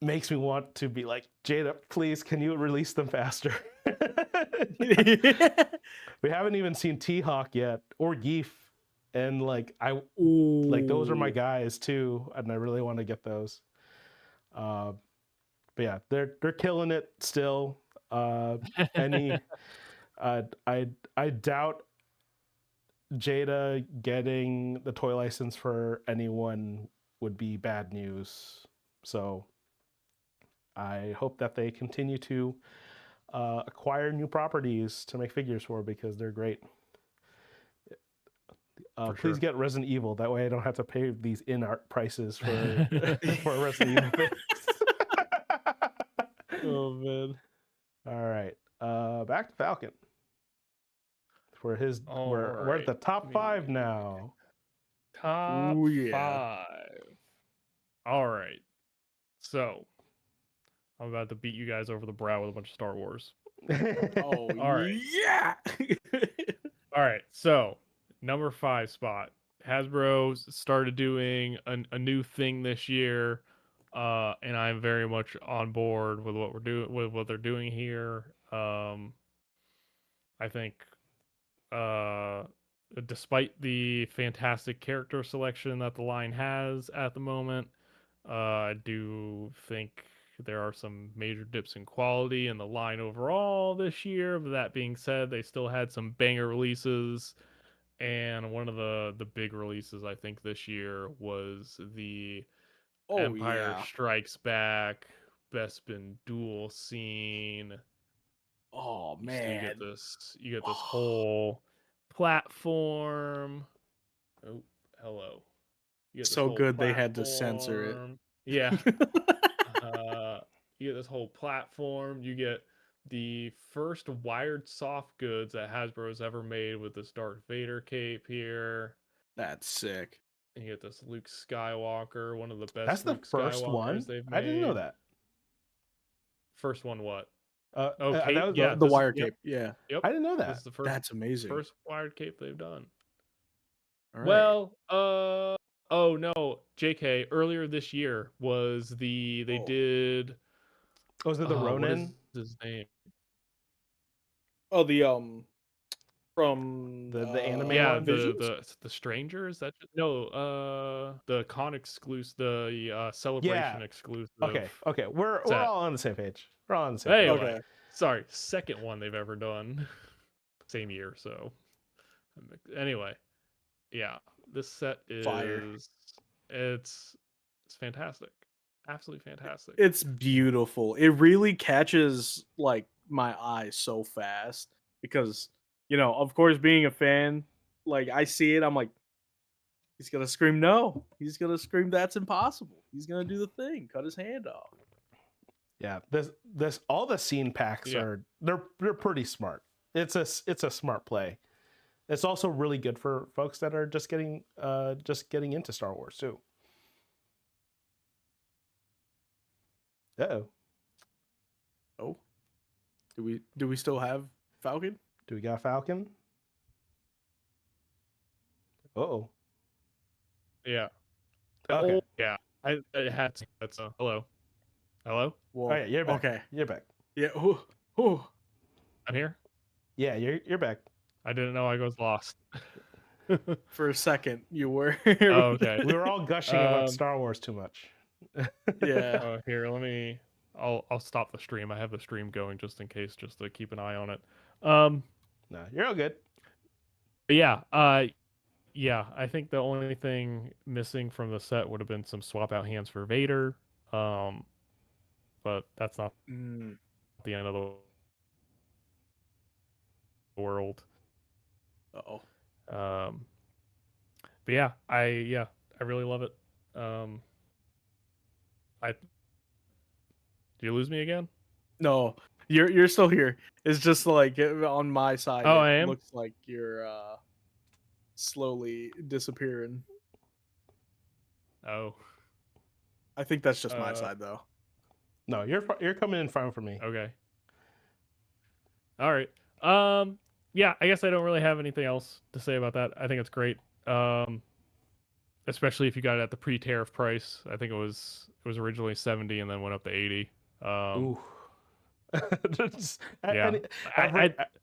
Speaker 1: makes me want to be like, Jada, please, can you release them faster? We haven't even seen T-Hawk yet, or Geef, and like like those are my guys too, and I really want to get those. But yeah, they're killing it still. I doubt Jada getting the toy license for anyone would be bad news. So I hope that they continue to acquire new properties to make figures for, because they're great. Please get Resident Evil. That way I don't have to pay these in-art prices for for Resident Evil things.
Speaker 3: Oh man.
Speaker 1: All right. Back to Falcon. For his we're at the top 5 now.
Speaker 2: Top
Speaker 3: Ooh, yeah.
Speaker 2: 5. All right. So I'm about to beat you guys over the brow with a bunch of Star Wars.
Speaker 3: Oh,
Speaker 2: All right.
Speaker 3: yeah.
Speaker 2: All right. So number 5 spot. Hasbro started doing a new thing this year, and I'm very much on board with what we're doing, with what they're doing here. I think, despite the fantastic character selection that the line has at the moment, I do think there are some major dips in quality in the line overall this year. But that being said, they still had some banger releases. And one of the big releases I think this year was the Empire Strikes Back Bespin duel scene.
Speaker 3: Oh man.
Speaker 2: So you get this whole platform. Oh, hello. You get this
Speaker 3: So
Speaker 2: whole
Speaker 3: good they had to censor it.
Speaker 2: platform. Yeah. You get this whole platform. You get the first wired soft goods that Hasbro has ever made with this Darth Vader cape here.
Speaker 3: That's sick.
Speaker 2: And you get this Luke Skywalker, one of the best
Speaker 1: That's the
Speaker 2: Luke
Speaker 1: first
Speaker 2: Skywalkers
Speaker 1: one?
Speaker 2: they've made.
Speaker 1: I didn't know that.
Speaker 2: First one what?
Speaker 1: That
Speaker 2: Cape?
Speaker 1: was
Speaker 2: Yeah,
Speaker 3: the wire
Speaker 2: yep,
Speaker 3: cape. Yeah.
Speaker 2: Yep.
Speaker 1: I didn't know
Speaker 2: This
Speaker 1: that.
Speaker 2: is the first,
Speaker 3: That's amazing.
Speaker 2: first wired cape they've done.
Speaker 3: All right.
Speaker 2: Well, oh no, JK, earlier this year was they did.
Speaker 1: Was it the Ronin?
Speaker 2: What is his name?
Speaker 3: Oh, the from
Speaker 1: the anime
Speaker 2: yeah,
Speaker 1: one?
Speaker 2: the Strangers. That no, the con exclusive, the celebration exclusive.
Speaker 1: Okay, we're all on the same page. We're all on the same
Speaker 2: Anyway,
Speaker 1: page.
Speaker 3: Okay.
Speaker 2: Sorry, second one they've ever done, same year. So anyway, yeah, this set is
Speaker 3: Fire.
Speaker 2: It's fantastic, absolutely fantastic.
Speaker 3: It's beautiful. It really catches like my eye so fast because, you know, of course, being a fan, like I see it, I'm like, he's gonna scream no. He's gonna scream that's impossible. He's gonna do the thing, cut his hand off.
Speaker 1: Yeah, this all the scene packs are they're pretty smart. It's a smart play. It's also really good for folks that are just getting into Star Wars too. Uh-oh.
Speaker 3: Oh. Do we still have Falcon?
Speaker 1: Do we got Falcon? Uh-oh.
Speaker 2: Yeah.
Speaker 1: Okay.
Speaker 2: Oh, yeah. I had that's hello. Hello?
Speaker 3: Whoa.
Speaker 1: Oh, yeah, you're back.
Speaker 3: Okay.
Speaker 1: You're back.
Speaker 3: Yeah. Ooh.
Speaker 2: I'm here.
Speaker 1: Yeah, you're back.
Speaker 2: I didn't know I was lost.
Speaker 3: For a second, you were.
Speaker 2: Oh, okay.
Speaker 1: We were all gushing about Star Wars too much.
Speaker 3: Yeah.
Speaker 2: Here, I'll stop the stream. I have the stream going just in case, just to keep an eye on it.
Speaker 1: No, you're all good.
Speaker 2: But yeah, I think the only thing missing from the set would have been some swap out hands for Vader. But that's not
Speaker 3: Mm.
Speaker 2: the end of the world.
Speaker 3: Oh,
Speaker 2: But yeah, I really love it. Did you lose me again?
Speaker 3: no, you're still here. It's just like on my side,
Speaker 2: Oh,
Speaker 3: it
Speaker 2: I am?
Speaker 3: looks like you're slowly disappearing.
Speaker 2: Oh,
Speaker 3: I think that's just my side though.
Speaker 1: No, you're coming in fine for me.
Speaker 2: okay. All right. Yeah, I guess I don't really have anything else to say about that. I think it's great. Especially if you got it at the pre-tariff price. I think it was originally 70 and then went up to 80.
Speaker 1: Ooh. Just-
Speaker 2: Yeah.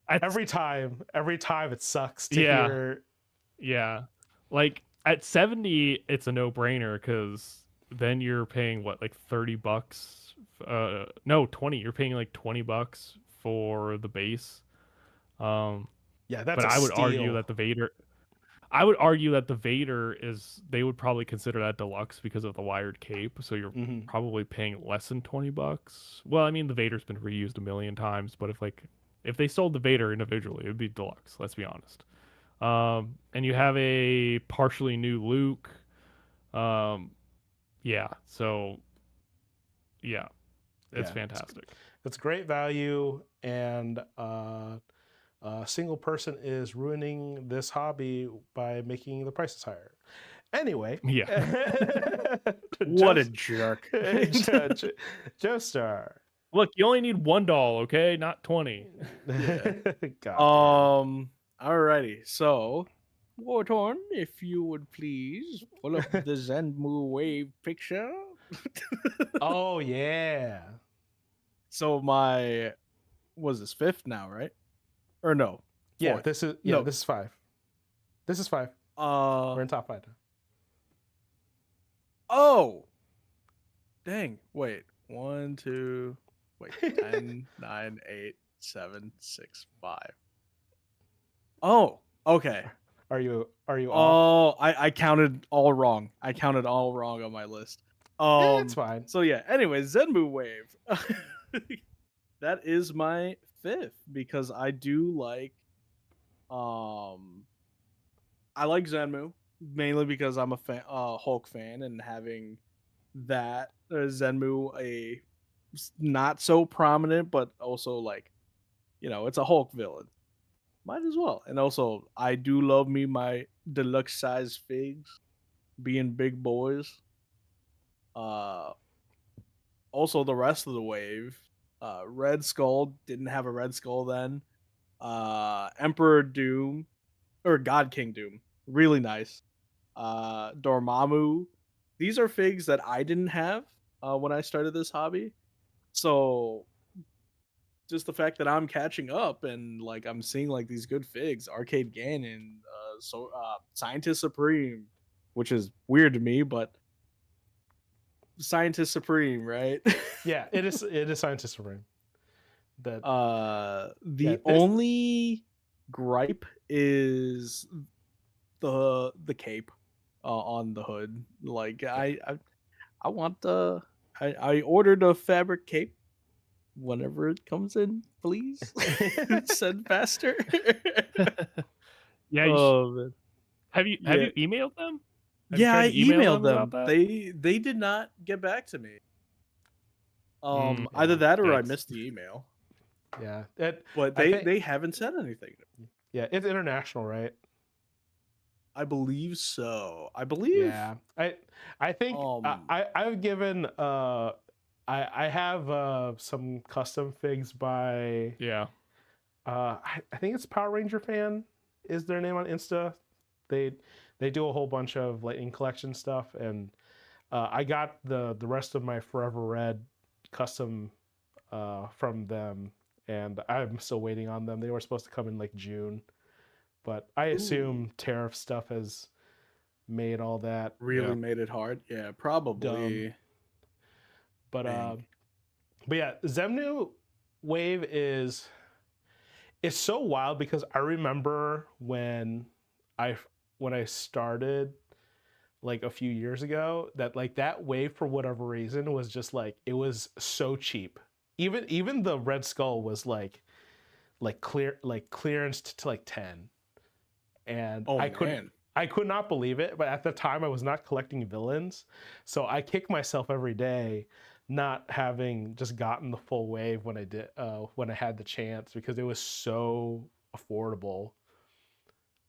Speaker 1: every time it sucks to
Speaker 2: Yeah.
Speaker 1: hear.
Speaker 2: Yeah. Like at 70 it's a no-brainer cuz then you're paying what, like $30? No, 20. You're paying like $20 for the base.
Speaker 1: Yeah, that's
Speaker 2: But
Speaker 1: a
Speaker 2: I would
Speaker 1: steal.
Speaker 2: argue that the Vader is, they would probably consider that deluxe because of the wired cape, so you're probably paying less than $20. Well, I mean the Vader's been reused a million times, but if they sold the Vader individually, it would be deluxe, let's be honest. And you have a partially new Luke. Yeah, so yeah, it's fantastic.
Speaker 1: It's great value, and a single person is ruining this hobby by making the prices higher. Anyway,
Speaker 2: Yeah.
Speaker 3: What a jerk.
Speaker 1: Joestar.
Speaker 2: Look, you only need $1, okay? Not 20.
Speaker 3: Alrighty. So, Wartorn, if you would please pull up the Zenmu Wave picture.
Speaker 1: Oh yeah.
Speaker 3: So was this 5th now, right? Or no? 4th.
Speaker 1: Yeah, this is 5. This is 5. We're in top 5 now.
Speaker 3: Oh. Dang. Wait. 1, 2, 10, 9, 8, 7, 6, 5. Oh, okay.
Speaker 1: Are you off?
Speaker 3: Oh, I counted all wrong. I counted all wrong on my list.
Speaker 1: It's fine.
Speaker 3: So yeah, anyway, Zenmu Wave. That is my 5th because I do like I like Zenmu mainly because I'm a Hulk fan, and having that Zenmu a not so prominent but also like, it's a Hulk villain. Might as well. And also, I do love me my deluxe size figs being big boys. Also the rest of the wave, Red Skull didn't have a Red Skull then. Emperor Doom or God King Doom, really nice. Dormammu. These are figs that I didn't have when I started this hobby. So just the fact that I'm catching up and like I'm seeing like these good figs, Arcade Ganon, Scientist Supreme, which is weird to me, but Scientist Supreme, right?
Speaker 1: Yeah, it is Scientist Supreme.
Speaker 3: Only gripe is the cape on the hood. Like I want I ordered a fabric cape. Whenever it comes in, please send faster.
Speaker 2: Yeah. Have you emailed them?
Speaker 3: Yeah, I emailed them. They did not get back to me. Either that or I missed the email.
Speaker 1: Yeah,
Speaker 3: but they haven't said anything.
Speaker 1: Yeah, it's international, right?
Speaker 3: I believe so. Yeah,
Speaker 1: I think I've given I have some custom figs by I think it's Power Ranger Fan is their name on Insta. They do a whole bunch of Lightning Collection stuff, and I got the rest of my Forever Red custom from them, and I'm still waiting on them. They were supposed to come in like June, but I assume tariff stuff has made all that
Speaker 3: really made it hard. Yeah, probably
Speaker 1: dumb. But yeah, Zenmu Wave is it's so wild because I remember I when I started like a few years ago that like that wave for whatever reason was just like it was so cheap. Even the Red Skull was like clearance to like 10, and
Speaker 3: Oh man.
Speaker 1: I could not believe it. But at the time, I was not collecting villains, so I kick myself every day not having just gotten the full wave when I had the chance because it was so affordable.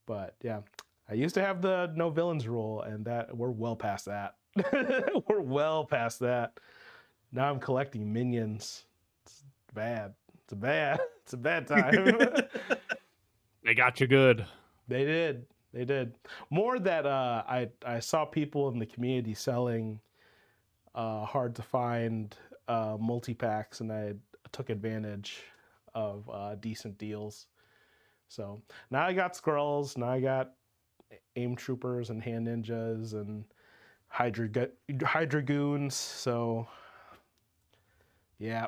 Speaker 1: But yeah, I used to have the no villains rule, and that we're well past that. We're well past that. Now I'm collecting minions. It's bad. It's a bad. It's a bad time.
Speaker 2: They got you good.
Speaker 1: They did. They did. More that I saw people in the community selling hard to find multi packs, and I took advantage of decent deals. So now I got Skrulls. Now I got aim troopers and hand ninjas and Hydra goons. So yeah.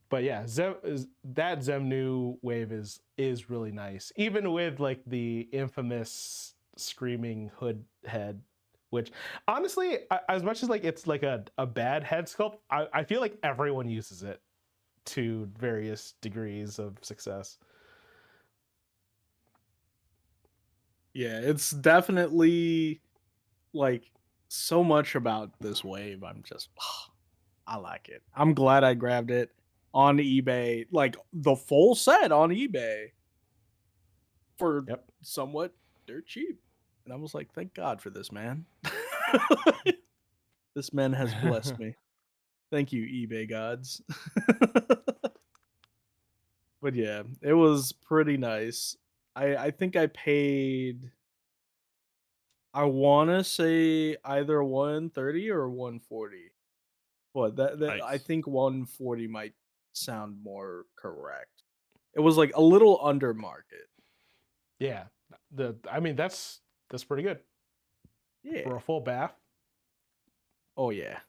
Speaker 1: But yeah, that Zemnu wave is really nice, even with like the infamous screaming hood head, which honestly, as much as like it's like a bad head sculpt, I feel like everyone uses it to various degrees of success.
Speaker 3: Yeah, it's definitely like so much about this wave. I'm just, I like it. I'm glad I grabbed it on eBay, like the full set on eBay for
Speaker 1: Yep.
Speaker 3: somewhat dirt cheap. And I was like, thank God for this man. This man has blessed me. Thank you, eBay gods. But yeah, it was pretty nice. I think I paid, I want to say either 130 or 140. But that I
Speaker 2: Nice.
Speaker 3: think 140 might sound more correct. It was like a little under market.
Speaker 1: Yeah. I mean that's pretty good
Speaker 3: Yeah.
Speaker 1: for a full bath.
Speaker 3: Oh yeah.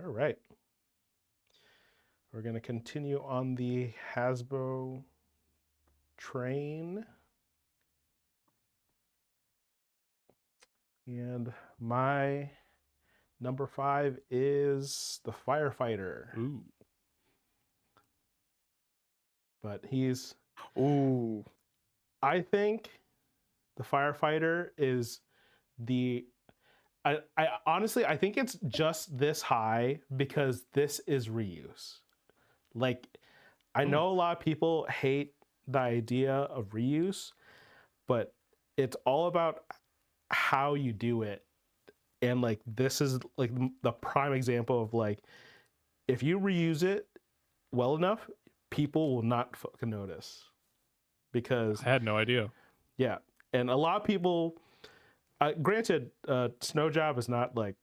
Speaker 1: All right. We're gonna continue on the Hasbro train. And my number 5 is the firefighter.
Speaker 2: Ooh.
Speaker 1: But
Speaker 3: Ooh.
Speaker 1: I think the firefighter is I honestly I think it's just this high because this is reuse. Like I know a lot of people hate the idea of reuse, but it's all about how you do it. And like this is like the prime example of like if you reuse it well enough, people will not fucking notice. Because
Speaker 2: I had no idea.
Speaker 1: yeah, and a lot of people granted Snow Job is not like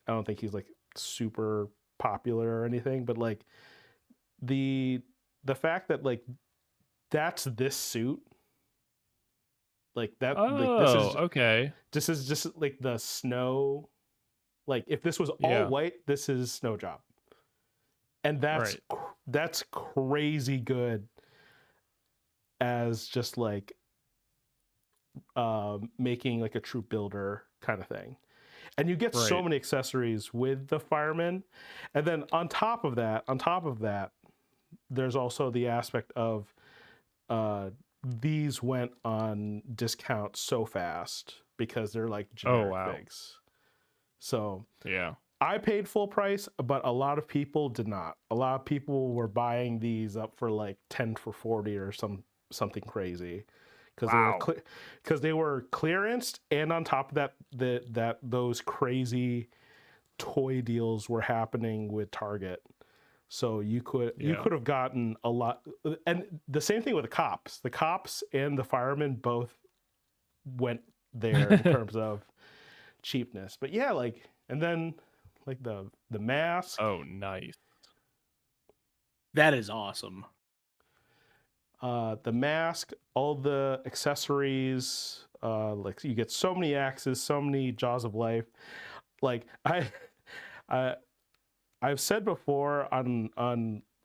Speaker 1: I don't think he's like super popular or anything, but like the fact that like that's this suit like that like
Speaker 2: Oh, okay.
Speaker 1: this is just like the snow, like if this was all
Speaker 2: Yeah.
Speaker 1: white, this is Snow Job, and
Speaker 2: Right.
Speaker 1: that's crazy good as just like making like a troop builder kind of thing. And you get so
Speaker 2: Right.
Speaker 1: many accessories with the firemen, and then on top of that there's also the aspect of these went on discount so fast because they're like generic
Speaker 2: wow.
Speaker 1: figs. So
Speaker 2: Yeah.
Speaker 1: I paid full price, but a lot of people did not. A lot of people were buying these up for like 10 for 40 or something crazy because
Speaker 2: Wow.
Speaker 1: they were clearanced, and on top of that that those crazy toy deals were happening with Target. So you could have gotten a lot, and the same thing with the cops. The cops and the firemen both went there in terms of cheapness. But yeah, like, and then like the mask.
Speaker 2: Oh, nice.
Speaker 3: That is awesome.
Speaker 1: The mask, all the accessories, like you get so many axes, so many jaws of life. Like I I've said before on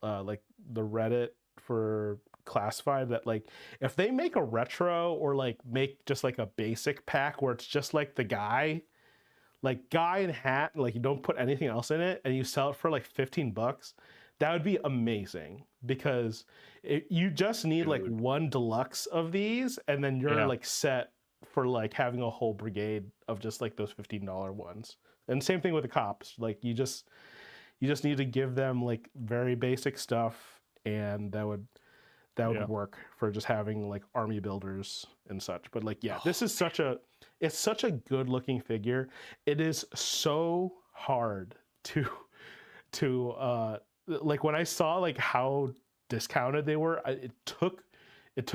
Speaker 1: like the Reddit for classified that like if they make a retro or like make just like a basic pack where it's just like the guy and hat, like you don't put anything else in it and you sell it for like $15, that would be amazing because you just need like
Speaker 3: Dude.
Speaker 1: one deluxe of these and then you're
Speaker 2: Yeah.
Speaker 1: like set for like having a whole brigade of just like those $15 ones. And same thing with the cops. Like you just need to give them like very basic stuff and that would
Speaker 2: Yeah.
Speaker 1: work for just having like army builders and such. But like yeah, this is such a good looking figure. It is so hard to like when I saw like how discounted they were, it took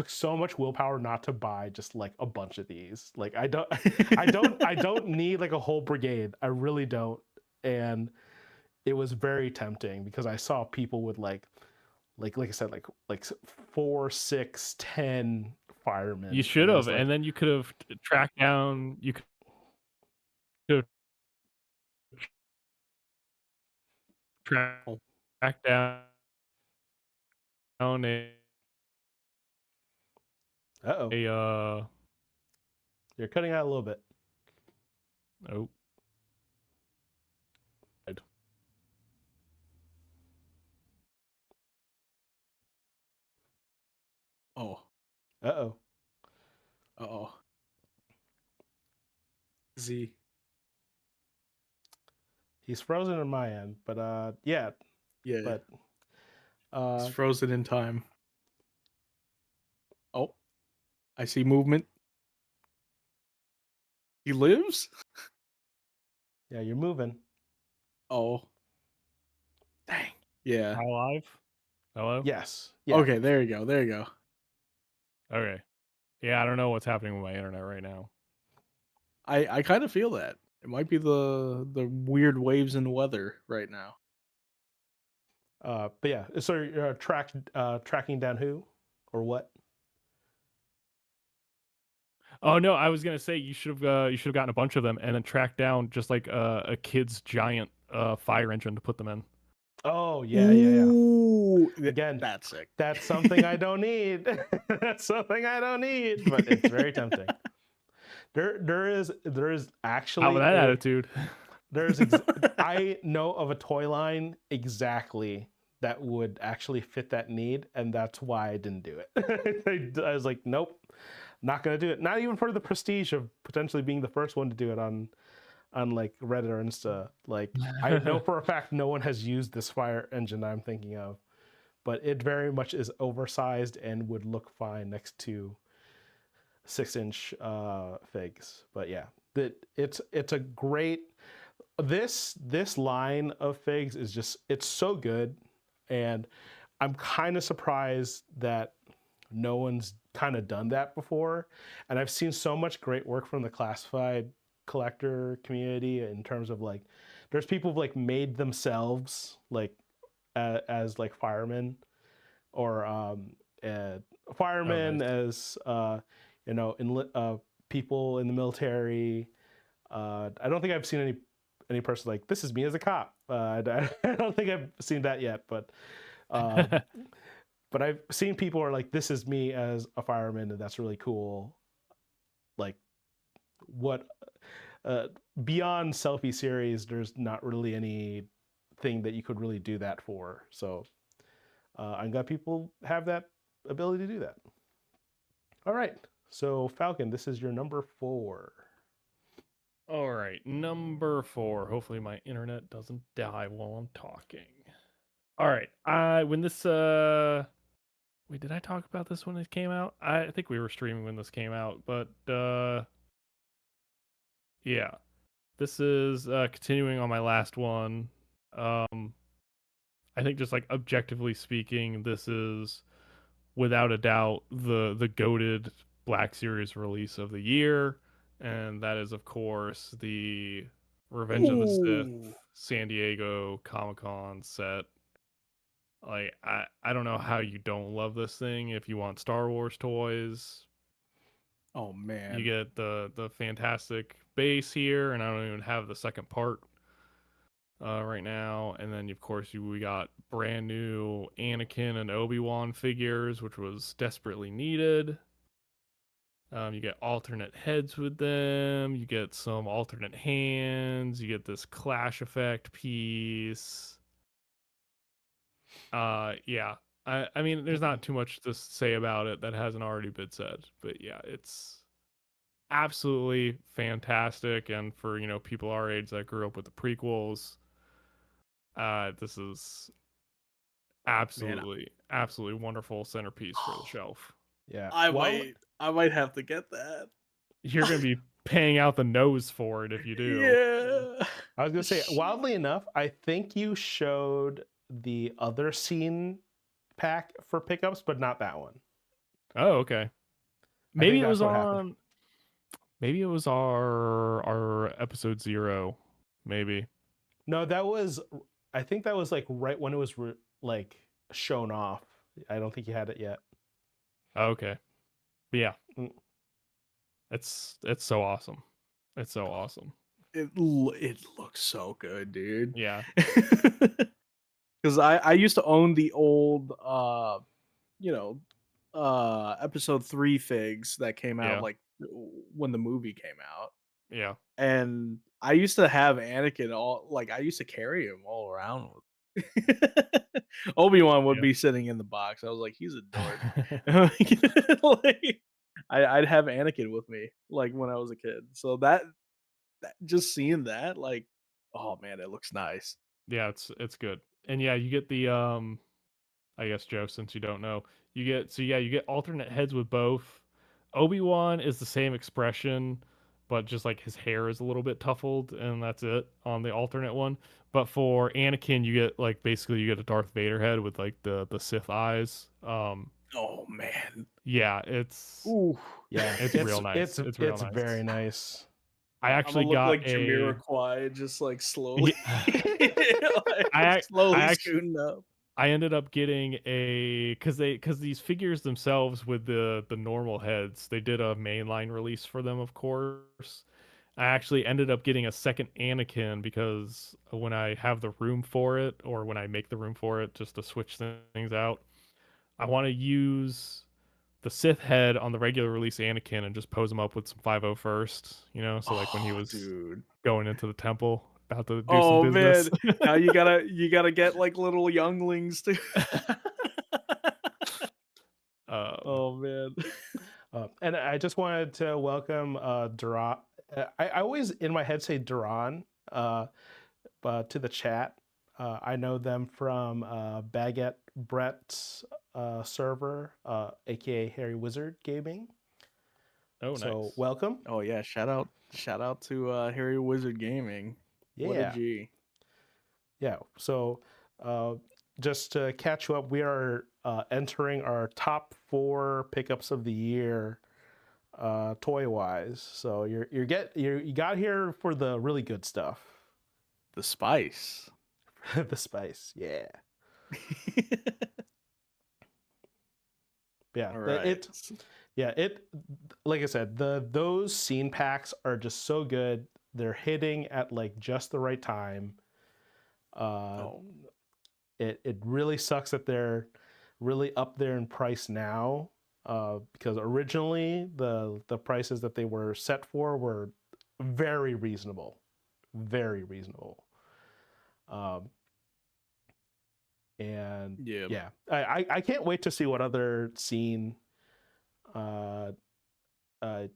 Speaker 1: so much willpower not to buy just like a bunch of these. Like I don't need like a whole brigade. I really don't. And it was very tempting because I saw people with like I said, like 4, 6, 10 firemen.
Speaker 2: You should have,
Speaker 1: like,
Speaker 2: and then you could have tracked down. You could have tracked down
Speaker 1: uh-oh,
Speaker 2: a
Speaker 1: you're cutting out a little bit.
Speaker 2: oh.
Speaker 3: Oh.
Speaker 1: Uh-oh.
Speaker 3: Uh-oh. Z.
Speaker 1: He's frozen on my end, but yeah.
Speaker 3: Yeah.
Speaker 1: But
Speaker 3: It's frozen in time. Oh. I see movement. He lives?
Speaker 1: yeah, you're moving.
Speaker 3: Oh. Dang. Yeah.
Speaker 2: Alive? Hello?
Speaker 1: Yes. Yeah.
Speaker 3: Okay, there you go. There you go.
Speaker 2: Okay. Yeah, I don't know what's happening with my internet right now.
Speaker 3: I kind of feel that. It might be the weird waves in the weather right now.
Speaker 1: But yeah, so you're tracking down who or what?
Speaker 2: Oh no, I was gonna say you should have gotten a bunch of them and then tracked down just like a kid's giant fire engine to put them in.
Speaker 1: Oh yeah.
Speaker 3: Ooh,
Speaker 1: Again,
Speaker 3: that's sick.
Speaker 1: That's something I don't need. That's something I don't need, but it's very tempting. There is actually
Speaker 2: How with that attitude?
Speaker 1: I know of a toy line exactly that would actually fit that need, and that's why I didn't do it. I was like, nope, not gonna do it. Not even for the prestige of potentially being the first one to do it on like Reddit or Insta. Like I know for a fact no one has used this fire engine I'm thinking of, but it very much is oversized and would look fine next to 6-inch figs. But yeah, it's a great this line of figs is just it's so good, and I'm kind of surprised that no one's kind of done that before. And I've seen so much great work from the classified collector community in terms of like there's people who've like made themselves like as like firemen or firemen
Speaker 2: nice.
Speaker 1: as you know people in the military. I don't think I've seen any person like this is me as a cop. I don't think I've seen that yet, but but I've seen people are like this is me as a fireman and that's really cool. Like what beyond selfie series, there's not really anything that you could really do that for. So I'm glad people have that ability to do that. All right, so Falcon, this is your number 4.
Speaker 2: All right, number 4. Hopefully my internet doesn't die while I'm talking. All right, when this wait, did I talk about this when it came out? I think we were streaming when this came out, but yeah. This is continuing on my last one. I think just like objectively speaking, this is without a doubt the goated Black Series release of the year, and that is of course the Revenge of the Sith
Speaker 3: Ooh.
Speaker 2: San Diego Comic-Con set. Like I don't know how you don't love this thing. If you want Star Wars toys,
Speaker 3: Oh man.
Speaker 2: you get the fantastic base here, and I don't even have the second part. right now, and then of course we got brand new Anakin and Obi-Wan figures, which was desperately needed. You get alternate heads with them. You get some alternate hands. You get this clash effect piece. Yeah. I mean, there's not too much to say about it that hasn't already been said, but yeah, it's absolutely fantastic. And for people our age that grew up with the prequels, this is
Speaker 3: Man,
Speaker 2: absolutely wonderful centerpiece for the shelf.
Speaker 1: Yeah.
Speaker 3: I might have to get that.
Speaker 2: You're gonna be paying out the nose for it if you do.
Speaker 3: Yeah.
Speaker 1: I was gonna say, wildly enough, I think you showed the other scene pack for pickups, but not that one.
Speaker 2: Oh, okay.
Speaker 1: I
Speaker 2: Maybe
Speaker 1: think
Speaker 2: it
Speaker 1: that's
Speaker 2: was
Speaker 1: what happened.
Speaker 2: on. Maybe it was our episode 0. Maybe.
Speaker 1: No, that was. I think that was like right when it was like shown off. I don't think you had it yet.
Speaker 2: Oh, okay. But yeah,
Speaker 1: Mm.
Speaker 2: it's so awesome. It's so awesome.
Speaker 3: It looks so good, dude.
Speaker 2: Yeah.
Speaker 3: Because I used to own the old episode 3 figs that came out
Speaker 2: Yeah.
Speaker 3: like when the movie came out.
Speaker 2: Yeah.
Speaker 3: And I used to have Anakin I used to carry him all around with Obi-Wan would
Speaker 2: Yeah.
Speaker 3: be sitting in the box. I was like, he's a dork. Like, I'd have Anakin with me like when I was a kid. So that just seeing that, like, oh man, it looks nice.
Speaker 2: Yeah, it's good. And yeah, you get the I guess Joe, since you don't know, you get alternate heads with both. Obi-Wan is the same expression, but just like his hair is a little bit tuffled, and that's it on the alternate one. But for Anakin, you get like basically you get a Darth Vader head with like the Sith eyes.
Speaker 3: Oh man.
Speaker 2: Yeah, it's
Speaker 3: Ooh.
Speaker 1: Yeah,
Speaker 2: it's real nice. It's real nice.
Speaker 1: very nice.
Speaker 2: I
Speaker 3: I'm
Speaker 2: actually
Speaker 3: gonna look
Speaker 2: got
Speaker 3: like
Speaker 2: a
Speaker 3: Jamiroquai, just like slowly,
Speaker 2: I
Speaker 3: slowly
Speaker 2: actually
Speaker 3: scooting up.
Speaker 2: I ended up getting a because these figures themselves with the normal heads, they did a mainline release for them, of course. I actually ended up getting a second Anakin because when I have the room for it, or when I make the room for it, just to switch things out, I want to use the Sith head on the regular release Anakin and just pose him up with some 50 first, so like when he
Speaker 3: Oh,
Speaker 2: was
Speaker 3: dude.
Speaker 2: going into the temple about to do some
Speaker 3: Oh
Speaker 2: business.
Speaker 3: man. Now you gotta get like little younglings too.
Speaker 2: um,
Speaker 3: Oh man.
Speaker 1: And I just wanted to welcome Duran. I always in my head say Duran to the chat. I know them from Baguette Brett's server, aka Harry Wizard Gaming.
Speaker 2: oh,
Speaker 1: So
Speaker 2: nice.
Speaker 1: welcome.
Speaker 3: Oh yeah, shout out to Harry Wizard Gaming. What a
Speaker 1: Yeah.
Speaker 3: G.
Speaker 1: Yeah. So just to catch you up, we are entering our top 4 pickups of the year toy wise. So you got here for the really good stuff.
Speaker 3: The spice.
Speaker 1: The spice. Yeah. Yeah.
Speaker 3: All right.
Speaker 1: It like I said, those scene packs are just so good. They're hitting at like just the right time.
Speaker 3: Oh.
Speaker 1: It really sucks that they're really up there in price now, because originally the prices that they were set for were very reasonable, very reasonable. And
Speaker 3: Yeah.
Speaker 1: yeah, I can't wait to see what other scene uh uh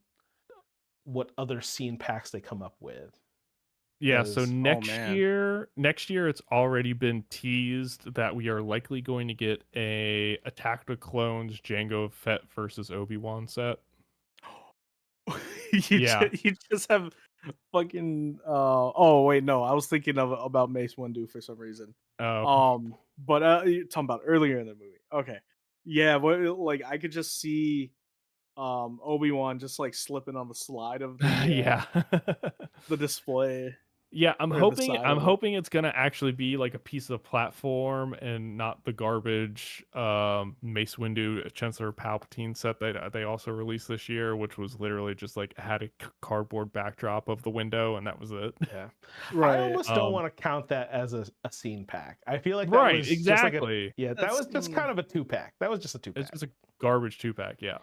Speaker 1: what other scene packs they come up with.
Speaker 2: Yeah, so
Speaker 1: 'Cause-
Speaker 3: man.
Speaker 2: next year it's already been teased that we are likely going to get a Attack the Clones Jango Fett versus Obi-Wan set. Yeah.
Speaker 3: You just have fucking oh wait, no, I was thinking about Mace Windu for some reason. But you're talking about earlier in the movie. Okay. Yeah, but like I could just see Obi-Wan just like slipping on the slide of the
Speaker 2: Yeah.
Speaker 3: the display.
Speaker 2: Yeah, I'm
Speaker 3: Or the
Speaker 2: hoping
Speaker 3: side
Speaker 2: I'm
Speaker 3: of it.
Speaker 2: hoping it's gonna actually be like a piece of platform and not the garbage Mace Windu Chancellor Palpatine set that they also released this year, which was literally just like had a cardboard backdrop of the window and that was it.
Speaker 1: Yeah. I
Speaker 3: Right.
Speaker 1: almost don't want to count that as a scene pack. I feel like that
Speaker 2: Right,
Speaker 1: was just like
Speaker 2: exactly.
Speaker 1: that
Speaker 3: That's
Speaker 1: was just kind of a 2-pack. That was just a 2-pack.
Speaker 2: It's just a garbage 2-pack, yeah.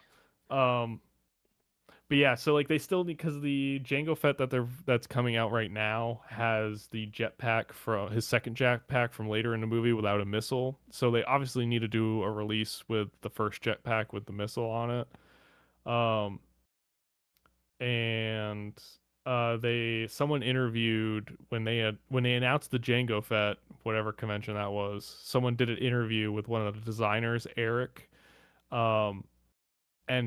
Speaker 2: But yeah, so like they still need, because the Jango Fett that's coming out right now has the jetpack from his second jetpack from later in the movie without a missile. So they obviously need to do a release with the first jetpack with the missile on it. And someone interviewed when they announced the Jango Fett, whatever convention that was. Someone did an interview with one of the designers, Eric. And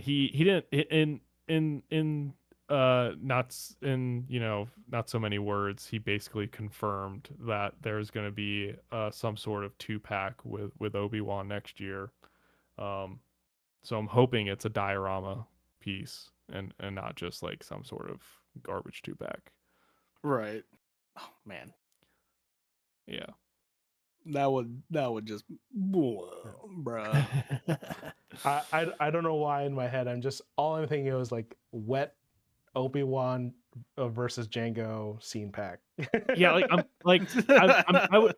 Speaker 2: he didn't in not so many words, he basically confirmed that there's going to be some sort of 2-pack with Obi-Wan next year. So I'm hoping it's a diorama piece and not just like some sort of garbage 2-pack.
Speaker 3: Right. Oh man.
Speaker 2: Yeah.
Speaker 3: That would just bruh.
Speaker 1: I don't know why in my head all I'm thinking was like wet Obi-Wan versus Django scene pack.
Speaker 2: Yeah,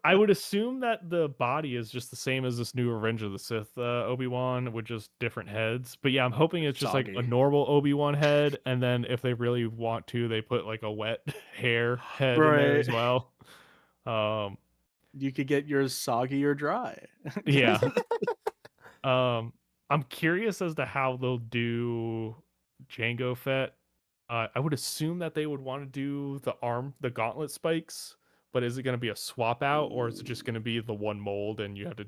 Speaker 2: I would assume that the body is just the same as this new Revenge of the Sith Obi-Wan with just different heads. But yeah, I'm hoping it's just like a
Speaker 3: Soggy.
Speaker 2: normal Obi-Wan head, and then if they really want to, they put like a wet hair head in there as well.
Speaker 3: You could get yours soggy or dry.
Speaker 2: Yeah. I'm curious as to how they'll do Jango Fett. I would assume that they would want to do the gauntlet spikes, but is it going to be a swap out or is it just going to be the one mold and you have to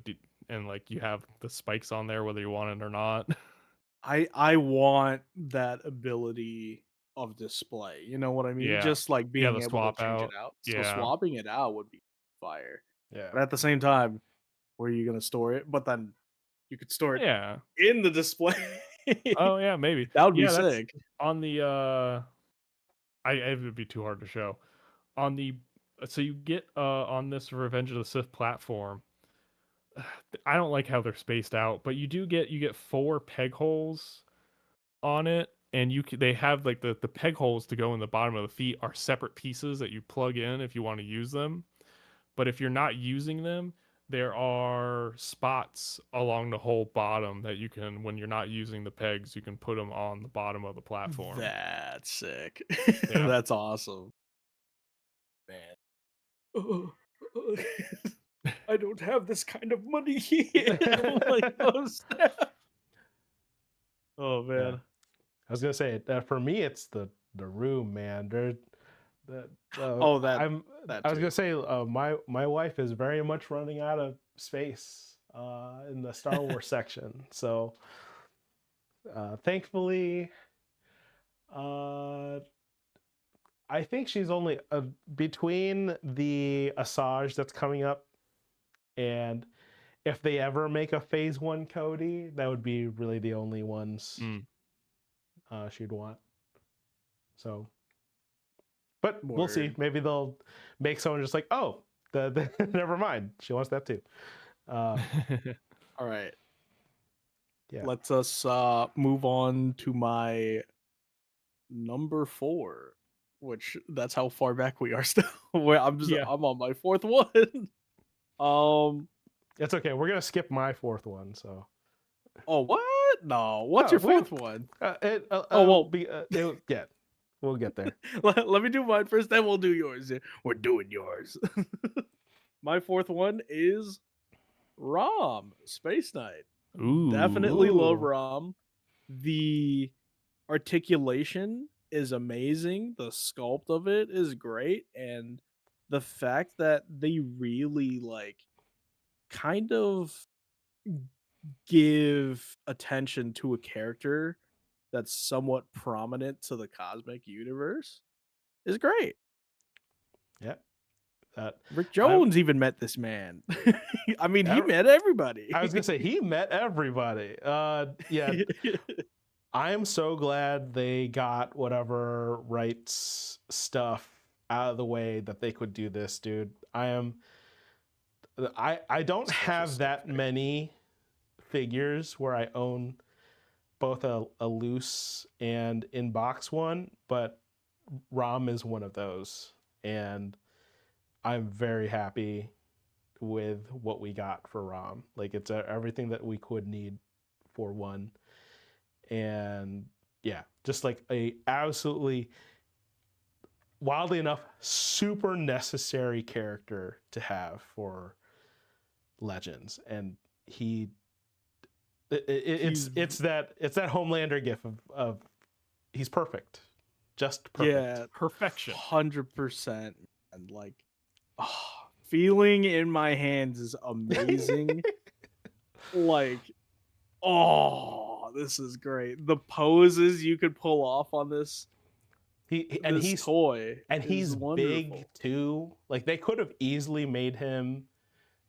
Speaker 2: and like you have the spikes on there whether you want it or not?
Speaker 3: I want that ability of display. You know what I mean?
Speaker 2: Yeah.
Speaker 3: Just like
Speaker 2: Yeah,
Speaker 3: being
Speaker 2: the
Speaker 3: able to
Speaker 2: swap
Speaker 3: change
Speaker 2: out.
Speaker 3: it out. So
Speaker 2: Yeah.
Speaker 3: swapping it out would be fire.
Speaker 1: Yeah.
Speaker 3: But at the same time, where are you gonna store it? But then you could store it
Speaker 2: Yeah.
Speaker 3: in the display.
Speaker 2: Oh yeah, maybe.
Speaker 3: That would be
Speaker 2: Yeah, that's
Speaker 3: sick.
Speaker 2: on the it would be too hard to show. On the so you get on this Revenge of the Sith platform, I don't like how they're spaced out, but you get 4 peg holes on it, and they have like the peg holes to go in the bottom of the feet are separate pieces that you plug in if you want to use them. But if you're not using them, there are spots along the whole bottom that you can, when you're not using the pegs, you can put them on the bottom of the platform.
Speaker 3: That's sick.
Speaker 2: Yeah.
Speaker 3: That's awesome. Man. I don't have this kind of money here. I'm like, oh snap. Oh man.
Speaker 1: Yeah. I was gonna say for me it's the room, man. I was gonna say my wife is very much running out of space in the Star Wars section. So thankfully, I think she's only between the Asajj that's coming up, and if they ever make a Phase 1 Cody, that would be really the only ones she'd want. So, but we'll see. Maybe they'll make someone just like, oh, never mind. She wants that too.
Speaker 3: All right.
Speaker 1: Yeah.
Speaker 3: Let's us move on to my number 4, which that's how far back we are still. I'm on my 4th one.
Speaker 1: It's okay. We're gonna skip my 4th one. So.
Speaker 3: Oh what? No. What's your 4th one?
Speaker 1: We'll get there.
Speaker 3: Let me do mine first, then we'll do yours. We're doing yours. My 4th one is Rom, Space Knight.
Speaker 2: Ooh.
Speaker 3: Definitely love Rom. The articulation is amazing. The sculpt of it is great, and the fact that they really like kind of give attention to a character that's somewhat prominent to the cosmic universe is great.
Speaker 1: Yeah.
Speaker 3: Rick Jones even met this man. I mean, he met everybody.
Speaker 1: I was gonna say he met everybody. Yeah. I am so glad they got whatever rights stuff out of the way that they could do this, dude. I don't
Speaker 3: Such a
Speaker 1: have
Speaker 3: sick
Speaker 1: that
Speaker 3: pick.
Speaker 1: many figures where I own both a loose and in box one, but Rom is one of those, and I'm very happy with what we got for Rom. Like, it's everything that we could need for one, and yeah, just like a absolutely, wildly enough, super necessary character to have for Legends. And it's that Homelander gif of he's perfect, just perfect.
Speaker 3: Yeah,
Speaker 2: Perfection.
Speaker 3: 100%. And like, feeling in my hands is amazing. Like, this is great. The poses you could pull off on this. He's toy,
Speaker 1: and he's
Speaker 3: wonderful.
Speaker 1: big too. Like, they could have easily made him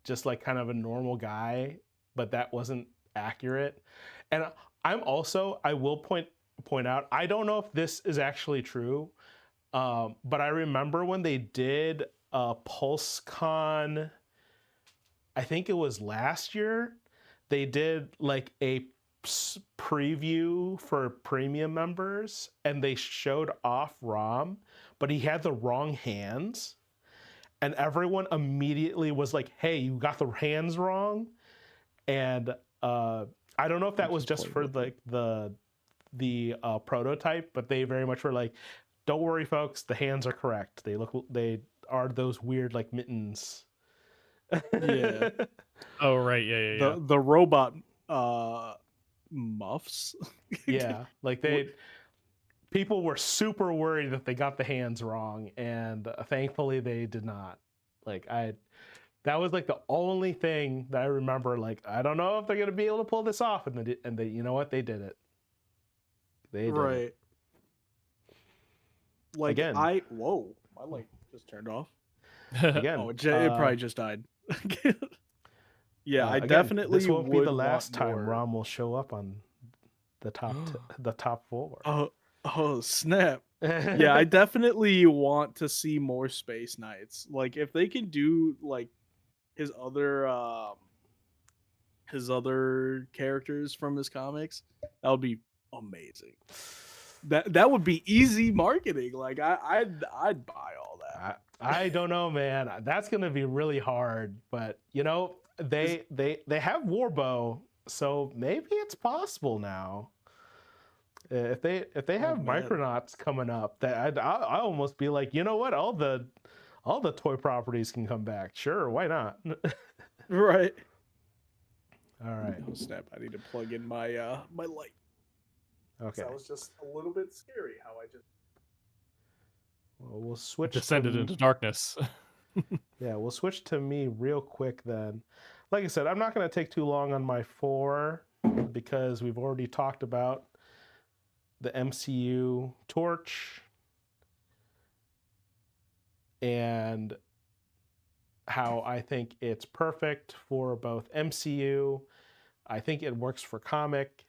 Speaker 1: just like kind of a normal guy, but that wasn't accurate. And I will point out, I don't know if this is actually true, but I remember when they did PulseCon, I think it was last year, they did like a preview for premium members, and they showed off Rom, but he had the wrong hands, and everyone immediately was like, hey, you got the hands wrong. And I don't know if that was just for like the prototype, but they very much were like, don't worry folks, the hands are correct. They are those weird like mittens.
Speaker 3: Yeah.
Speaker 2: Oh right, yeah.
Speaker 3: The robot muffs.
Speaker 1: Yeah, like people were super worried that they got the hands wrong, and thankfully they did not. Like, that was like the only thing that I remember. Like, I don't know if they're gonna be able to pull this off, and they you know what, they did it. They did
Speaker 3: right.
Speaker 1: it.
Speaker 3: Like,
Speaker 1: again,
Speaker 3: my light just turned off.
Speaker 1: Again,
Speaker 3: it probably just died. Yeah, I
Speaker 1: again,
Speaker 3: definitely
Speaker 1: this won't be the
Speaker 3: would
Speaker 1: last
Speaker 3: want
Speaker 1: time
Speaker 3: more.
Speaker 1: Rom will show up on the top 4.
Speaker 3: Oh snap. Yeah, I definitely want to see more Space Knights. Like, if they can do like his other characters from his comics, that would be amazing. That would be easy marketing. Like, I'd buy all that.
Speaker 1: I don't know, man. That's gonna be really hard, but you know, they have Warbow, so maybe it's possible now. If they have Micronauts coming up, that I almost be like, you know what, all the toy properties can come back. Sure, why not?
Speaker 3: Right.
Speaker 1: All right.
Speaker 3: Oh snap! I need to plug in my my light.
Speaker 1: Okay.
Speaker 3: That was just a little bit scary how I just.
Speaker 1: Well, we'll switch.
Speaker 2: Descended into darkness.
Speaker 1: Yeah, we'll switch to me real quick then. Like I said, I'm not going to take too long on my 4 because we've already talked about the MCU Torch and how I think it's perfect for both MCU. I think it works for comic.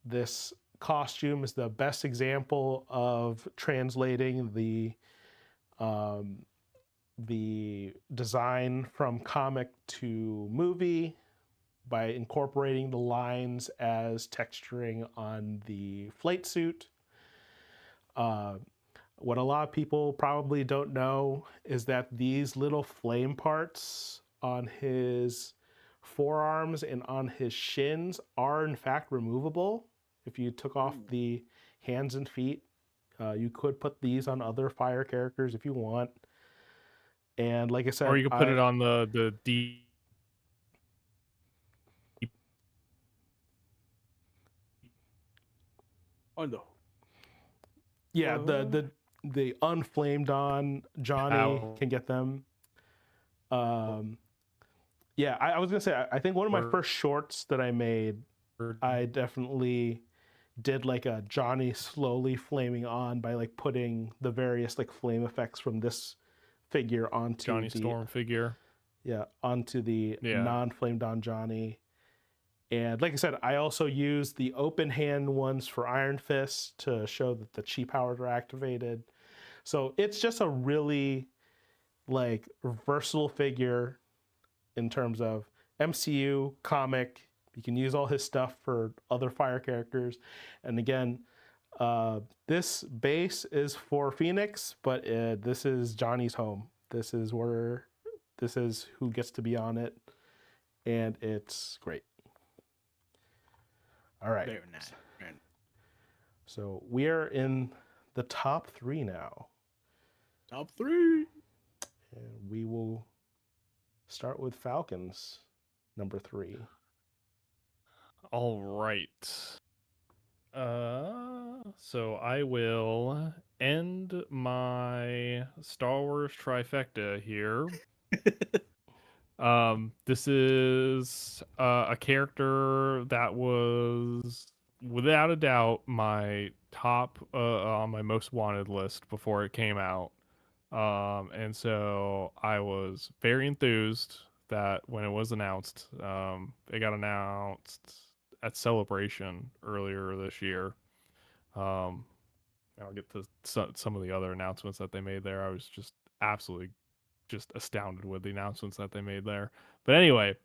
Speaker 1: This costume is the best example of translating the design from comic to movie by incorporating the lines as texturing on the flight suit. What a lot of people probably don't know is that these little flame parts on his forearms and on his shins are in fact removable. If you took off the hands and feet, you could put these on other fire characters if you want. And like I said,
Speaker 2: or you could put it on the D.
Speaker 3: Oh no.
Speaker 1: Yeah, the unflamed on Johnny can get them. Yeah, I was gonna say, I think one of my first shorts that I made, I definitely did like a Johnny slowly flaming on by like putting the various like flame effects from this figure onto
Speaker 2: Johnny Storm figure.
Speaker 1: Yeah, onto the non-flamed on Johnny. And like I said, I also used the open hand ones for Iron Fist to show that the chi powers were activated. So it's just a really like versatile figure in terms of MCU comic. You can use all his stuff for other Fire characters, and again, this base is for Phoenix, but this is Johnny's home. This is who gets to be on it, and it's great. All right.
Speaker 3: Very nice.
Speaker 1: So we are in the top 3 now.
Speaker 3: Top 3.
Speaker 1: And we will start with Falcons, number 3.
Speaker 2: All right. So I will end my Star Wars trifecta here. This is a character that was without a doubt my top on my most wanted list before it came out. And so I was very enthused that when it was announced, it got announced at Celebration earlier this year. I'll get to some of the other announcements that they made there. I was just absolutely just astounded with the announcements that they made there. But anyway,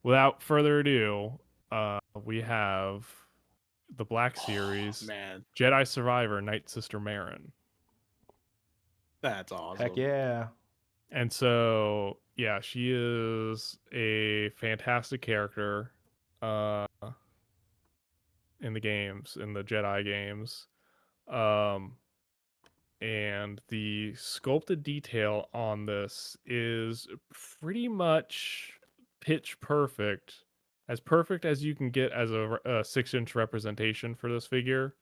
Speaker 2: without further ado, we have the Black Series,
Speaker 3: Man,
Speaker 2: Jedi Survivor, Night Sister Marin.
Speaker 3: that's awesome.
Speaker 1: Heck yeah.
Speaker 2: And so, yeah, she is a fantastic character in the games, in the Jedi games. And the sculpted detail on this is pretty much pitch perfect as you can get as a 6-inch representation for this figure.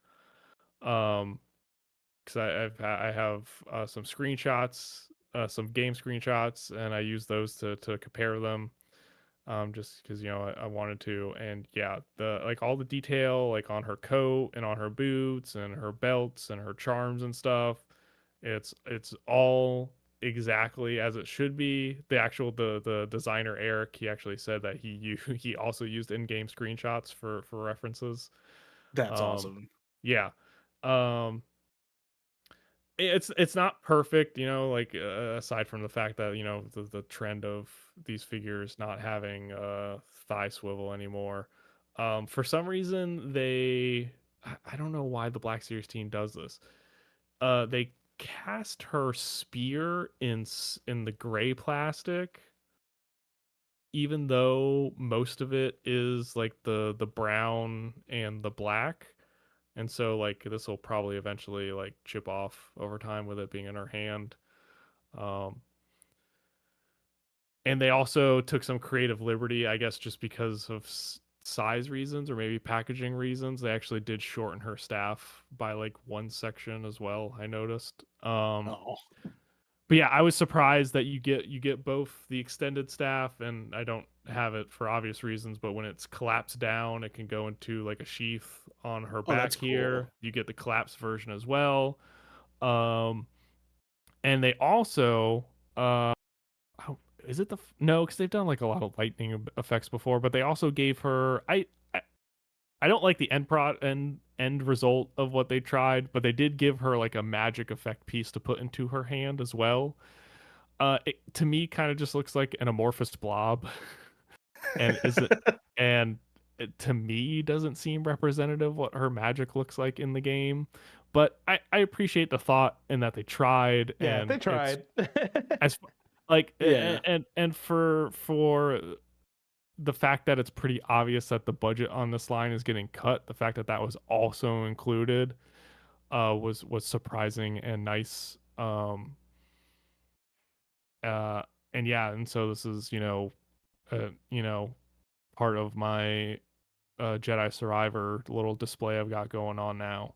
Speaker 2: Because I have some screenshots, some game screenshots, and I use those to compare them. Just because I wanted to, and yeah, the like all the detail like on her coat and on her boots and her belts and her charms and stuff, it's all exactly as it should be. The designer Eric, he actually said that he also used in-game screenshots for references.
Speaker 3: That's
Speaker 2: Um,
Speaker 3: awesome.
Speaker 2: yeah. It's not perfect, like aside from the fact that the trend of these figures not having thigh swivel anymore. For some reason I don't know why the Black Series team does this. They cast her spear in the gray plastic, even though most of it is like the brown and the black. And so like this will probably eventually like chip off over time with it being in her hand. Um, and they also took some creative liberty, I guess, just because of size reasons or maybe packaging reasons. They actually did shorten her staff by like one section as well, I noticed.
Speaker 3: Oh,
Speaker 2: But yeah, I was surprised that you get both the extended staff, and I don't have it for obvious reasons, but when it's collapsed down, it can go into like a sheath on her back
Speaker 3: that's
Speaker 2: here.
Speaker 3: cool.
Speaker 2: You get the collapsed version as well. And they also is it no, because they've done like a lot of lightning effects before, but they also gave her I don't like the end result of what they tried, but they did give her like a magic effect piece to put into her hand as well. It to me kind of just looks like an amorphous blob, and it to me doesn't seem representative what her magic looks like in the game. But I appreciate the thought in that they tried,
Speaker 1: Yeah,
Speaker 2: and
Speaker 1: they tried.
Speaker 2: as like
Speaker 3: Yeah.
Speaker 2: and for the fact that it's pretty obvious that the budget on this line is getting cut, the fact that that was also included was surprising and nice. And yeah, and so this is part of my Jedi Survivor little display I've got going on now.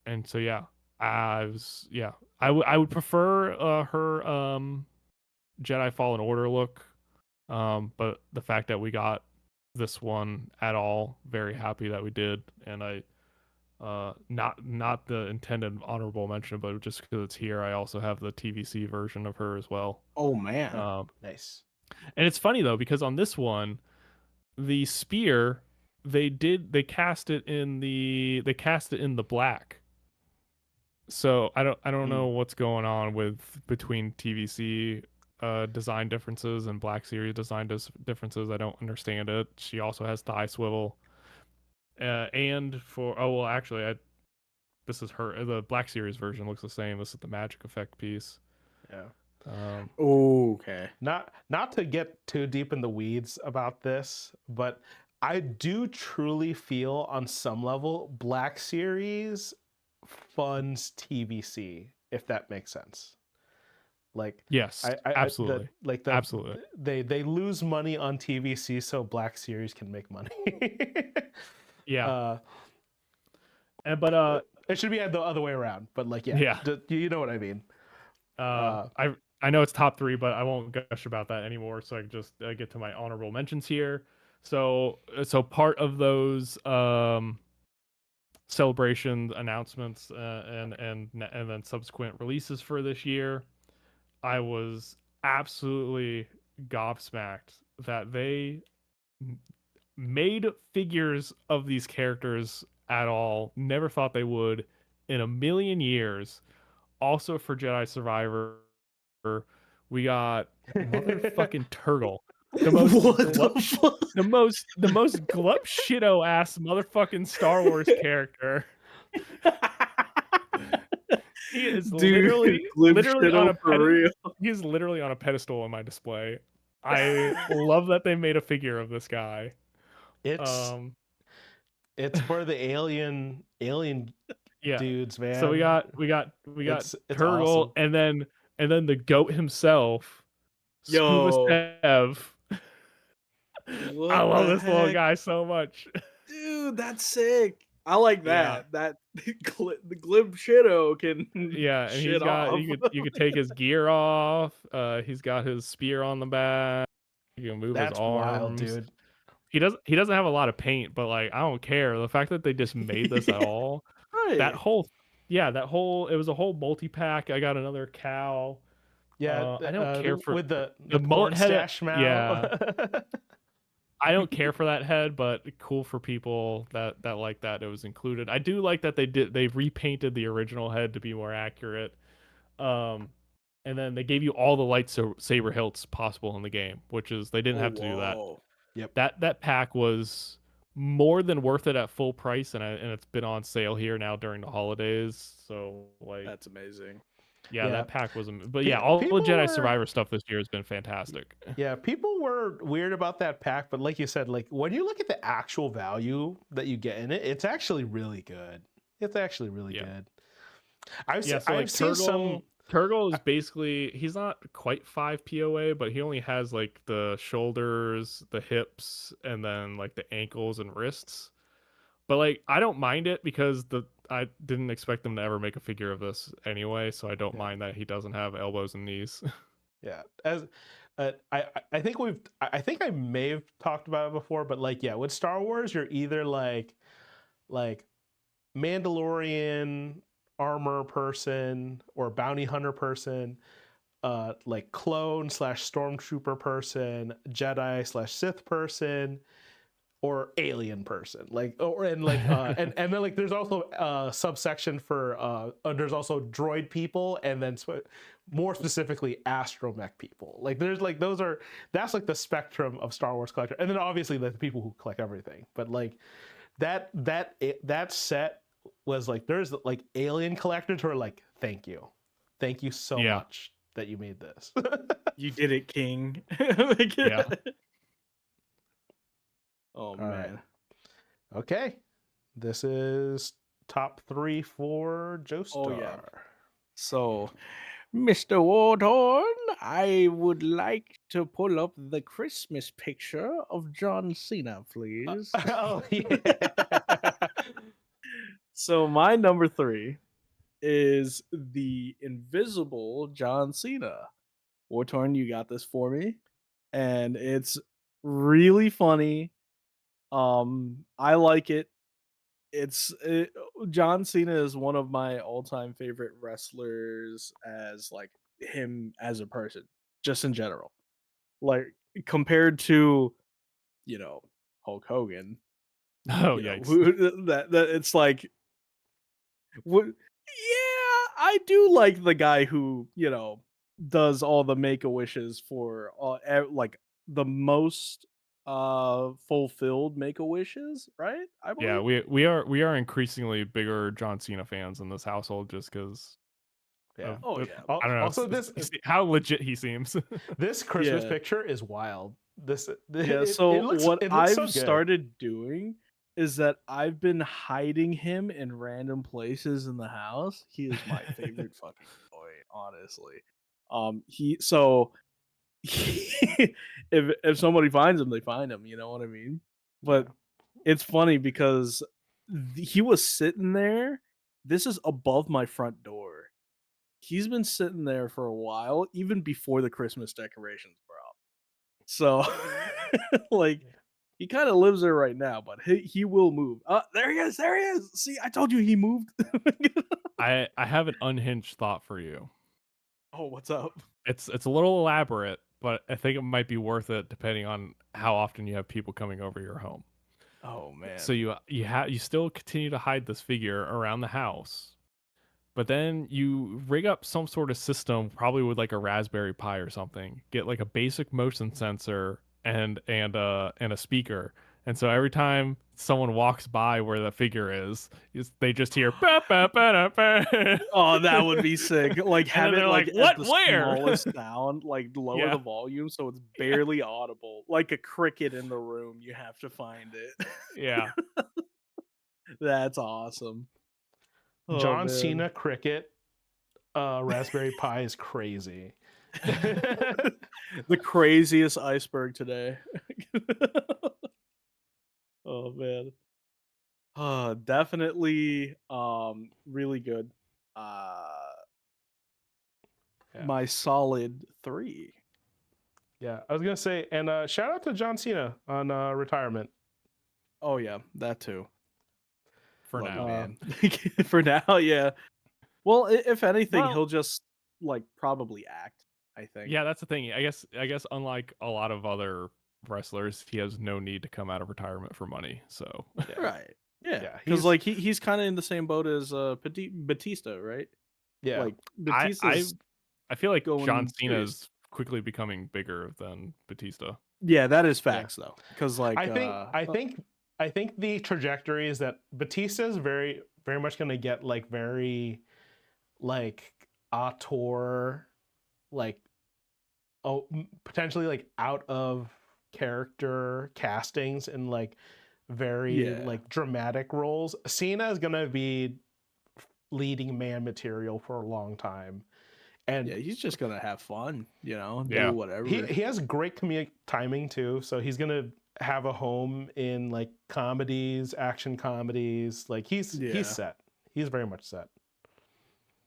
Speaker 2: And so yeah, I would prefer her Jedi Fallen Order look. But the fact that we got this one at all, very happy that we did, and I not the intended honorable mention, but just because it's here, I also have the TVC version of her as well.
Speaker 3: Oh man.
Speaker 1: Nice.
Speaker 2: And it's funny though, because on this one, the spear they cast it in the black. So I don't
Speaker 1: Mm.
Speaker 2: know what's going on between TVC design differences and Black Series design differences. I don't understand it. She also has thigh swivel. And for actually this is her, the Black Series version looks the same. This is the magic effect piece.
Speaker 1: Yeah.
Speaker 3: Okay.
Speaker 1: Not to get too deep in the weeds about this, but I do truly feel on some level Black Series funds TVC, if that makes sense. Like
Speaker 2: Yes, absolutely. Absolutely.
Speaker 1: they lose money on TVC so Black Series can make money.
Speaker 2: Yeah.
Speaker 1: Uh,
Speaker 2: but
Speaker 1: it should be the other way around, but like
Speaker 2: yeah.
Speaker 1: you know what I mean.
Speaker 2: I know it's top 3, but I won't gush about that anymore. So I can just get to my honorable mentions here. So part of those celebration announcements and then subsequent releases for this year, I was absolutely gobsmacked that they made figures of these characters at all. Never thought they would in a million years. Also for Jedi Survivor, we got motherfucking Turgle. The most
Speaker 3: What the fuck?
Speaker 2: the most glup shitto ass motherfucking Star Wars character. He is
Speaker 3: Dude,
Speaker 2: literally on a
Speaker 3: for real.
Speaker 2: he's literally on a pedestal in my display. I love that they made a figure of this guy.
Speaker 1: It's for the alien
Speaker 2: yeah.
Speaker 1: dudes, man.
Speaker 2: So we got
Speaker 1: it's
Speaker 2: Turgle,
Speaker 1: awesome.
Speaker 2: and then the goat himself, Scuba
Speaker 3: Yo.
Speaker 2: Sev. I love this little guy so much.
Speaker 3: Dude, that's sick. I like that. Yeah. That the glib shitto can
Speaker 2: and
Speaker 3: shit off.
Speaker 2: you could take his gear off. He's got his spear on the back. You can move his arms.
Speaker 1: Wild, dude.
Speaker 2: He doesn't have a lot of paint, but like I don't care. The fact that they just made this at all.
Speaker 3: Right.
Speaker 2: It was a whole multi-pack. I got another cow.
Speaker 1: Yeah,
Speaker 2: I don't care for
Speaker 1: with the
Speaker 2: mullet head
Speaker 1: stash mouth.
Speaker 2: Yeah. I don't care for that head, but cool for people that like that it was included. I do like that they repainted the original head to be more accurate. And then they gave you all the lightsaber hilts possible in the game, which is they didn't have to do that.
Speaker 1: Yep.
Speaker 2: That pack was more than worth it at full price, and it's been on sale here now during the holidays. So like
Speaker 3: that's amazing.
Speaker 2: Yeah, that pack was but yeah, all the Jedi Survivor stuff this year has been fantastic.
Speaker 1: Yeah, people were weird about that pack, but like you said, like when you look at the actual value that you get in it, it's actually really good. It's actually really good. I've seen some
Speaker 2: Turgle is basically he's not quite 5 POA, but he only has like the shoulders, the hips, and then like the ankles and wrists. But like I don't mind it because I didn't expect them to ever make a figure of this anyway, so I don't mind that he doesn't have elbows and knees.
Speaker 1: Yeah, as I think I may have talked about it before, but like with Star Wars, you're either like Mandalorian armor person or bounty hunter person, like clone / stormtrooper person, Jedi / Sith person, or alien person, and then like there's also a subsection for there's also droid people, and then more specifically astromech people. Like there's like that's like the spectrum of Star Wars collector, and then obviously the people who collect everything. But like that set was like there's like alien collectors who are like thank you so much that you made this.
Speaker 3: You did it, King.
Speaker 2: Yeah.
Speaker 3: Oh man. Right.
Speaker 1: Okay. This is top 3 for Joestar.
Speaker 3: Oh yeah. So, Mr. Warthorn, I would like to pull up the Christmas picture of John Cena, please.
Speaker 1: Oh yeah.
Speaker 3: So my number 3 is the invisible John Cena. Warthorn, you got this for me. And it's really funny. I like it. John Cena is one of my all-time favorite wrestlers as like him as a person, just in general. Like compared to, Hulk Hogan.
Speaker 2: Oh yeah.
Speaker 3: That it's like what? Yeah, I do like the guy who, does all the make-a-wishes for like the most fulfilled make-a-wishes, right? I
Speaker 2: Yeah,
Speaker 3: believe.
Speaker 2: we are increasingly bigger John Cena fans in this household just because
Speaker 1: Yeah.
Speaker 2: of
Speaker 3: Oh
Speaker 2: the,
Speaker 3: yeah.
Speaker 2: I don't know
Speaker 1: Also, this
Speaker 2: how legit he seems.
Speaker 1: this Christmas
Speaker 3: Yeah.
Speaker 1: picture is wild.
Speaker 3: Yeah,
Speaker 1: It
Speaker 3: so
Speaker 1: looks
Speaker 3: what
Speaker 1: so
Speaker 3: I've
Speaker 1: good.
Speaker 3: started doing is that I've been hiding him in random places in the house. He is my favorite fucking toy, honestly. He so if somebody finds him, they find him, you know what I mean?
Speaker 1: Yeah.
Speaker 3: But it's funny because he was sitting there. This is above my front door. He's been sitting there for a while, even before the Christmas decorations were up. So, like,
Speaker 1: Yeah.
Speaker 3: he kind of lives there right now, but he will move. There he is. There he is. See, I told you he moved.
Speaker 2: I have an unhinged thought for you.
Speaker 3: Oh, what's up?
Speaker 2: It's a little elaborate, but I think it might be worth it depending on how often you have people coming over your home.
Speaker 3: Oh
Speaker 2: So
Speaker 3: man.
Speaker 2: you still continue to hide this figure around the house, but then you rig up some sort of system, probably with like a Raspberry Pi or something. Get like a basic motion sensor and a speaker. And so every time someone walks by where the figure is they just hear ba ba ba da ba.
Speaker 3: Oh, that would be sick. Like
Speaker 2: And
Speaker 3: have
Speaker 2: then
Speaker 3: it
Speaker 2: they're
Speaker 3: like
Speaker 2: like,
Speaker 3: at
Speaker 2: "What?
Speaker 3: the
Speaker 2: Where?"
Speaker 3: smallest sound, like lower
Speaker 2: Yeah.
Speaker 3: the volume so it's
Speaker 2: Yeah.
Speaker 3: barely audible. Like a cricket in the room, you have to find it.
Speaker 2: Yeah.
Speaker 3: That's awesome. Oh
Speaker 1: John
Speaker 3: man.
Speaker 1: Cena cricket Raspberry Pi is crazy.
Speaker 3: The craziest iceberg today. Oh man. Definitely really good. Uh
Speaker 1: Yeah.
Speaker 3: my solid 3.
Speaker 1: Yeah. I was gonna say, and shout out to John Cena on retirement.
Speaker 3: Oh yeah, that too.
Speaker 2: For
Speaker 3: Love you,
Speaker 2: now.
Speaker 3: man. For now, yeah. Well, if anything,
Speaker 2: Well,
Speaker 3: he'll just like probably act, I think.
Speaker 2: yeah, that's the thing. I guess unlike a lot of other wrestlers, he has no need to come out of retirement for money. So
Speaker 1: Yeah.
Speaker 3: Right. Yeah.
Speaker 1: Yeah.
Speaker 3: Cuz like he's kind of in the same boat as Batista, right?
Speaker 1: Yeah.
Speaker 3: Like
Speaker 2: I I
Speaker 3: Batista's
Speaker 2: I feel like John
Speaker 3: going
Speaker 2: Cena
Speaker 3: serious.
Speaker 2: is quickly becoming bigger than Batista.
Speaker 3: Yeah, that is
Speaker 1: Yeah.
Speaker 3: facts though. Cuz like
Speaker 1: I think the trajectory is that Batista is very much gonna get like very like auteur, like potentially like out of character castings and like very
Speaker 3: yeah.
Speaker 1: like dramatic roles. Cena is gonna be leading man material for a long time, and
Speaker 3: Yeah, he's just going to have fun, do
Speaker 2: Yeah.
Speaker 3: whatever.
Speaker 1: he has great comedic timing too. So he's gonna have a home in like comedies, action comedies. Like he's
Speaker 3: Yeah.
Speaker 1: set. He's very much set.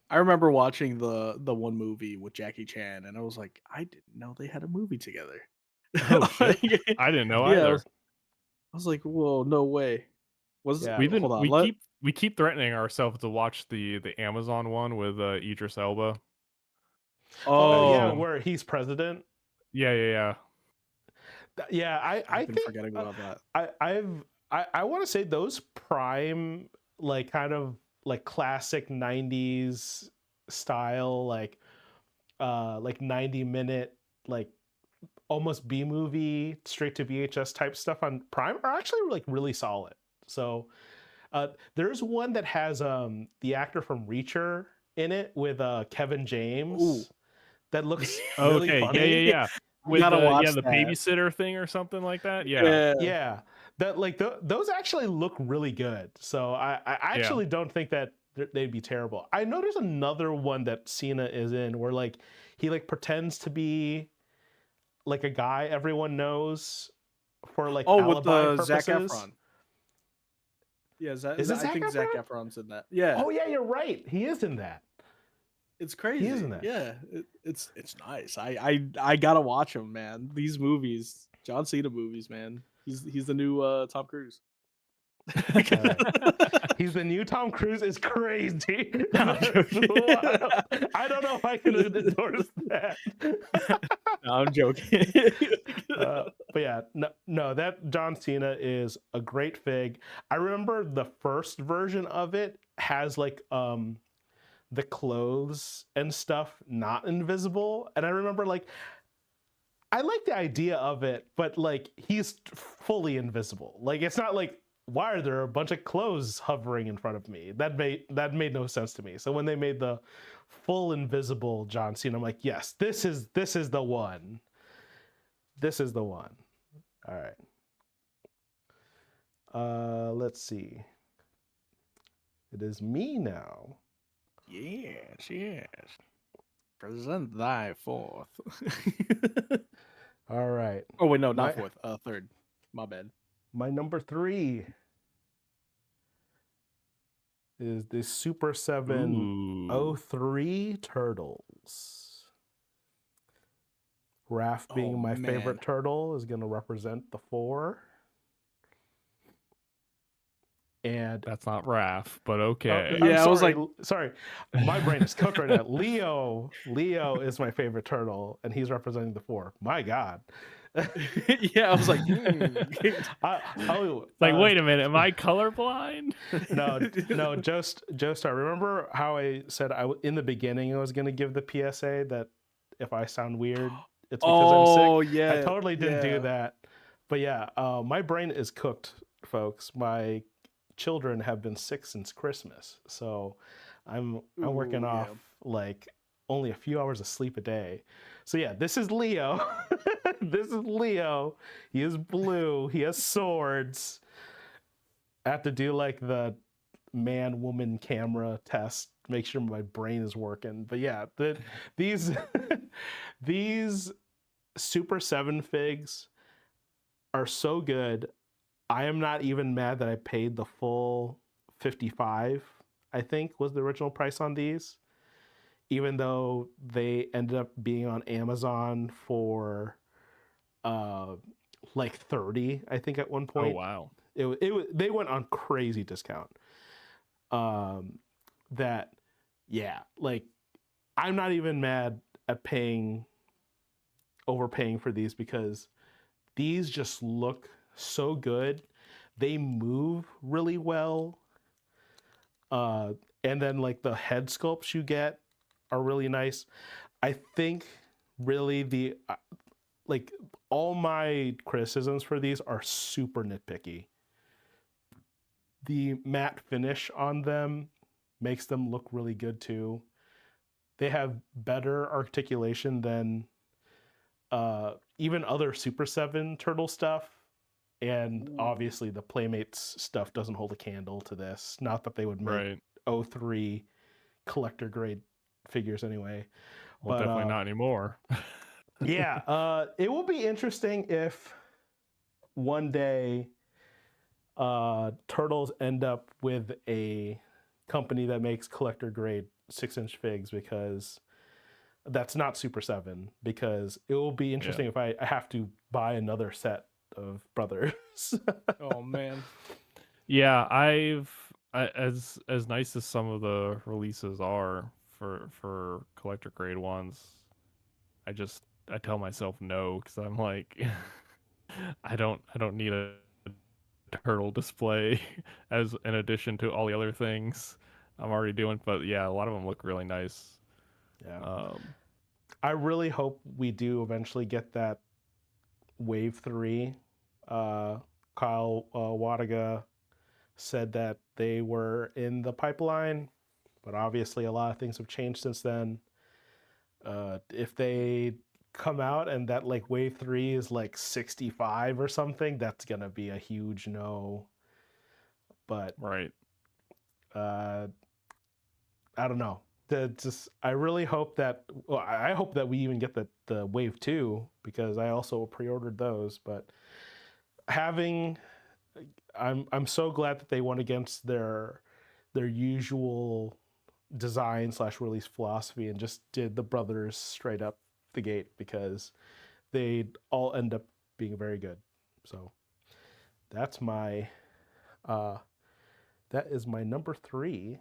Speaker 3: I remember watching the one movie with Jackie Chan, and I was like, I didn't know they had a movie together.
Speaker 2: Oh shit.
Speaker 3: Like,
Speaker 2: I didn't know
Speaker 3: yeah,
Speaker 2: either.
Speaker 3: I was like, whoa, no way.
Speaker 1: Yeah.
Speaker 3: Hold on,
Speaker 2: We keep threatening ourselves to watch the Amazon one with Idris Elba.
Speaker 1: Oh yeah,
Speaker 3: oh,
Speaker 1: where he's president.
Speaker 2: Yeah.
Speaker 1: Yeah, I
Speaker 3: I've been
Speaker 1: think
Speaker 3: forgetting about that.
Speaker 1: I want to say those prime like kind of like classic 90s style like 90-minute like almost B movie straight to VHS type stuff on Prime are actually like really solid. So there's one that has the actor from Reacher in it with Kevin James.
Speaker 3: Ooh.
Speaker 1: That looks really
Speaker 2: Okay.
Speaker 1: funny.
Speaker 2: Yeah. With
Speaker 3: Gotta watch
Speaker 2: the
Speaker 3: that.
Speaker 2: babysitter thing or something like that. Yeah.
Speaker 1: Yeah, that like those actually look really good. So I actually don't think that they'd be terrible. I know there's another one that Cena is in where like he like pretends to be like a guy everyone knows for like
Speaker 3: Oh, with
Speaker 1: alibi
Speaker 3: the
Speaker 1: purposes.
Speaker 3: Zac Efron. Yeah,
Speaker 1: Is it
Speaker 3: I
Speaker 1: Zac
Speaker 3: think
Speaker 1: Efron?
Speaker 3: Zac Efron's in that. Yeah,
Speaker 1: Oh yeah, you're right. He is in that.
Speaker 3: it's crazy.
Speaker 1: in that.
Speaker 3: Yeah, it's nice. I gotta watch them, man. These movies, John Cena movies, man. He's the new Tom Cruise.
Speaker 1: He's the new Tom Cruise is crazy.
Speaker 3: I'm joking.
Speaker 1: I don't know if I can endorse that.
Speaker 3: No, I'm joking.
Speaker 1: But yeah, no, that John Cena is a great fig. I remember the first version of it has like the clothes and stuff not invisible. And I remember like I like the idea of it, but like he's fully invisible. Like it's not like why are there a bunch of clothes hovering in front of me? That made no sense to me. So when they made the full invisible John Cena, I'm like, yes, this is the one. This is the one. All right. Let's see. It is me now.
Speaker 3: Yes, yes. Present thy fourth.
Speaker 1: All right.
Speaker 3: Oh wait, no,
Speaker 1: My-
Speaker 3: not fourth. Third. My bad.
Speaker 1: My number 3 is the Super 703 Turtles. Raph being my favorite turtle is going to represent the 4. And
Speaker 2: That's not Raph, but okay.
Speaker 3: Yeah, I was like,
Speaker 1: sorry, my brain is cooked right now. Leo is my favorite turtle, and he's representing the 4. My God.
Speaker 3: yeah, I was like,
Speaker 2: wait a minute, am I colorblind?
Speaker 1: no, just remember how I said in the beginning I was going to give the PSA that if I sound weird, it's because I'm sick.
Speaker 3: Yeah,
Speaker 1: I totally didn't do that. But yeah, my brain is cooked, folks. My children have been sick since Christmas, so I'm working off like only a few hours of sleep a day. So yeah, this is Leo. This is Leo. He is blue. He has swords. I have to do like the man-woman camera test, make sure my brain is working. But yeah, these these Super 7 figs are so good. I am not even mad that I paid the full 55, I think was the original price on these, even though they ended up being on Amazon for like 30, I think at one point.
Speaker 2: Oh wow.
Speaker 1: They went on crazy discount. That yeah, like I'm not even mad at overpaying for these because these just look so good. They move really well. And then like the head sculpts you get are really nice. I think really the like all my criticisms for these are super nitpicky. The matte finish on them makes them look really good too. They have better articulation than even other Super 7 turtle stuff. And obviously the Playmates stuff doesn't hold a candle to this. Not that they would make 03 collector grade figures anyway.
Speaker 2: Well,
Speaker 1: but
Speaker 2: definitely not anymore.
Speaker 1: Yeah, it will be interesting if one day Turtles end up with a company that makes collector grade 6-inch figs, because that's not Super 7. Because it will be interesting if I have to buy another set of brothers.
Speaker 3: Oh man.
Speaker 2: Yeah, as nice as some of the releases are for collector grade ones, I tell myself no, because I'm like I don't need a turtle display as in addition to all the other things I'm already doing. But yeah, a lot of them look really nice.
Speaker 1: Yeah. I really hope we do eventually get that Wave 3. Kyle Wadaga said that they were in the pipeline, but obviously a lot of things have changed since then. If they come out and that like Wave 3 is like 65 or something, that's gonna be a huge no. But I don't know. I really hope that. Well, I hope that we even get the Wave 2, because I also pre-ordered those. But I'm so glad that they went against their usual design / release philosophy and just did the brothers straight up the gate, because they all end up being very good. So that's my that is my number 3.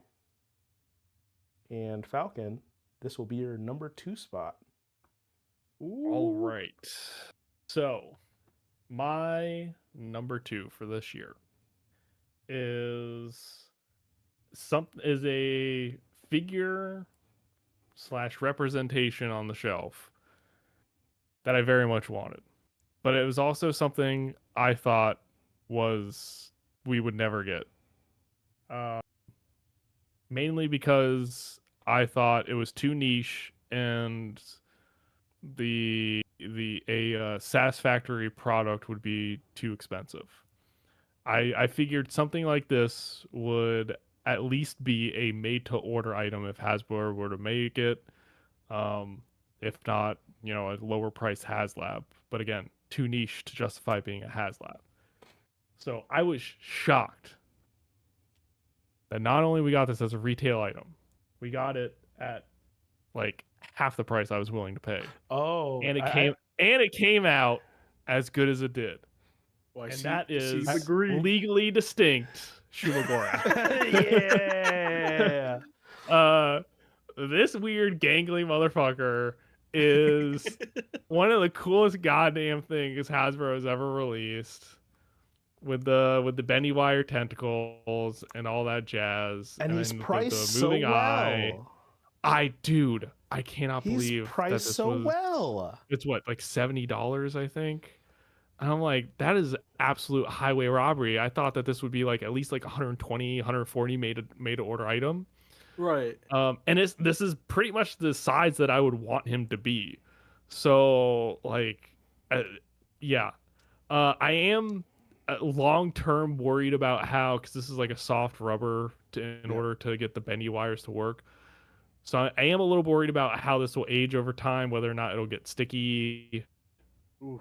Speaker 1: And Falcon, this will be your number 2 spot.
Speaker 2: Ooh. All right. So my number 2 for this year is a figure / representation on the shelf that I very much wanted. But it was also something I thought we would never get. Mainly because I thought it was too niche and a satisfactory product would be too expensive. I figured something like this would at least be a made to order item if Hasbro were to make it. If not, a lower price HasLab. But again, too niche to justify being a HasLab. So I was shocked that not only we got this as a retail item, we got it at like half the price I was willing to pay.
Speaker 1: Oh,
Speaker 2: And it came out as good as it did.
Speaker 3: Well,
Speaker 2: And that is
Speaker 3: the greed.
Speaker 2: legally distinct Shumagora.
Speaker 1: Yeah.
Speaker 2: This weird gangly motherfucker is one of the coolest goddamn things Hasbro has ever released. With the bendy wire tentacles and all that jazz,
Speaker 1: And he's
Speaker 2: then
Speaker 1: priced
Speaker 2: the
Speaker 1: so
Speaker 2: moving eye.
Speaker 1: well.
Speaker 2: I cannot
Speaker 1: He's
Speaker 2: believe that
Speaker 1: priced
Speaker 2: this
Speaker 1: so
Speaker 2: was.
Speaker 1: well.
Speaker 2: It's what, like $70, I think. And I'm like, that is absolute highway robbery. I thought that this would be like at least like 120, 140 made to order item.
Speaker 3: Right.
Speaker 2: And this is pretty much the size that I would want him to be. So like, yeah, I am long term worried about how, because this is like a soft rubber in order to get the bendy wires to work. So I am a little worried about how this will age over time, whether or not it'll get sticky.
Speaker 3: Oof.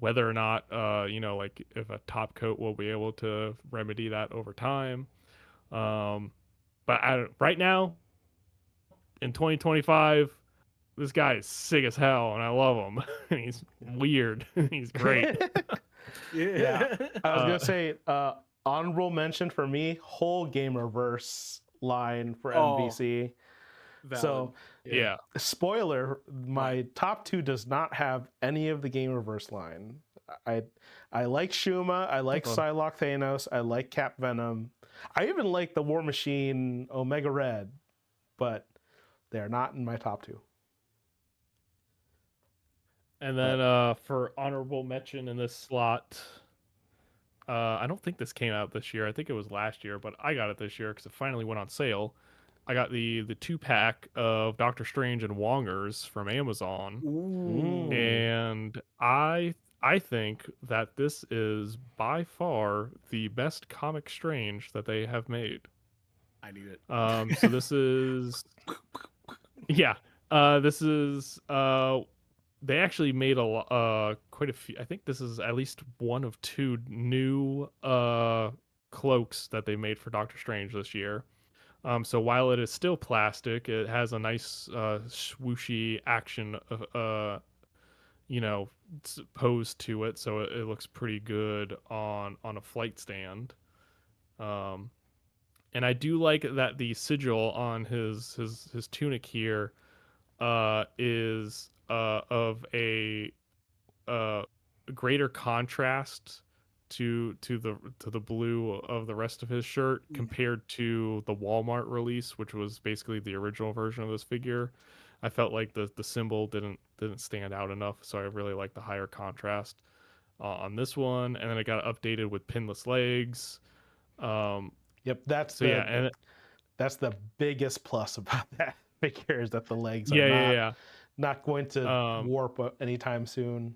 Speaker 2: Whether or not like if a top coat will be able to remedy that over time. But right now in 2025, this guy is sick as hell and I love him. He's weird. He's great.
Speaker 1: Yeah. I was gonna say honorable mention for me, whole Gamerverse line for MVC.
Speaker 3: Valid.
Speaker 1: So
Speaker 2: yeah.
Speaker 1: Spoiler, my top 2 does not have any of the Gamerverse line. I like Shuma, I like Psylocke Thanos, I like Cap Venom. I even like the War Machine Omega Red, but they're not in my top 2.
Speaker 2: And then for honorable mention in this slot, I don't think this came out this year. I think it was last year, but I got it this year because it finally went on sale. I got the 2-pack of Doctor Strange and Wongers from Amazon.
Speaker 3: Ooh.
Speaker 2: And I think that this is by far the best comic Strange that they have made.
Speaker 3: I need it.
Speaker 2: So this is this is they actually made quite a few. I think this is at least one of 2 new cloaks that they made for Doctor Strange this year. So while it is still plastic, it has a nice swooshy action pose to it, so it looks pretty good on a flight stand. And I do like that the sigil on his tunic here is of a greater contrast to the blue of the rest of his shirt compared to the Walmart release, which was basically the original version of this figure. I felt like the symbol didn't stand out enough, so I really like the higher contrast on this one. And then it got updated with pinless legs.
Speaker 1: Yep, that's that's the biggest plus about that figure, is that the legs are not going to warp anytime soon.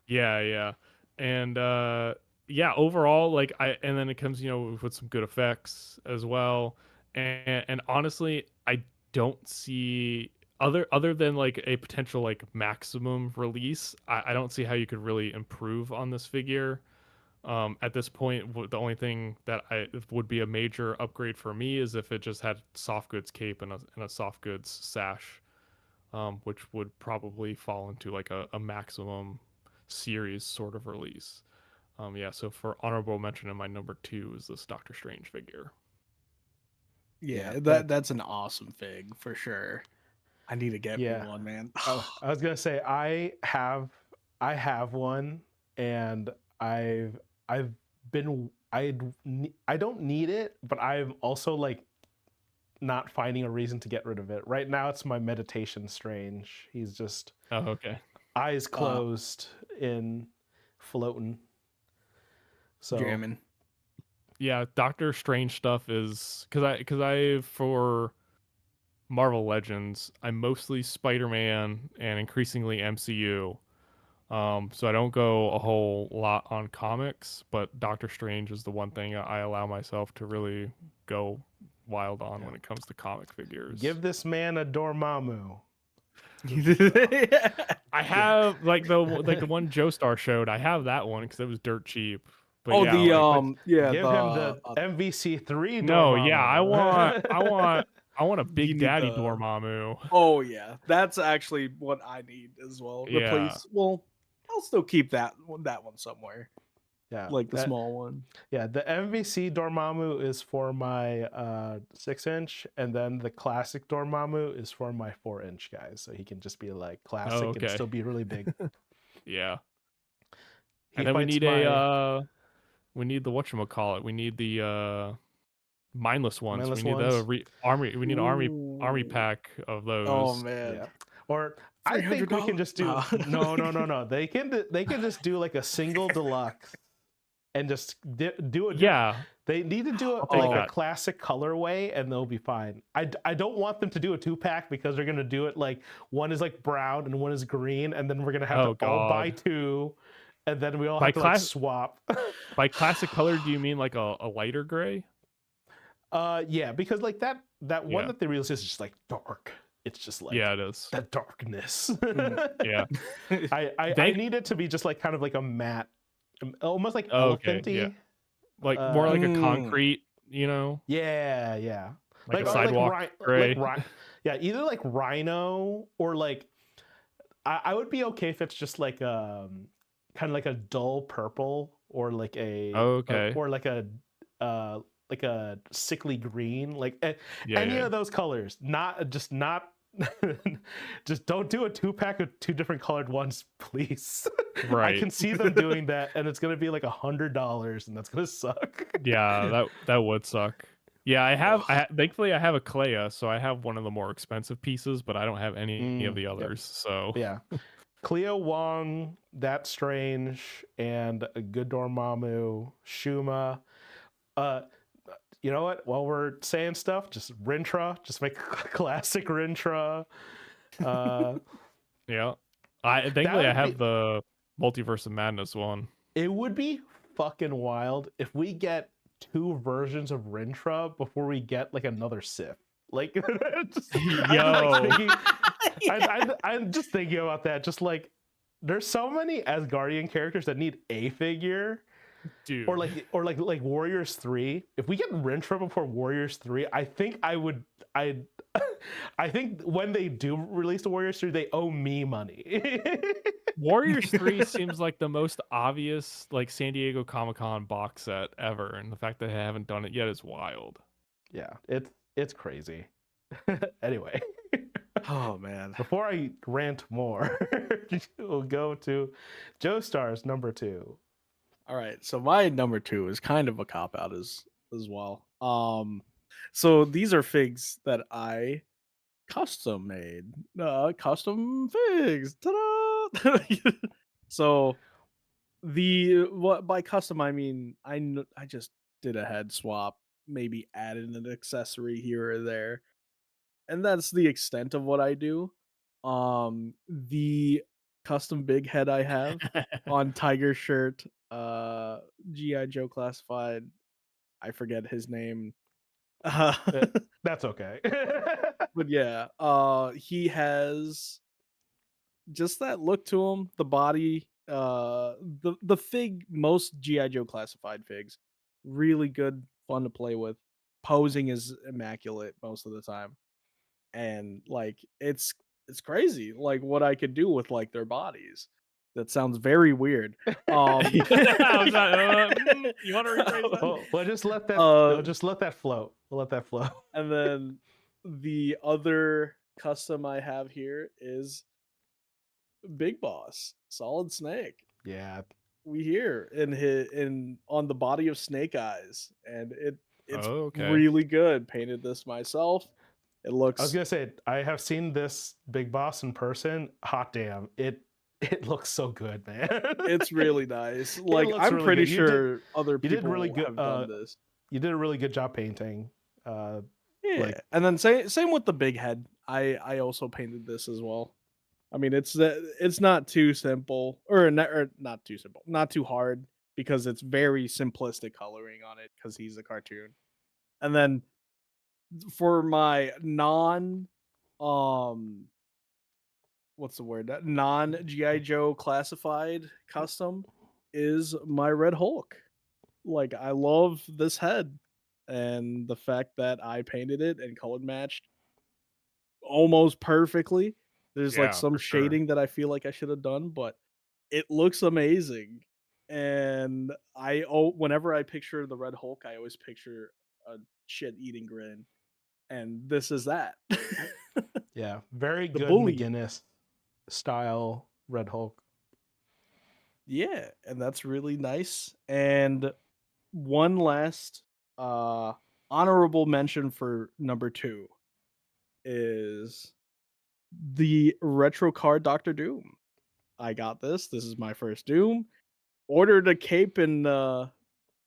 Speaker 2: Yeah. And overall, like and then it comes, with some good effects as well. And honestly, I don't see other than like a potential like maximum release, I don't see how you could really improve on this figure. At this point, the only thing that would be a major upgrade for me is if it just had soft goods cape and a soft goods sash, which would probably fall into like a maximum series sort of release. So for honorable mention in my number 2 is this Doctor Strange figure.
Speaker 3: Yeah, that's an awesome fig for sure. I need to get me one, man.
Speaker 1: I was gonna say I have one, and I don't need it, but I'm also like not finding a reason to get rid of it. Right now, it's my meditation Strange. He's just
Speaker 2: Oh, okay.
Speaker 1: eyes closed in floating. So
Speaker 3: Jamming.
Speaker 2: Yeah, Doctor Strange stuff is because I for Marvel Legends, I'm mostly Spider-Man and increasingly MCU. So I don't go a whole lot on comics, but Doctor Strange is the one thing I allow myself to really go wild on when it comes to comic figures.
Speaker 1: give this man a Dormammu.
Speaker 2: I have like the one Joestar showed. I have that one because it was dirt cheap. But
Speaker 3: Oh,
Speaker 2: yeah,
Speaker 1: Give him the MVC3 Dormammu.
Speaker 2: no, yeah, I want a
Speaker 3: You
Speaker 2: Big
Speaker 3: need
Speaker 2: Daddy
Speaker 3: the-
Speaker 2: Dormammu.
Speaker 3: Oh yeah, that's actually what I need as well.
Speaker 2: Yeah.
Speaker 3: Replace. Well, I'll still keep that one somewhere,
Speaker 1: Yeah,
Speaker 3: like the small one.
Speaker 1: Yeah, the MVC Dormammu is for my 6-inch, and then the classic Dormammu is for my 4-inch guys. So he can just be like classic and
Speaker 2: okay.
Speaker 1: still be really big.
Speaker 2: Yeah.
Speaker 1: He
Speaker 2: And then we
Speaker 1: fights
Speaker 2: need
Speaker 1: my
Speaker 2: we need the whatchamacallit. We need the mindless ones.
Speaker 1: Mindless
Speaker 2: we need
Speaker 1: ones.
Speaker 2: army. We need an army
Speaker 3: Ooh.
Speaker 2: pack of those.
Speaker 3: Oh man.
Speaker 1: yeah. Or I think we can just do
Speaker 3: $300?
Speaker 1: no. They can just do like a single deluxe and just do it.
Speaker 2: Yeah.
Speaker 1: They need to do it
Speaker 2: take
Speaker 1: like a
Speaker 2: that.
Speaker 1: classic colorway, and they'll be fine. I don't want them to do a 2-pack because they're gonna do it like one is like brown and one is green, and then we're gonna have to all buy 2, and then we all have to like swap.
Speaker 2: By classic color, do you mean like a lighter gray?
Speaker 1: Yeah, because like that one that they released is just like dark. It's just like
Speaker 2: it is
Speaker 1: that darkness.
Speaker 2: Yeah.
Speaker 1: I need it to be just like kind of like a matte, almost like elephanty.
Speaker 2: Yeah. Like more like a concrete, you know?
Speaker 1: Yeah.
Speaker 2: Like a sidewalk gray.
Speaker 1: Yeah, either like rhino or like I would be okay if it's just like kind of like a dull purple or like a or like a sickly green, like any of those colors. Not just don't do a 2-pack of 2 different colored ones, please.
Speaker 2: Right.
Speaker 1: I can see them doing that, and it's gonna be like $100, and that's gonna suck.
Speaker 2: Yeah, that would suck. Yeah, thankfully I have a Clea, so I have one of the more expensive pieces, but I don't have any of the others. So
Speaker 1: yeah, Cleo Wong, That Strange, and a good Dormammu, Shuma. You know what? While we're saying stuff, just Rintra, just make a classic Rintra.
Speaker 2: Yeah, thankfully I have the Multiverse of Madness one.
Speaker 1: It would be fucking wild if we get 2 versions of Rintra before we get like another Sith. Like, I'm just thinking about that. Just like, there's so many Asgardian characters that need a figure.
Speaker 2: Dude.
Speaker 1: Or like Warriors 3. If we get Rintra before Warriors 3, I think I think when they do release the Warriors 3, they owe me money.
Speaker 2: Warriors 3 seems like the most obvious like San Diego Comic-Con box set ever, and the fact that they haven't done it yet is wild.
Speaker 1: Yeah, it's crazy. Anyway.
Speaker 3: Oh man.
Speaker 1: Before I rant more, we'll go to Joestar's number 2.
Speaker 3: All right, so my number 2 is kind of a cop out as well. So these are figs that I custom made. Custom figs. Ta-da! So what by custom I mean I just did a head swap, maybe added an accessory here or there. And that's the extent of what I do. The custom big head I have on Tiger shirt, GI Joe classified, I forget his name.
Speaker 1: That's okay.
Speaker 3: But yeah, he has just that look to him, the body, the fig, most GI Joe classified figs, really good, fun to play with. Posing is immaculate most of the time. And like it's crazy like what I could do with like their bodies. That sounds very weird.
Speaker 2: You want to rephrase that?
Speaker 1: We'll just let that float. We'll let that flow.
Speaker 3: And then the other custom I have here is Big Boss, Solid Snake.
Speaker 1: Yeah.
Speaker 3: We hear in on the body of Snake Eyes, and It's
Speaker 2: okay.
Speaker 3: really good. Painted this myself. It
Speaker 1: I was
Speaker 3: looks
Speaker 1: gonna say I have seen this big boss in person. Hot damn, it looks so good, man.
Speaker 3: it's really nice.
Speaker 1: It
Speaker 3: Like
Speaker 1: looks
Speaker 3: I'm
Speaker 1: really
Speaker 3: pretty
Speaker 1: good.
Speaker 3: sure other
Speaker 1: You did really
Speaker 3: people
Speaker 1: good.
Speaker 3: have done this.
Speaker 1: You did a really good job painting.
Speaker 3: Yeah.
Speaker 1: Like
Speaker 3: And then same with the big head. I also painted this as well. I mean, it's not too simple or not too simple, not too hard because it's very simplistic coloring on it because he's a cartoon. And then for my um what's the word? Non GI Joe classified custom is my Red Hulk. Like I love this head and the fact that I painted it and color matched almost perfectly. There's like
Speaker 2: Yeah,
Speaker 3: some
Speaker 2: for sure.
Speaker 3: shading that I feel like I should have done, but it looks amazing. And whenever I picture the Red Hulk, I always picture a shit eating grin. And this is that.
Speaker 1: yeah, very
Speaker 3: The
Speaker 1: good
Speaker 3: bully.
Speaker 1: McGinnis style Red Hulk.
Speaker 3: Yeah, and that's really nice. And one last honorable mention for number 2 is the retro card Doctor Doom. I got this. This is my first Doom. Ordered a cape and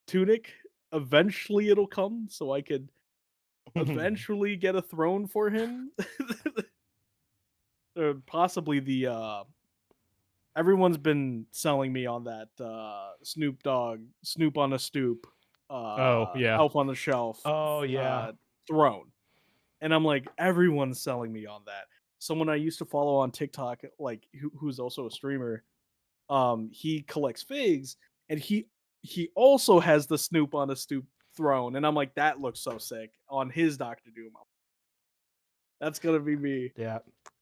Speaker 3: tunic. Eventually it'll come so I could eventually get a throne for him. Or possibly the everyone's been selling me on that Snoop Dogg, Snoop on a Stoop,
Speaker 2: Oh, yeah.
Speaker 3: Elf on the Shelf
Speaker 1: Oh yeah.
Speaker 3: throne. And I'm like, everyone's selling me on that. Someone I used to follow on TikTok, like who's also a streamer, he collects figs and he also has the Snoop on a Stoop throne. And I'm like, that looks so sick on his Doctor Doom. That's gonna be me.
Speaker 1: Yeah.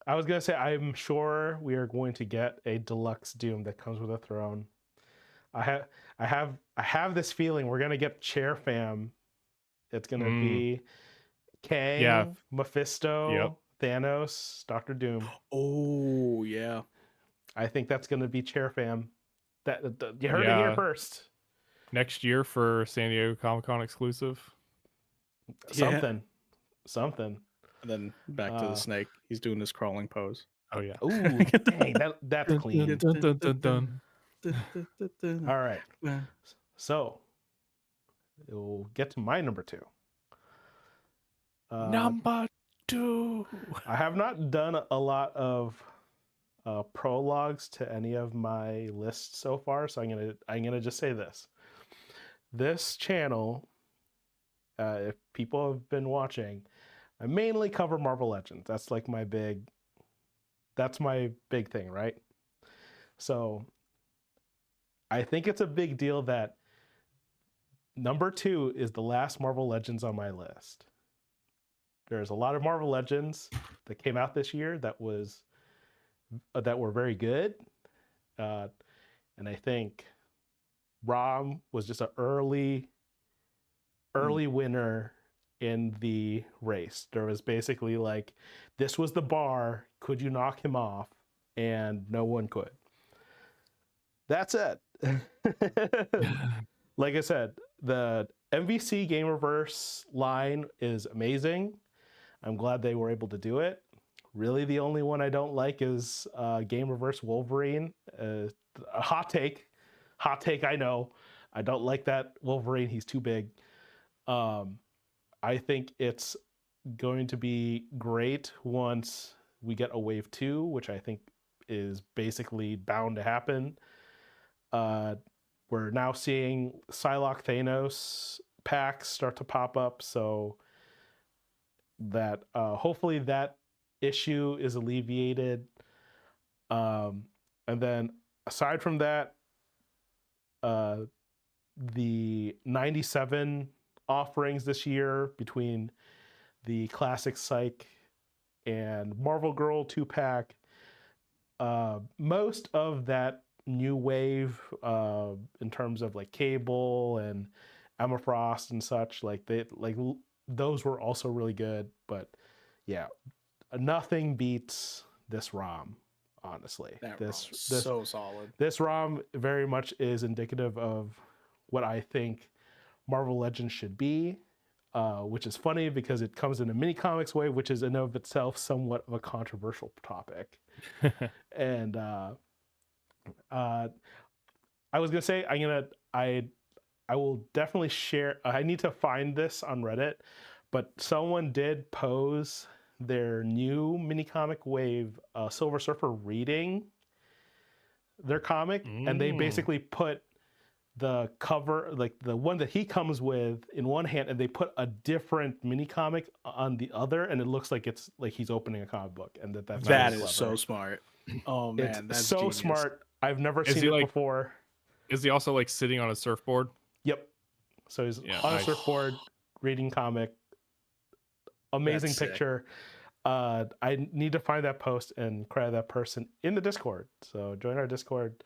Speaker 1: I was gonna say I'm sure we are going to get a deluxe Doom that comes with a throne. I have I have this feeling we're gonna get Chair Fam. It's gonna
Speaker 2: Mm,
Speaker 1: be
Speaker 2: yeah.
Speaker 1: Kang,
Speaker 2: Yep.
Speaker 1: Mephisto, Thanos, Doctor Doom.
Speaker 3: Oh yeah.
Speaker 1: I think that's gonna be Chair Fam. You heard it here
Speaker 2: Yeah.
Speaker 1: first.
Speaker 2: Next year for San Diego Comic-Con exclusive.
Speaker 3: Yeah.
Speaker 1: Something.
Speaker 3: And then back to the
Speaker 1: Uh,
Speaker 3: snake. He's doing his crawling pose.
Speaker 2: Oh yeah.
Speaker 1: ooh, dang, that's
Speaker 2: Dun, dun,
Speaker 1: clean.
Speaker 2: dun, dun, dun, dun.
Speaker 1: All right. So we'll get to my number 2.
Speaker 2: Number 2.
Speaker 1: I have not done a lot of prologues to any of my lists so far, so I'm gonna just say this. This channel, if people have been watching, I mainly cover Marvel Legends. That's my big thing, right? So I think it's a big deal that number 2 is the last Marvel Legends on my list. There's a lot of Marvel Legends that came out this year that were very good, and I think Rom was just an early winner in the race. There was basically like, this was the bar. Could you knock him off? And no one could. That's it. Like I said, the MVC Gamerverse line is amazing. I'm glad they were able to do it. Really, the only one I don't like is Gamerverse Wolverine. A hot take, I know. I don't like that Wolverine. He's too big. I think it's going to be great once we get a wave 2, which I think is basically bound to happen. We're now seeing Psylocke Thanos packs start to pop up, so that hopefully that issue is alleviated. And then aside from that, the 97 offerings this year between the classic Psych and Marvel Girl 2-pack, most of that new wave in terms of like Cable and Emma Frost and such, those were also really good. But yeah, nothing beats this ROM, honestly.
Speaker 3: That
Speaker 1: this
Speaker 3: so solid.
Speaker 1: This ROM very much is indicative of what I think Marvel Legends should be. which is funny because it comes in a mini comics way, which is in of itself somewhat of a controversial topic. And I was gonna say I will definitely share. I need to find this on Reddit, but someone did pose their new mini comic wave Silver Surfer reading their comic, and they basically put the cover, like the one that he comes with, in one hand, and they put a different mini comic on the other, and it looks like it's like he's opening a comic book, and that's
Speaker 3: that
Speaker 1: really
Speaker 3: is
Speaker 1: clever.
Speaker 3: so smart. Oh man,
Speaker 1: It's
Speaker 3: that's
Speaker 1: so
Speaker 3: genius.
Speaker 1: smart. I've never
Speaker 2: Is
Speaker 1: seen
Speaker 2: he
Speaker 1: it
Speaker 2: like-
Speaker 1: before.
Speaker 2: Is he also like sitting on a surfboard?
Speaker 1: Yep. So he's
Speaker 2: Yeah,
Speaker 1: on a
Speaker 2: nice.
Speaker 1: surfboard reading comic. Amazing
Speaker 3: That's sick.
Speaker 1: picture. I need to find that post and credit that person in the Discord. So join our Discord.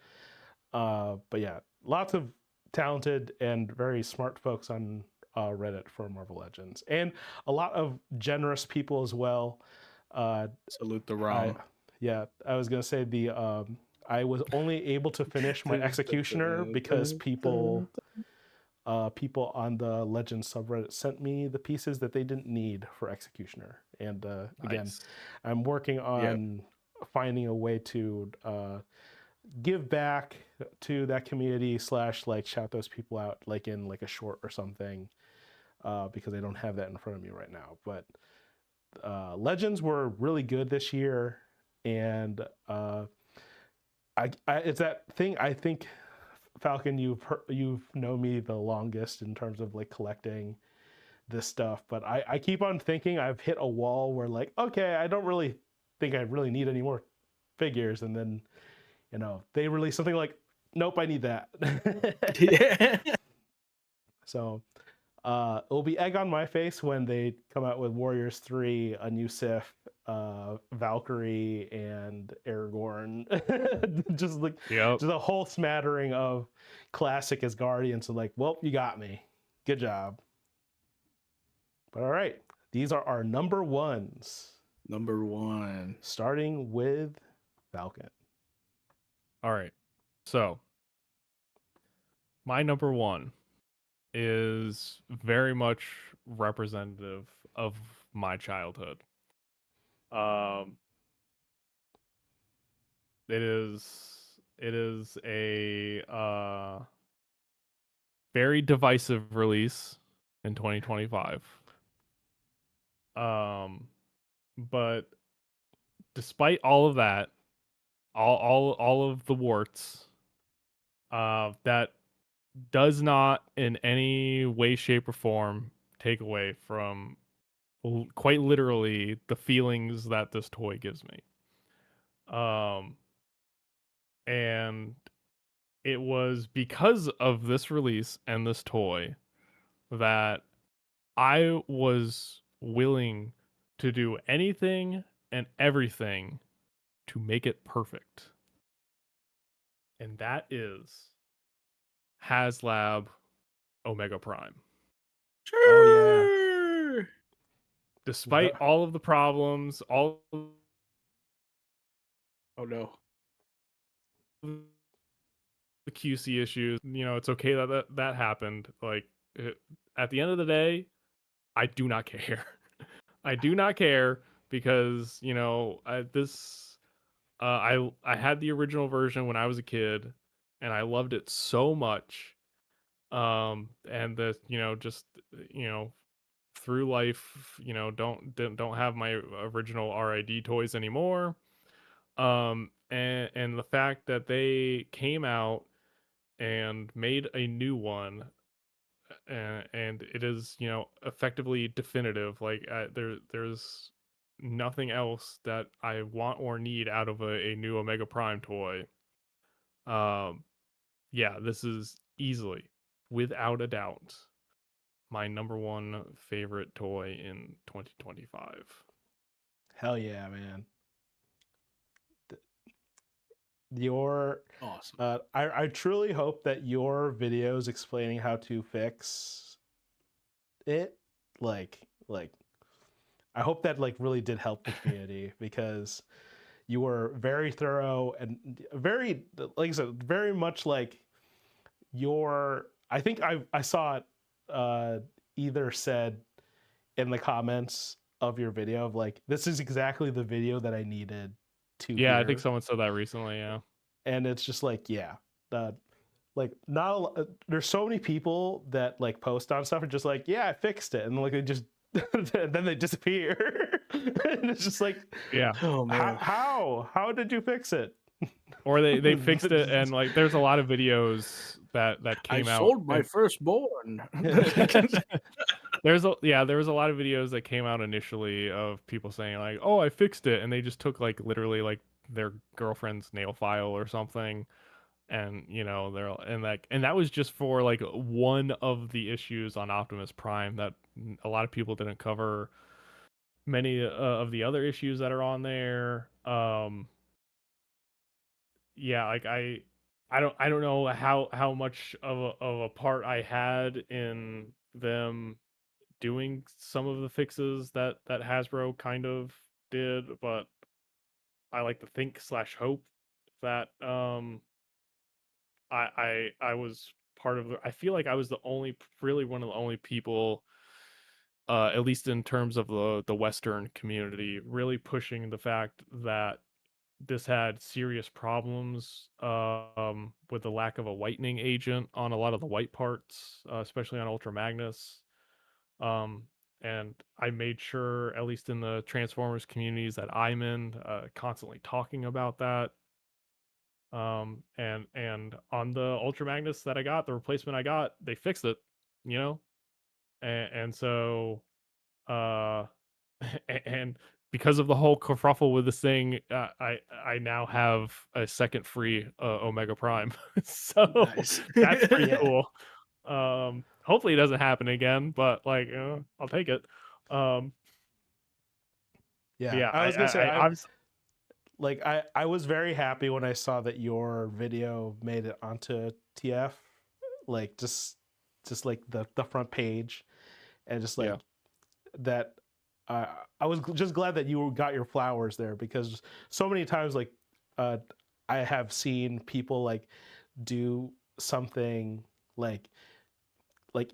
Speaker 1: But yeah, lots of talented and very smart folks on Reddit for Marvel Legends, and a lot of generous people as well.
Speaker 3: Salute the ROM.
Speaker 1: I was gonna say I was only able to finish my Executioner because people on the Legends subreddit sent me the pieces that they didn't need for Executioner. And again,
Speaker 2: Nice.
Speaker 1: I'm working on finding a way to give back to that community / like shout those people out like in like a short or something, because I don't have that in front of me right now. But Legends were really good this year, and it's that thing. I think, Falcon, you've known me the longest in terms of like collecting this stuff, but I keep on thinking I've hit a wall where like, okay, I don't really think I really need any more figures, and then they release something like, nope, I need that.
Speaker 3: Yeah.
Speaker 1: So it'll be egg on my face when they come out with Warriors 3, a new Sif, Valkyrie, and Aragorn. just a whole smattering of classic as Guardians. So like, well, you got me. Good job. But all right, these are our number ones.
Speaker 3: Number one.
Speaker 1: Starting with Falcon.
Speaker 2: All right. So, my number one is very much representative of my childhood. It is a very divisive release in 2025. But despite all of that, all of the warts, that does not in any way, shape, or form take away from quite literally the feelings that this toy gives me. And it was because of this release and this toy that I was willing to do anything and everything to make it perfect. And that is HasLab Omega Prime.
Speaker 1: Oh yeah.
Speaker 2: Despite all of the problems, all of
Speaker 3: Oh no.
Speaker 2: the QC issues, it's okay that happened. Like, at the end of the day, I do not care. I do not care because, I had the original version when I was a kid and I loved it so much. And the, just, through life, don't have my original RID toys anymore. And the fact that they came out and made a new one, and it is, effectively definitive. Like, there's nothing else that I want or need out of a new Omega Prime toy. Yeah, this is easily, without a doubt, my number one favorite toy in 2025.
Speaker 1: Hell yeah, man. Your
Speaker 3: Awesome.
Speaker 1: I truly hope that your videos explaining how to fix it, like I hope that like really did help the community because you were very thorough and very, like I said, very much like I think I saw it either said in the comments of your video of like, this is exactly the video that I needed to
Speaker 2: Yeah,
Speaker 1: hear.
Speaker 2: I think someone said that recently. Yeah,
Speaker 1: And it's just like, yeah, like not there's so many people that like post on stuff and just like, yeah, I fixed it, and like they just then they disappear. And it's just like,
Speaker 2: yeah.
Speaker 3: Oh man.
Speaker 1: how did you fix it?
Speaker 2: Or they fixed it, and like there's a lot of videos that
Speaker 3: I
Speaker 2: came out.
Speaker 3: sold my firstborn.
Speaker 2: There was a lot of videos that came out initially of people saying like, "Oh, I fixed it," and they just took like literally like their girlfriend's nail file or something, and and that was just for like one of the issues on Optimus Prime that a lot of people didn't cover. Many of the other issues that are on there, yeah, like I don't know how much of a part I had in them doing some of the fixes that Hasbro kind of did, but I like to think slash hope that I was part of I feel like I was the only really one of the only people at least in terms of the Western community really pushing the fact that this had serious problems with the lack of a whitening agent on a lot of the white parts, especially on Ultra Magnus. Um, and I made sure, at least in the Transformers communities that I'm in, constantly talking about that. And on the Ultra Magnus that I got, the replacement I got, they fixed it, you know, and so uh, and because of the whole kerfuffle with this thing, I now have a second free Omega Prime, so
Speaker 3: Nice.
Speaker 2: that's pretty
Speaker 1: Yeah.
Speaker 2: cool. Hopefully it doesn't happen again, but like I'll take it.
Speaker 1: Yeah,
Speaker 2: Yeah,
Speaker 1: I was gonna say,
Speaker 2: I'm
Speaker 1: I was very happy when I saw that your video made it onto TF, like just like the front page, and just like
Speaker 2: yeah
Speaker 1: that. I was just glad that you got your flowers there, because so many times like uh, I have seen people like do something like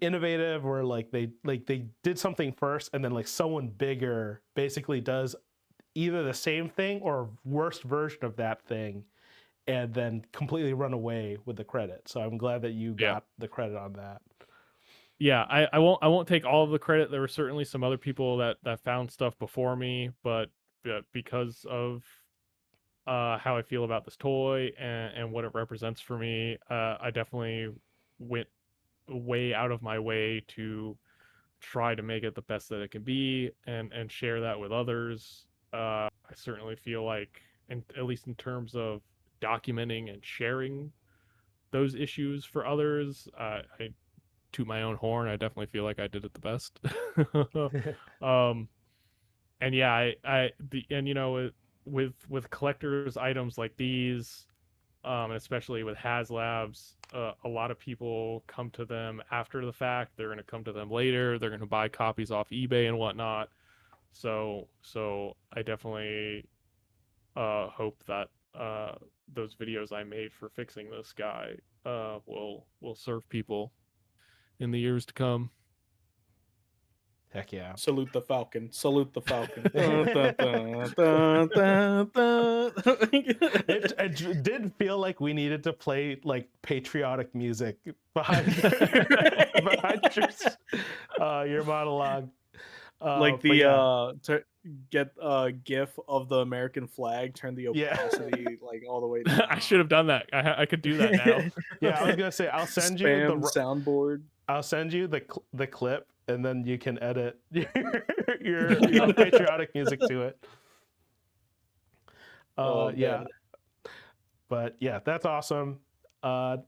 Speaker 1: innovative, or like they did something first, and then like someone bigger basically does either the same thing or worst version of that thing, and then completely run away with the credit. So I'm glad that you
Speaker 2: yeah
Speaker 1: got the credit on that.
Speaker 2: yeah. I won't take all of the credit. There were certainly some other people that found stuff before me, but because of how I feel about this toy and what it represents for me, I definitely went way out of my way to try to make it the best that it can be and share that with others. I certainly feel like, at least in terms of documenting and sharing those issues for others, I toot my own horn. I definitely feel like I did it the best. um, and yeah, and with collectors items like these, especially with HasLabs, a lot of people come to them after the fact. They're going to come to them later. They're going to buy copies off eBay and whatnot. So I definitely hope that those videos I made for fixing this guy will serve people in the years to come.
Speaker 1: Heck yeah.
Speaker 3: Salute the Falcon. Salute the Falcon. Dun, dun, dun, dun, dun.
Speaker 1: It did feel like we needed to play like patriotic music behind behind your monologue.
Speaker 3: Like
Speaker 1: But yeah,
Speaker 3: to get a gif of the American flag, turn the
Speaker 1: Yeah.
Speaker 3: opacity like all the way down.
Speaker 2: I should have done that. I could do that now.
Speaker 1: yeah, I was gonna say I'll send you
Speaker 3: Spam
Speaker 1: the
Speaker 3: soundboard.
Speaker 1: I'll send you the clip, and then you can edit your patriotic music to it.
Speaker 3: Oh,
Speaker 1: Yeah,
Speaker 3: man.
Speaker 1: but yeah, that's awesome. I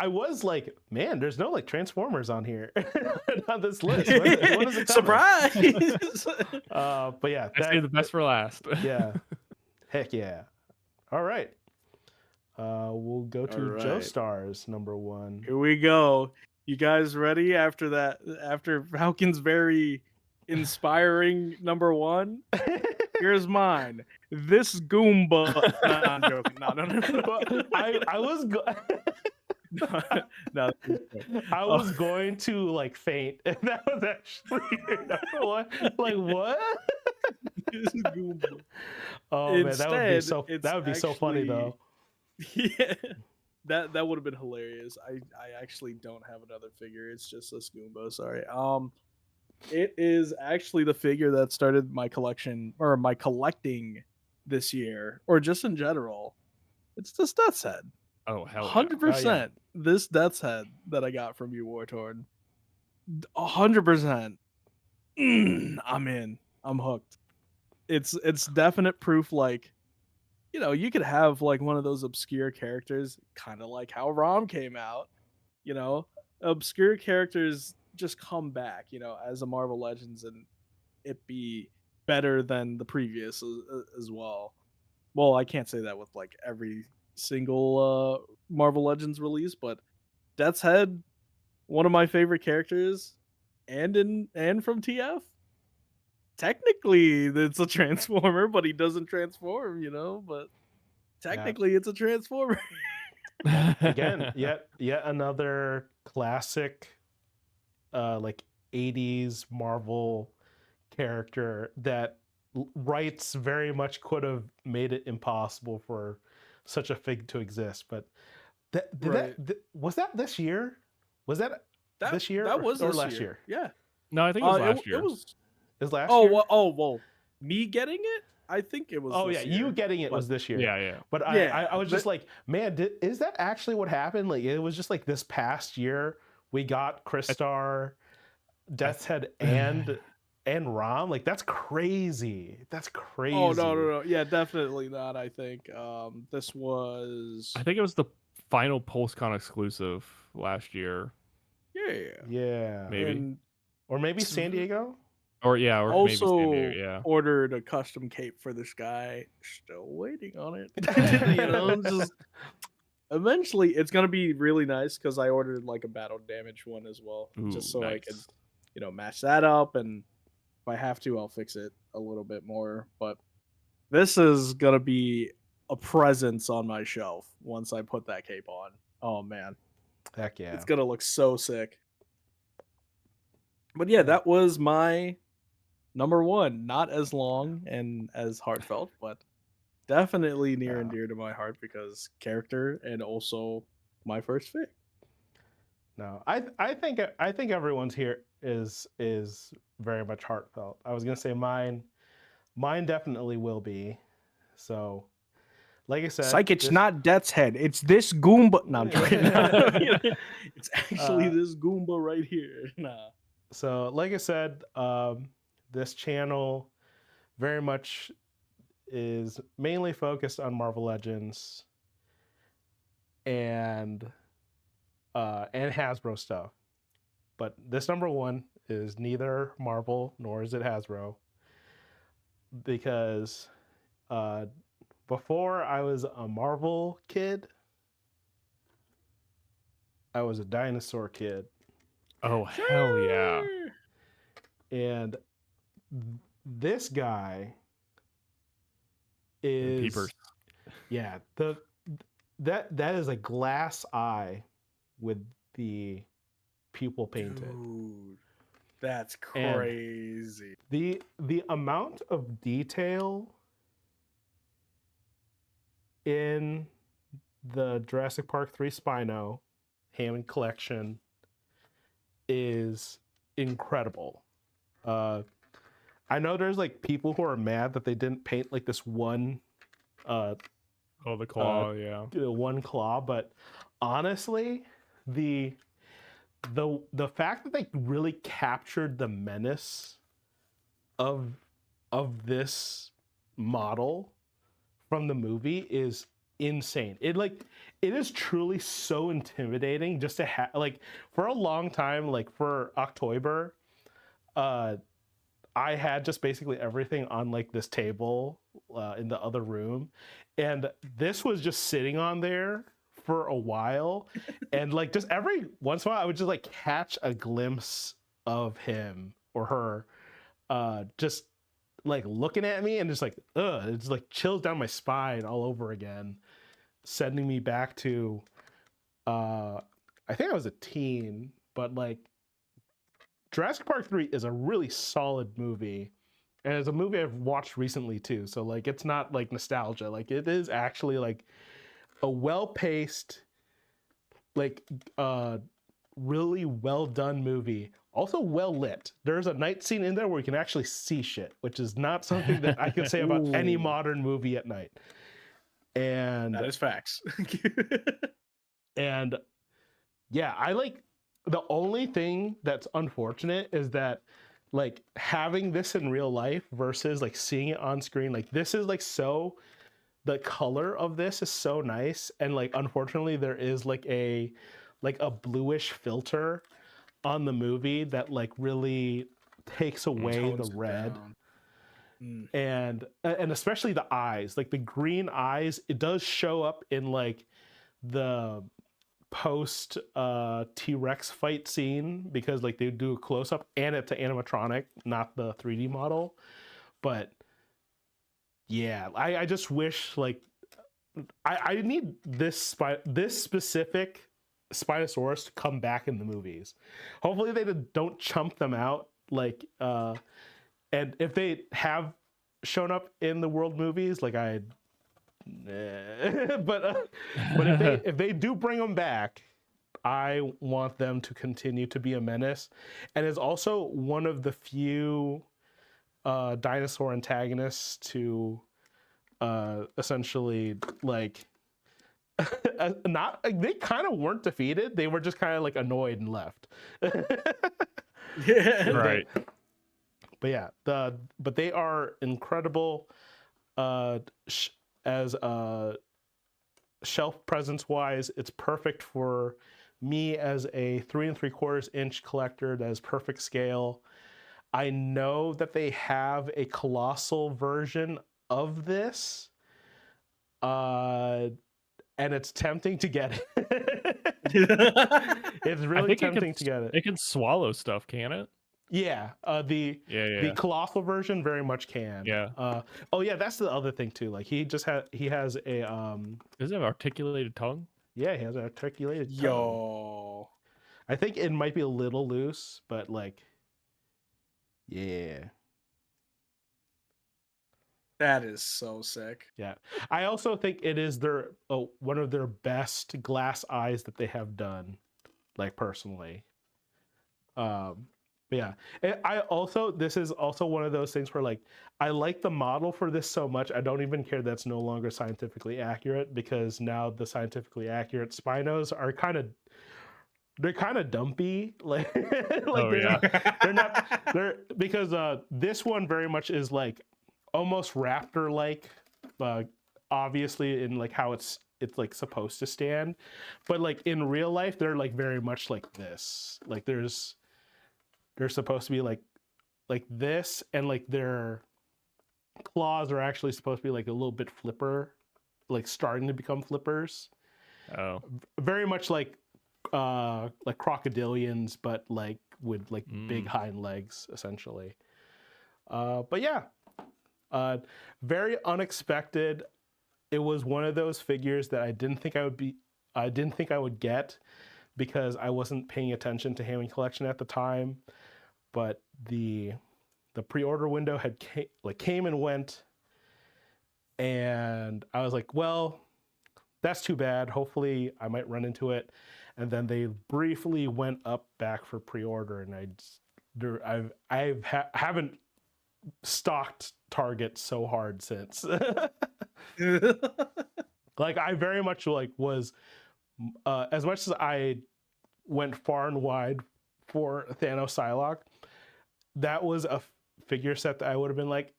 Speaker 1: was like, man, there's no like Transformers on here on this list. When is it coming?
Speaker 3: Surprise!
Speaker 1: But yeah,
Speaker 2: I say the best for last.
Speaker 1: yeah, heck yeah. All right, we'll go to
Speaker 3: All right.
Speaker 1: Joestar's number one.
Speaker 3: Here we go. You guys ready after that? After Falcon's very inspiring number one? Here's mine. This Goomba. No, I'm joking. No.
Speaker 1: Well, I was
Speaker 3: No,
Speaker 1: I was going to like faint, and that was actually what? Like what?
Speaker 3: Goomba.
Speaker 1: Oh man, that would be
Speaker 3: Instead,
Speaker 1: so.
Speaker 3: it's
Speaker 1: That would be so funny
Speaker 3: actually
Speaker 1: though.
Speaker 3: yeah. That would have been hilarious. I actually don't have another figure. It's just this Goomba. Sorry. It is actually the figure that started my collection or my collecting this year, or just in general. It's this Death's Head.
Speaker 2: Oh hell yeah!
Speaker 3: 100%. This Death's Head that I got from you, Wartorn. 100%. I'm in. I'm hooked. It's definite proof. Like, you could have like one of those obscure characters, kind of like how Rom came out. You know, obscure characters just come back. As a Marvel Legends, and it be better than the previous as well. Well, I can't say that with like every single Marvel Legends release, but Death's Head, one of my favorite characters, and from TF. Technically, it's a transformer, but he doesn't transform, But
Speaker 1: Yeah.
Speaker 3: technically, it's a transformer.
Speaker 1: Again, yet another classic, like 80s Marvel character that rights very much could have made it impossible for such a fig to exist. But was that this year? Was that this year
Speaker 3: That was
Speaker 1: or
Speaker 3: this
Speaker 1: last year?
Speaker 3: Yeah.
Speaker 2: No, I think it was last year.
Speaker 3: It was.
Speaker 1: Is last year?
Speaker 3: Well, me getting it? I think it was.
Speaker 1: Oh
Speaker 3: this
Speaker 1: yeah,
Speaker 3: year.
Speaker 1: you getting it was this year.
Speaker 2: Yeah.
Speaker 1: But I was just like, man, is that actually what happened? Like, it was just like this past year we got Crystar, Death's Head, and Rom. Like, that's crazy. That's crazy.
Speaker 3: Oh no. Yeah, definitely not. I think this was.
Speaker 2: I think it was the final PulseCon exclusive last year.
Speaker 3: Yeah.
Speaker 2: Maybe.
Speaker 1: Or maybe San Diego.
Speaker 2: Or maybe
Speaker 3: Also
Speaker 2: San Diego, yeah.
Speaker 3: ordered a custom cape for this guy. Still waiting on it. Just eventually it's gonna be really nice because I ordered like a battle damage one as well, just so I can, match that up, and if I have to, I'll fix it a little bit more. But this is gonna be a presence on my shelf once I put that cape on. Oh man,
Speaker 1: heck yeah,
Speaker 3: it's gonna look so sick. But yeah, that was my number one. Not as long and as heartfelt, but definitely near and dear to my heart because character and also my first fig.
Speaker 1: No, I think everyone's here is very much heartfelt. I was gonna say mine definitely will be. So, like I said,
Speaker 3: It's not Death's Head. It's this Goomba. No, I'm joking. It's actually this Goomba right here. Nah.
Speaker 1: So, like I said, this channel very much is mainly focused on Marvel Legends and Hasbro stuff. But this number one is neither Marvel nor is it Hasbro, because before I was a Marvel kid, I was a dinosaur kid.
Speaker 2: Oh hell yeah!
Speaker 1: And this guy is
Speaker 2: Peepers.
Speaker 1: Yeah, that is a glass eye with the pupil painted.
Speaker 3: Dude, that's crazy.
Speaker 1: And the amount of detail in the Jurassic Park 3 Spino Hammond collection is incredible. I know there's like people who are mad that they didn't paint like this one
Speaker 2: the claw,
Speaker 1: one claw, but honestly, the fact that they really captured the menace of this model from the movie is insane. It is truly so intimidating just to have, like, for a long time, like for October, I had just basically everything on like this table in the other room, and this was just sitting on there for a while, and like just every once in a while I would just like catch a glimpse of him or her just like looking at me, and just like it's like chills down my spine all over again, sending me back to I think I was a teen, but like Jurassic Park 3 is a really solid movie. And it's a movie I've watched recently too. So like it's not like nostalgia. Like it is actually like a well-paced, like really well done movie. Also well lit. There's a night scene in there where you can actually see shit, which is not something that I can say about any
Speaker 3: Ooh.
Speaker 1: modern movie at night. And
Speaker 3: That is facts.
Speaker 1: and yeah, I like the only thing that's unfortunate is that like having this in real life versus like seeing it on screen, like this is like so the color of this is so nice, and like unfortunately there is like a bluish filter on the movie that like really takes away the
Speaker 3: Tones it
Speaker 1: red.
Speaker 3: down. Mm.
Speaker 1: And especially the eyes, like the green eyes, it does show up in like the post T-Rex fight scene because like they do a close-up and it's an animatronic, not the 3D model. But yeah, I just wish like I need this specific Spinosaurus to come back in the movies. Hopefully they don't chump them out like and if they have shown up in the world movies, like but if they do bring them back, I want them to continue to be a menace, and is also one of the few dinosaur antagonists to essentially like not like, they kind of weren't defeated, they were just kind of like annoyed and left.
Speaker 3: Yeah.
Speaker 2: Right.
Speaker 1: But yeah, but they are incredible as shelf presence wise. It's perfect for me as a 3 3/4 inch collector. That is perfect scale. I know that they have a colossal version of this, and it's tempting to get it. It's really tempting to get it.
Speaker 2: It can swallow stuff, can it?
Speaker 1: Yeah, the colossal version very much can.
Speaker 2: Yeah.
Speaker 1: Oh yeah, that's the other thing too. Like he has a
Speaker 2: Does it have articulated tongue?
Speaker 1: yeah, he has an articulated tongue.
Speaker 3: Yo.
Speaker 1: I think it might be a little loose, but like yeah.
Speaker 3: That is so sick.
Speaker 1: Yeah. I also think it is their one of their best glass eyes that they have done, like personally. But yeah, this is also one of those things where like I like the model for this so much I don't even care that's no longer scientifically accurate, because now the scientifically accurate Spinos are they're kind of dumpy, like they're because this one very much is like almost raptor like, obviously in like how it's like supposed to stand, but like in real life they're like very much like this, like they're supposed to be like this, and like their claws are actually supposed to be like a little bit flipper, like starting to become flippers.
Speaker 2: Oh.
Speaker 1: Very much like crocodilians, but like with like big hind legs essentially. But yeah, very unexpected. It was one of those figures that I didn't think I would get, because I wasn't paying attention to Hammy Collection at the time. But the pre-order window had came and went, and I was like, well, that's too bad. Hopefully I might run into it. And then they briefly went up back for pre-order, and I haven't stalked Target so hard since. Like I very much like was as much as I went far and wide for Thanos Psylocke, that was a figure set that I would have been like,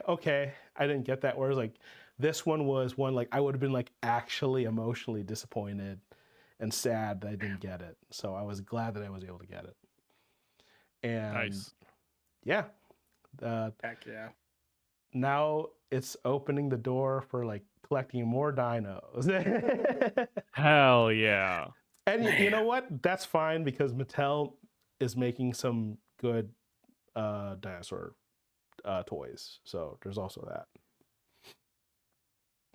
Speaker 1: okay, I didn't get that. Whereas like this one was one like I would have been like actually emotionally disappointed and sad that I didn't get it. So I was glad that I was able to get it. And
Speaker 2: Nice.
Speaker 1: Yeah.
Speaker 3: Heck yeah.
Speaker 1: Now it's opening the door for like collecting more dinos.
Speaker 2: Hell yeah.
Speaker 1: And you know what? That's fine, because Mattel is making some good dinosaur toys. So there's also that.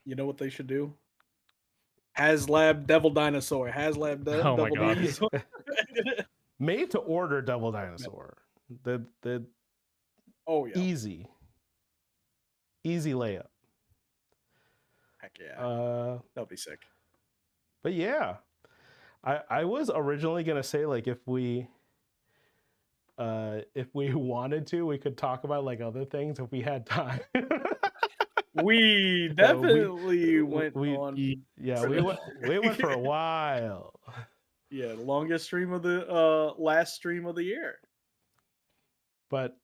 Speaker 3: You know what they should do? HasLab Devil Dinosaur. HasLab
Speaker 2: Oh my
Speaker 3: Devil
Speaker 2: God.
Speaker 3: Dinosaur.
Speaker 1: Made to order Devil Dinosaur. The
Speaker 3: Oh yeah.
Speaker 1: easy layup.
Speaker 3: Heck yeah. That'll be sick.
Speaker 1: But yeah, I was originally gonna say like if we wanted to, we could talk about like other things if we had time.
Speaker 3: We definitely went on.
Speaker 1: Yeah, we went for a while.
Speaker 3: Yeah, longest stream of the last stream of the year.
Speaker 1: But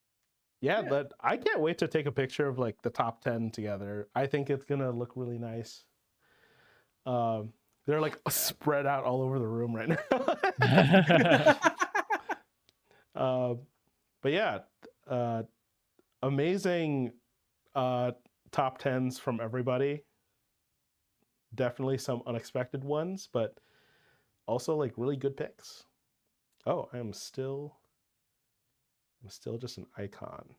Speaker 1: yeah, but I can't wait to take a picture of like the top 10 together. I think it's gonna look really nice. They're like spread out all over the room right now. But yeah, amazing top 10s from everybody. Definitely some unexpected ones, but also like really good picks. Oh, I'm still just an icon.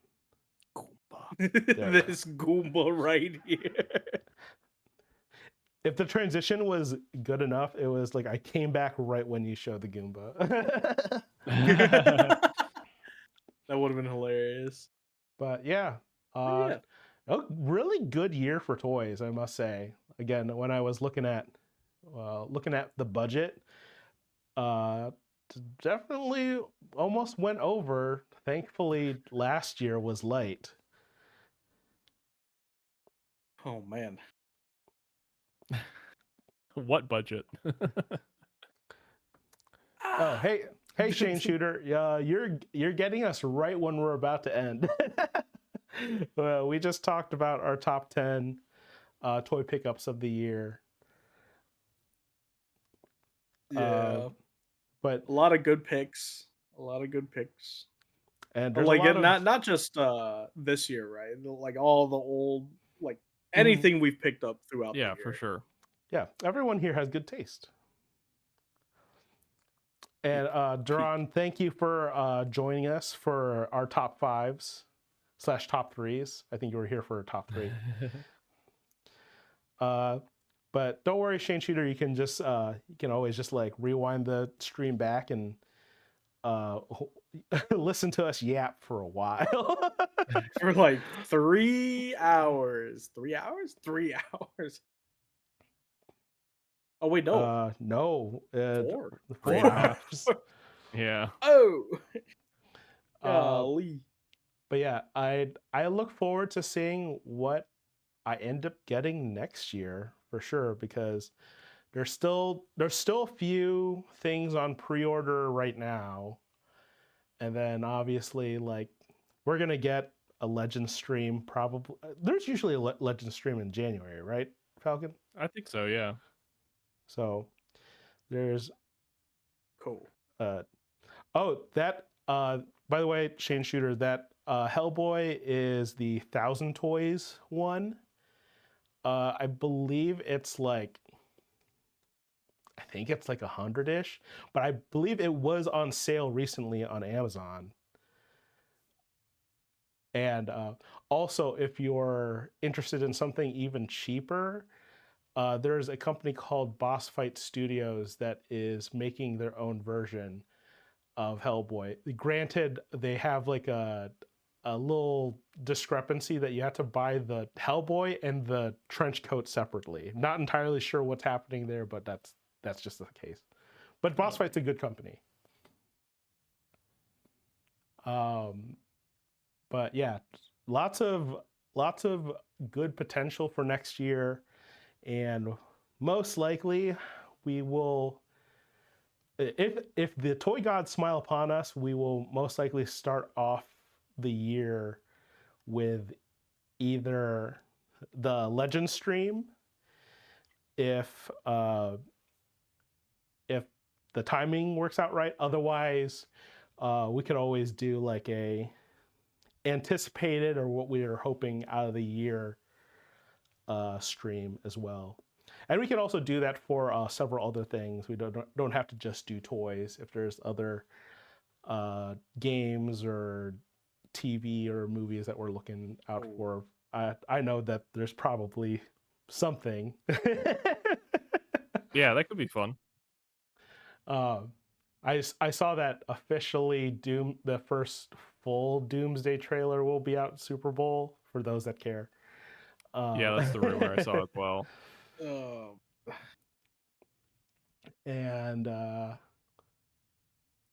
Speaker 3: This Goomba right here.
Speaker 1: If the transition was good enough, it was like I came back right when you showed the Goomba.
Speaker 3: That would have been hilarious.
Speaker 1: But yeah, a really good year for toys, I must say. Again, when I was looking at the budget, definitely almost went over. Thankfully, last year was light.
Speaker 3: Oh man.
Speaker 2: What budget?
Speaker 1: Oh, hey, Shane Shooter, you're getting us right when we're about to end. Well, we just talked about our top 10 toy pickups of the year.
Speaker 3: Yeah,
Speaker 1: but
Speaker 3: a lot of good picks.
Speaker 1: And there's
Speaker 3: like
Speaker 1: a lot of...
Speaker 3: not just this year, right? Like all the old, like anything we've picked up throughout.
Speaker 2: Yeah,
Speaker 3: the year.
Speaker 2: for sure.
Speaker 1: Yeah, everyone here has good taste. And Duran, thank you for joining us for our top 5s / top 3s. I think you were here for top 3. But don't worry, Shane Shooter, you can just you can always just like rewind the stream back and listen to us yap for a while.
Speaker 3: For like 3 hours. 3 hours? 3 hours. Oh wait, no.
Speaker 1: No.
Speaker 3: 4
Speaker 1: hours.
Speaker 2: Yeah.
Speaker 3: Oh. Golly.
Speaker 1: But yeah, I look forward to seeing what I end up getting next year for sure, because there's still a few things on pre-order right now. And then obviously like we're going to get a Legend stream probably. There's usually a Legend stream in January, right, Falcon?
Speaker 2: I think so, yeah.
Speaker 1: So there's
Speaker 3: cool.
Speaker 1: Oh, that by the way, Shane Shooter, that Hellboy is the 1,000 toys one. I believe it's like, I think it's like 100-ish, but I believe it was on sale recently on Amazon. And also, if you're interested in something even cheaper, there's a company called Boss Fight Studios that is making their own version of Hellboy. Granted, they have like a little discrepancy that you have to buy the Hellboy and the trench coat separately. Not entirely sure what's happening there, but that's just the case. But Boss Fight's a good company. But yeah, lots of good potential for next year, and most likely we will, if the toy gods smile upon us, we will most likely start off the year with either the Legend stream, if the timing works out right. Otherwise, we could always do like a anticipated, or what we are hoping out of the year stream as well. And we can also do that for several other things. We don't have to just do toys. If there's other games or TV or movies that we're looking out for, I know that there's probably something.
Speaker 2: Yeah, that could be fun.
Speaker 1: I saw that officially the first full Doomsday trailer will be out Super Bowl for those that care.
Speaker 2: Yeah, that's the rumor I saw as well.
Speaker 1: And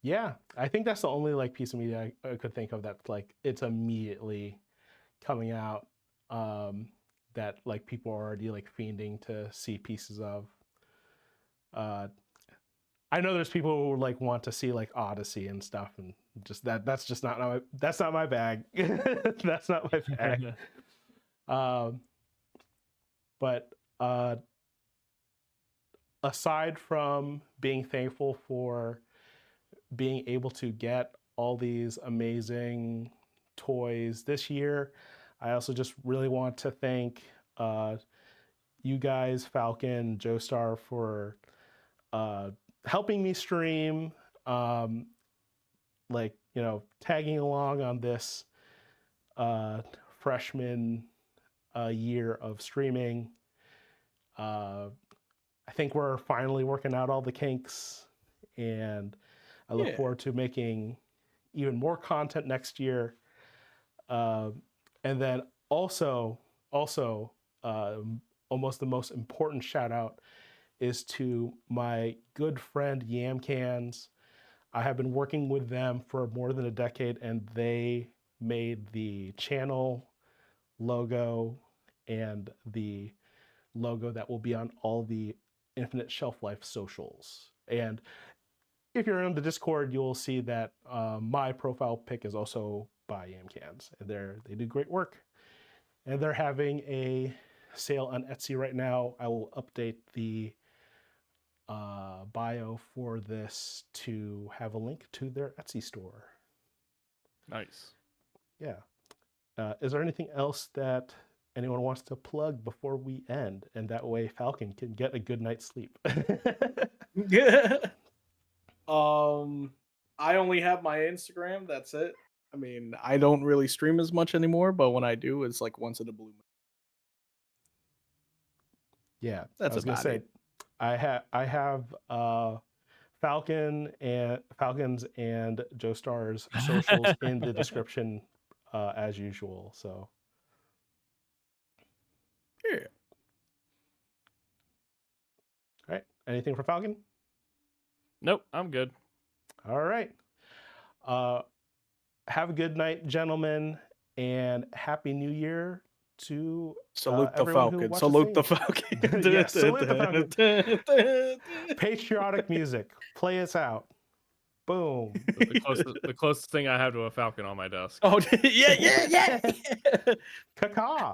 Speaker 1: yeah, I think that's the only like piece of media I could think of that's like it's immediately coming out that like people are already like fiending to see pieces of. I know there's people who like want to see like Odyssey and stuff, and just that's just not my bag. That's not my bag. But aside from being thankful for being able to get all these amazing toys this year, I also just really want to thank you guys, Falcon, Joestar, for helping me stream, like, you know, tagging along on this freshman year of streaming. I think we're finally working out all the kinks, and I look forward to making even more content next year. And then also, almost the most important shout out is to my good friend Yamcans. I have been working with them for more than a decade, and they made the channel logo and the logo that will be on all the Infinite Shelf Life socials. And if you're on the Discord, you'll see that my profile pic is also by Yamcans, and they do great work. And they're having a sale on Etsy right now. I will update the bio for this to have a link to their Etsy store.
Speaker 2: Nice.
Speaker 1: Yeah. Is there anything else that anyone wants to plug before we end? And that way Falcon can get a good night's sleep.
Speaker 3: Yeah. I only have my Instagram. That's it. I mean, I don't really stream as much anymore, but when I do, it's like once in a blue moon.
Speaker 1: Yeah,
Speaker 3: That's
Speaker 1: I was gonna say,
Speaker 3: it.
Speaker 1: I have Falcons and Joestar's socials in the description as usual. So
Speaker 3: Yeah.
Speaker 1: all right, anything for Falcon?
Speaker 2: Nope, I'm good.
Speaker 1: All right. Have a good night, gentlemen, and Happy New Year to
Speaker 3: Salute the
Speaker 1: everyone
Speaker 3: Falcon.
Speaker 1: who
Speaker 3: Salute the
Speaker 1: watches
Speaker 3: Falcon.
Speaker 1: Yes, salute the Falcon. Patriotic music. Play us out. Boom.
Speaker 2: The closest thing I have to a falcon on my desk.
Speaker 3: Oh, yeah.
Speaker 1: Caca.